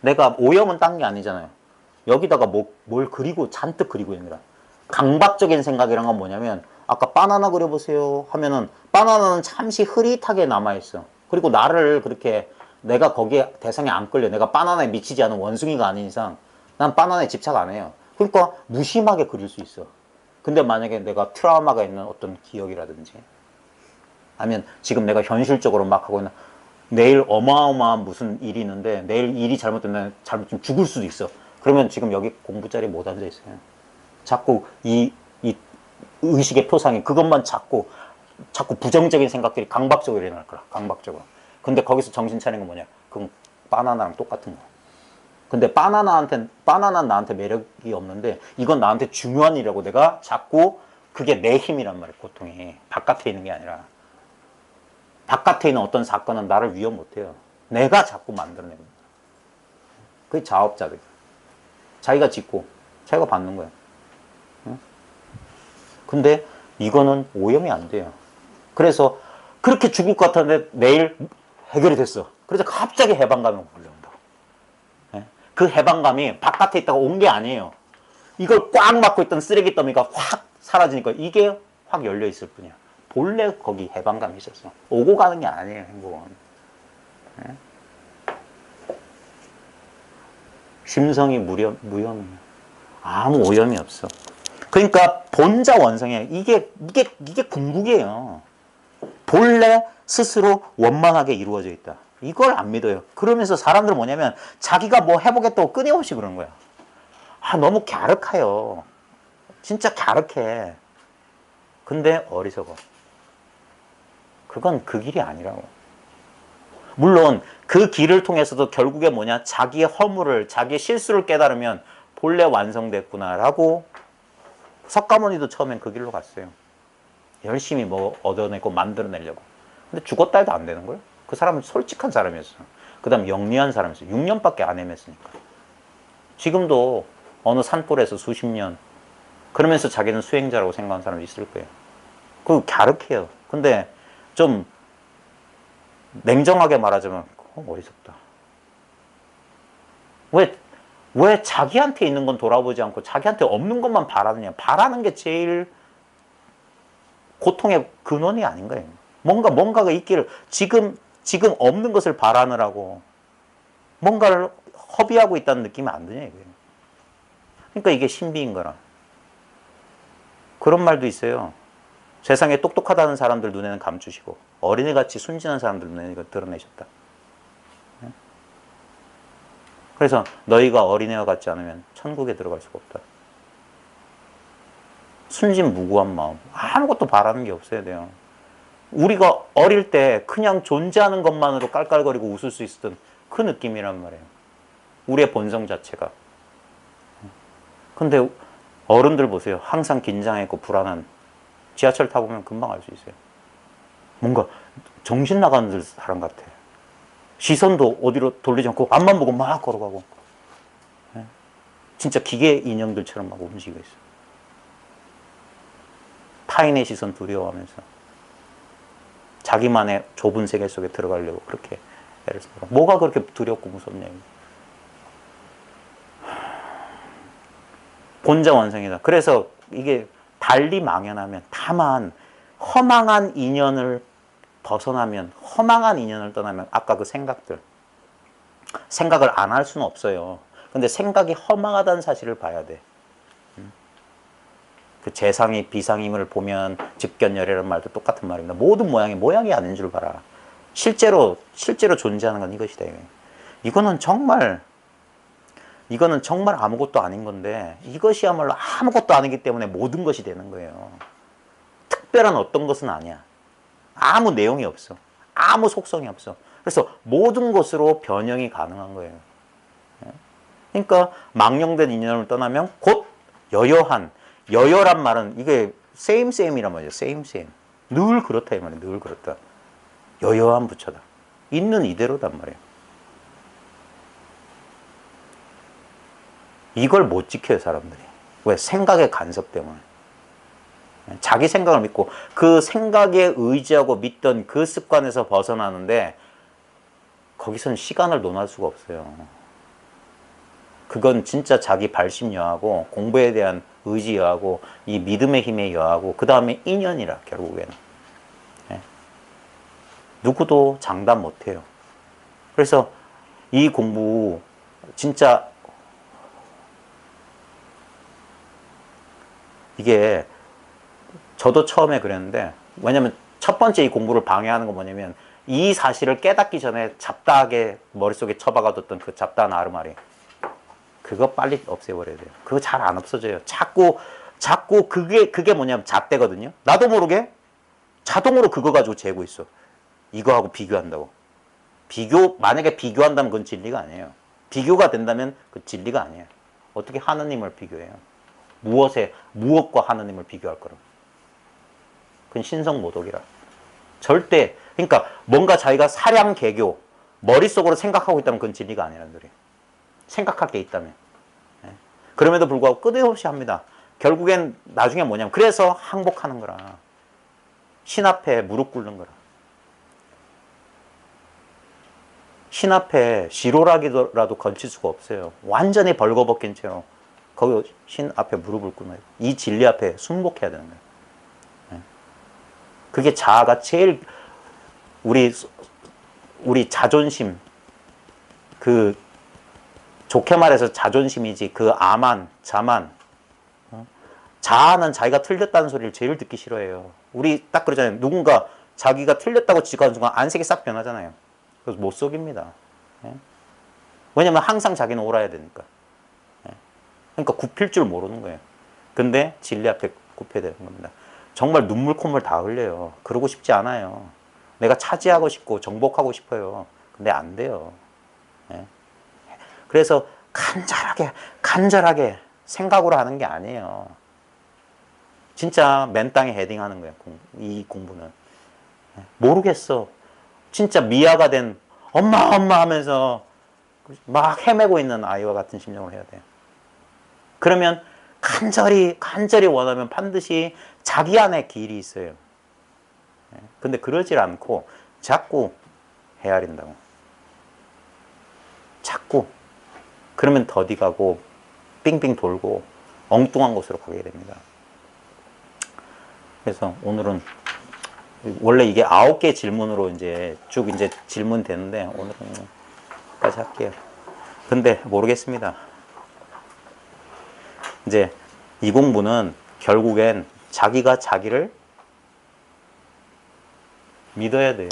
내가 오염은 딴 게 아니잖아요. 여기다가 뭘 그리고 잔뜩 그리고 있는 거야. 강박적인 생각이란 건 뭐냐면 아까 바나나 그려보세요 하면은 바나나는 잠시 흐릿하게 남아있어. 그리고 나를 그렇게 내가 거기에 대상에 안 끌려. 내가 바나나에 미치지 않은 원숭이가 아닌 이상 난 바나나에 집착 안 해요. 그러니까 무심하게 그릴 수 있어. 근데 만약에 내가 트라우마가 있는 어떤 기억이라든지 아니면 지금 내가 현실적으로 막 하고 있는 내일 어마어마한 무슨 일이 있는데 내일 일이 잘못되면 잘못 죽을 수도 있어. 그러면 지금 여기 공부 자리에 못 앉아 있어요. 자꾸 이 의식의 표상이 그것만 자꾸 부정적인 생각들이 강박적으로 일어날 거라. 강박적으로. 근데 거기서 정신 차리는 건 뭐냐? 그건 바나나랑 똑같은 거야. 근데 바나나는 나한테 매력이 없는데 이건 나한테 중요한 일이라고 내가 자꾸 그게 내 힘이란 말이야. 고통이. 바깥에 있는 게 아니라. 바깥에 있는 어떤 사건은 나를 위협 못해요. 내가 자꾸 만들어냅니다. 그게 자업자들. 자기가 짓고 자기가 받는 거야. 응? 근데 이거는 오염이 안 돼요. 그래서 그렇게 죽을 것 같았는데 내일 해결이 됐어. 그래서 갑자기 해방감이 몰려온다고. 예? 그 해방감이 바깥에 있다가 온 게 아니에요. 이걸 꽉 막고 있던 쓰레기 더미가 확 사라지니까 이게 확 열려 있을 뿐이야. 본래 거기 해방감이 있었어. 오고 가는 게 아니에요, 행복은. 예? 심성이 무염이에요. 아무 오염이 없어. 그러니까 본자 원성이에요. 이게 궁극이에요. 본래 스스로 원만하게 이루어져 있다. 이걸 안 믿어요. 그러면서 사람들은 뭐냐면 자기가 뭐 해보겠다고 끊임없이 그러는 거야. 너무 갸륵해요. 진짜 갸륵해. 근데 어리석어. 그건 그 길이 아니라고. 물론 그 길을 통해서도 결국에 뭐냐, 자기의 허물을, 자기의 실수를 깨달으면 본래 완성됐구나라고. 석가모니도 처음엔 그 길로 갔어요. 열심히 뭐 얻어내고 만들어내려고. 근데 죽었다 해도 안 되는 거예요. 그 사람은 솔직한 사람이었어. 그 다음 영리한 사람이었어. 6년밖에 안 헤맸으니까. 지금도 어느 산불에서 수십 년, 그러면서 자기는 수행자라고 생각하는 사람이 있을 거예요. 그 갸륵해요. 근데 좀 냉정하게 말하자면 어리석다. 왜 자기한테 있는 건 돌아보지 않고 자기한테 없는 것만 바라느냐. 바라는 게 제일 고통의 근원이 아닌가요? 뭔가가 있기를, 지금 없는 것을 바라느라고 뭔가를 허비하고 있다는 느낌이 안 드냐, 이거예요. 그러니까 이게 신비인 거라. 그런 말도 있어요. 세상에 똑똑하다는 사람들 눈에는 감추시고 어린애같이 순진한 사람들 눈에는 이거 드러내셨다. 그래서 너희가 어린애와 같지 않으면 천국에 들어갈 수가 없다. 순진무구한 마음, 아무것도 바라는 게 없어야 돼요. 우리가 어릴 때 그냥 존재하는 것만으로 깔깔거리고 웃을 수 있었던 그 느낌이란 말이에요. 우리의 본성 자체가. 근데 어른들 보세요. 항상 긴장했고 불안한, 지하철 타보면 금방 알 수 있어요. 뭔가 정신 나가는 사람 같아. 시선도 어디로 돌리지 않고 앞만 보고 막 걸어가고. 진짜 기계 인형들처럼 막 움직이고 있어. 타인의 시선 두려워하면서 자기만의 좁은 세계 속에 들어가려고 그렇게 애를 쓰고. 뭐가 그렇게 두렵고 무섭냐. 본자 완성이다. 그래서 이게 달리 망연하면, 다만 허망한 인연을 벗어나면, 허망한 인연을 떠나면, 아까 그 생각을 안 할 수는 없어요. 근데 생각이 허망하다는 사실을 봐야 돼. 그 재상이 비상임을 보면 즉견열애라는 말도 똑같은 말입니다. 모든 모양이 아닌 줄 봐라. 실제로 존재하는 건 이것이다. 이거는 정말 아무것도 아닌 건데, 이것이야말로 아무것도 아니기 때문에 모든 것이 되는 거예요. 특별한 어떤 것은 아니야. 아무 내용이 없어. 아무 속성이 없어. 그래서 모든 것으로 변형이 가능한 거예요. 그러니까 망령된 인연을 떠나면 곧 여여란 말은 이게 same이란 말이에요. same. 늘 그렇다 이 말이에요. 늘 그렇다. 여여한 부처다. 있는 이대로단 말이에요. 이걸 못 지켜요, 사람들이. 왜? 생각의 간섭 때문에. 자기 생각을 믿고 그 생각에 의지하고 믿던 그 습관에서 벗어나는데, 거기선 시간을 논할 수가 없어요. 그건 진짜 자기 발심 여하고 공부에 대한 의지 여하고 이 믿음의 힘에 여하고 그 다음에 인연이라, 결국에는. 누구도 장담 못해요. 그래서 이 공부 진짜 이게 저도 처음에 그랬는데, 왜냐면 첫 번째 이 공부를 방해하는 건 뭐냐면, 이 사실을 깨닫기 전에 잡다하게 머릿속에 처박아뒀던 그 잡다한 아르마리, 그거 빨리 없애버려야 돼요. 그거 잘 안 없어져요. 자꾸 그게 뭐냐면 잣대거든요. 나도 모르게 자동으로 그거 가지고 재고 있어. 이거하고 비교한다고. 만약에 비교한다면 그건 진리가 아니에요. 비교가 된다면 그 진리가 아니에요. 어떻게 하느님을 비교해요? 무엇과 하느님을 비교할 거라고. 그건 신성모독이라. 절대, 그러니까 뭔가 자기가 사량개교, 머릿속으로 생각하고 있다면 그건 진리가 아니라는 소리예요. 생각할 게 있다면. 그럼에도 불구하고 끊임없이 합니다. 결국엔 나중에 뭐냐면, 그래서 항복하는 거라. 신 앞에 무릎 꿇는 거라. 신 앞에 시로라기라도 걸칠 수가 없어요. 완전히 벌거벗긴 채로 거기 신 앞에 무릎을 꿇는 거예요. 이 진리 앞에 순복해야 되는 거예요. 그게 자아가 제일, 우리 자존심, 그 좋게 말해서 자존심이지, 그 자만. 자아는 자기가 틀렸다는 소리를 제일 듣기 싫어해요. 우리 딱 그러잖아요. 누군가 자기가 틀렸다고 지적하는 순간 안색이 싹 변하잖아요. 그래서 못 속입니다. 왜냐면 항상 자기는 옳아야 되니까. 그러니까 굽힐 줄 모르는 거예요. 근데 진리 앞에 굽혀야 되는 겁니다. 정말 눈물 콧물 다 흘려요. 그러고 싶지 않아요. 내가 차지하고 싶고 정복하고 싶어요. 근데 안 돼요. 예. 그래서 간절하게 생각으로 하는 게 아니에요. 진짜 맨 땅에 헤딩하는 거예요. 이 공부는. 예. 모르겠어. 진짜 미아가 된 엄마 하면서 막 헤매고 있는 아이와 같은 심정을 해야 돼요. 그러면 간절히 원하면 반드시 자기 안에 길이 있어요. 근데 그러질 않고 자꾸 헤아린다고. 자꾸. 그러면 더디 가고 빙빙 돌고 엉뚱한 곳으로 가게 됩니다. 그래서 오늘은 원래 이게 9개 질문으로 이제 쭉 이제 질문 되는데 오늘은 여기까지 할게요. 근데 모르겠습니다. 이제 이 공부는 결국엔 자기가 자기를 믿어야 돼요.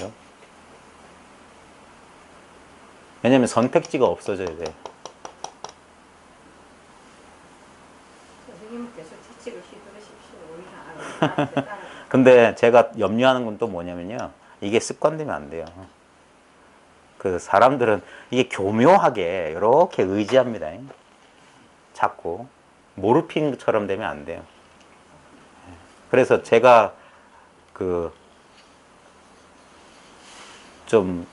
왜냐면 선택지가 없어져야 돼. 선생님께서 지책을 시도하십시오. 우리는 알아요. 근데 제가 염려하는 건 또 뭐냐면요. 이게 습관되면 안 돼요. 그 사람들은 이게 교묘하게 이렇게 의지합니다. 자꾸 모르핀처럼 되면 안 돼요. 그래서 제가 좀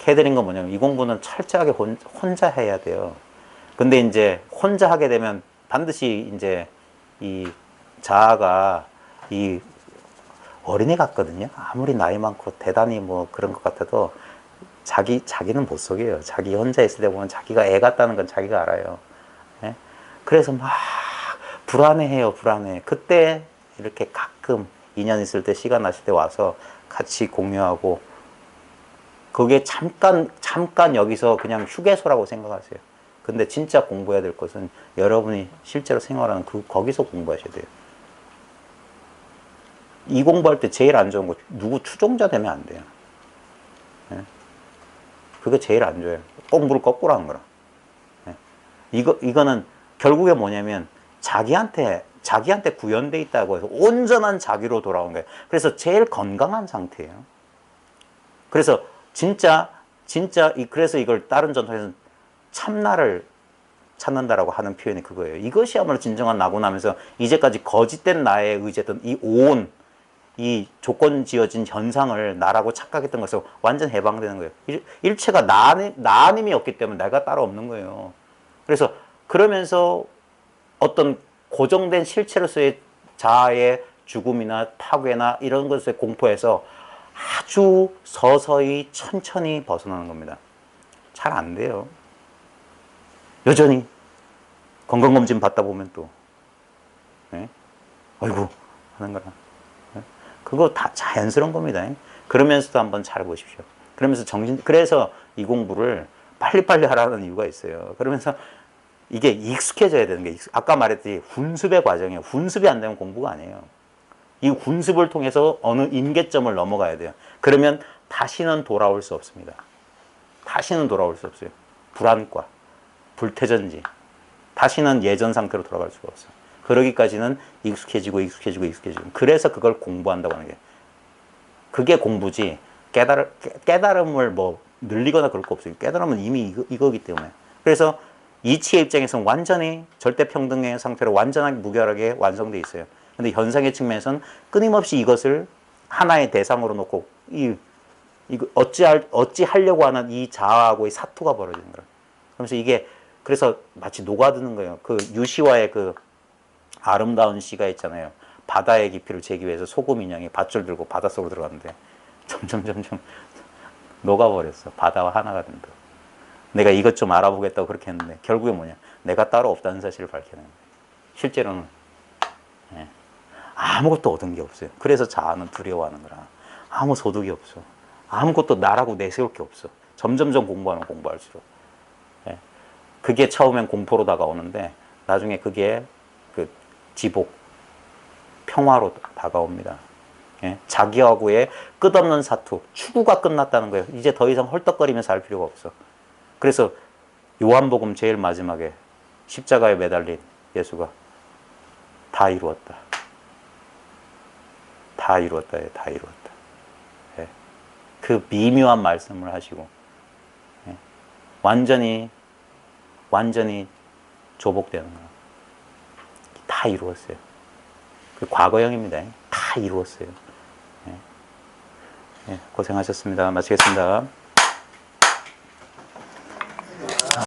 해드린 건 뭐냐면 이 공부는 철저하게 혼자 해야 돼요. 근데 이제 혼자 하게 되면 반드시 이제 이 자아가 이 어린애 같거든요. 아무리 나이 많고 대단히 뭐 그런 것 같아도 자기는 못 속여요. 자기 혼자 있을 때 보면 자기가 애 같다는 건 자기가 알아요. 예? 그래서 막 불안해해요. 불안해. 그때 이렇게 가끔 인연 있을 때 시간 나실 때 와서 같이 공유하고 그게 잠깐 여기서 그냥 휴게소라고 생각하세요. 근데 진짜 공부해야 될 것은 여러분이 실제로 생활하는 거기서 공부하셔야 돼요. 이 공부할 때 제일 안 좋은 거 누구 추종자 되면 안 돼요. 예? 그거 제일 안 좋아요. 공부를 거꾸로 하는 거라. 예? 이거는 결국에 뭐냐면 자기한테 구현돼 있다고 해서 온전한 자기로 돌아온 거예요. 그래서 제일 건강한 상태예요. 그래서 그래서 이걸 다른 전통에서는 참나를 찾는다라고 하는 표현이 그거예요. 이것이야말로 진정한 나고 나면서 이제까지 거짓된 나에 의지했던 이 조건 지어진 현상을 나라고 착각했던 것에서 완전 해방되는 거예요. 일체가 나 아님이 없기 때문에 내가 따로 없는 거예요. 그래서 그러면서 어떤 고정된 실체로서의 자아의 죽음이나 파괴나 이런 것의 공포에서 아주 서서히 천천히 벗어나는 겁니다. 잘 안 돼요. 여전히 건강검진 받다 보면 또 아이고 하는 거라. 그거 다 자연스러운 겁니다. 그러면서도 한번 잘 보십시오. 그래서 이 공부를 빨리빨리 하라는 이유가 있어요. 그러면서 이게 익숙해져야 되는 게, 아까 말했듯이 훈습의 과정이에요. 훈습이 안 되면 공부가 아니에요. 이 훈습을 통해서 어느 임계점을 넘어가야 돼요. 그러면 다시는 돌아올 수 없습니다. 다시는 돌아올 수 없어요. 불안과, 불태전지. 다시는 예전 상태로 돌아갈 수가 없어요. 그러기까지는 익숙해지고. 그래서 그걸 공부한다고 하는 게. 그게 공부지, 깨달음을 뭐 늘리거나 그럴 거 없어요. 깨달음은 이미 이거기 때문에. 그래서 이치의 입장에서는 완전히 절대평등의 상태로 완전하게 무결하게 완성되어 있어요. 근데 현상의 측면에서는 끊임없이 이것을 하나의 대상으로 놓고 이거 어찌하려고 하는 이 자아하고의 사투가 벌어지는 거예요. 그러면서 이게 그래서 마치 녹아드는 거예요. 그 유시와의 그 아름다운 시가 있잖아요. 바다의 깊이를 재기 위해서 소금 인형이 밧줄 들고 바닷속으로 들어갔는데 점점 녹아버렸어. 바다와 하나가 된다. 내가 이것 좀 알아보겠다고 그렇게 했는데 결국에 뭐냐, 내가 따로 없다는 사실을 밝혀낸 거예요. 실제로는 아무것도 얻은 게 없어요. 그래서 자아는 두려워하는 거라. 아무 소득이 없어. 아무것도 나라고 내세울 게 없어. 점점점 공부하면 공부할수록. 그게 처음엔 공포로 다가오는데 나중에 그게 그 지복, 평화로 다가옵니다. 자기하고의 끝없는 사투, 추구가 끝났다는 거예요. 이제 더 이상 헐떡거리면서 할 필요가 없어. 그래서 요한복음 제일 마지막에 십자가에 매달린 예수가 다 이루었다. 다 이루었다. 예, 다 이루었다. 예. 그 미묘한 말씀을 하시고 예. 완전히 조복되는 거예요. 다 이루었어요. 그 과거형입니다. 다 이루었어요. 예. 예, 고생하셨습니다. 마치겠습니다.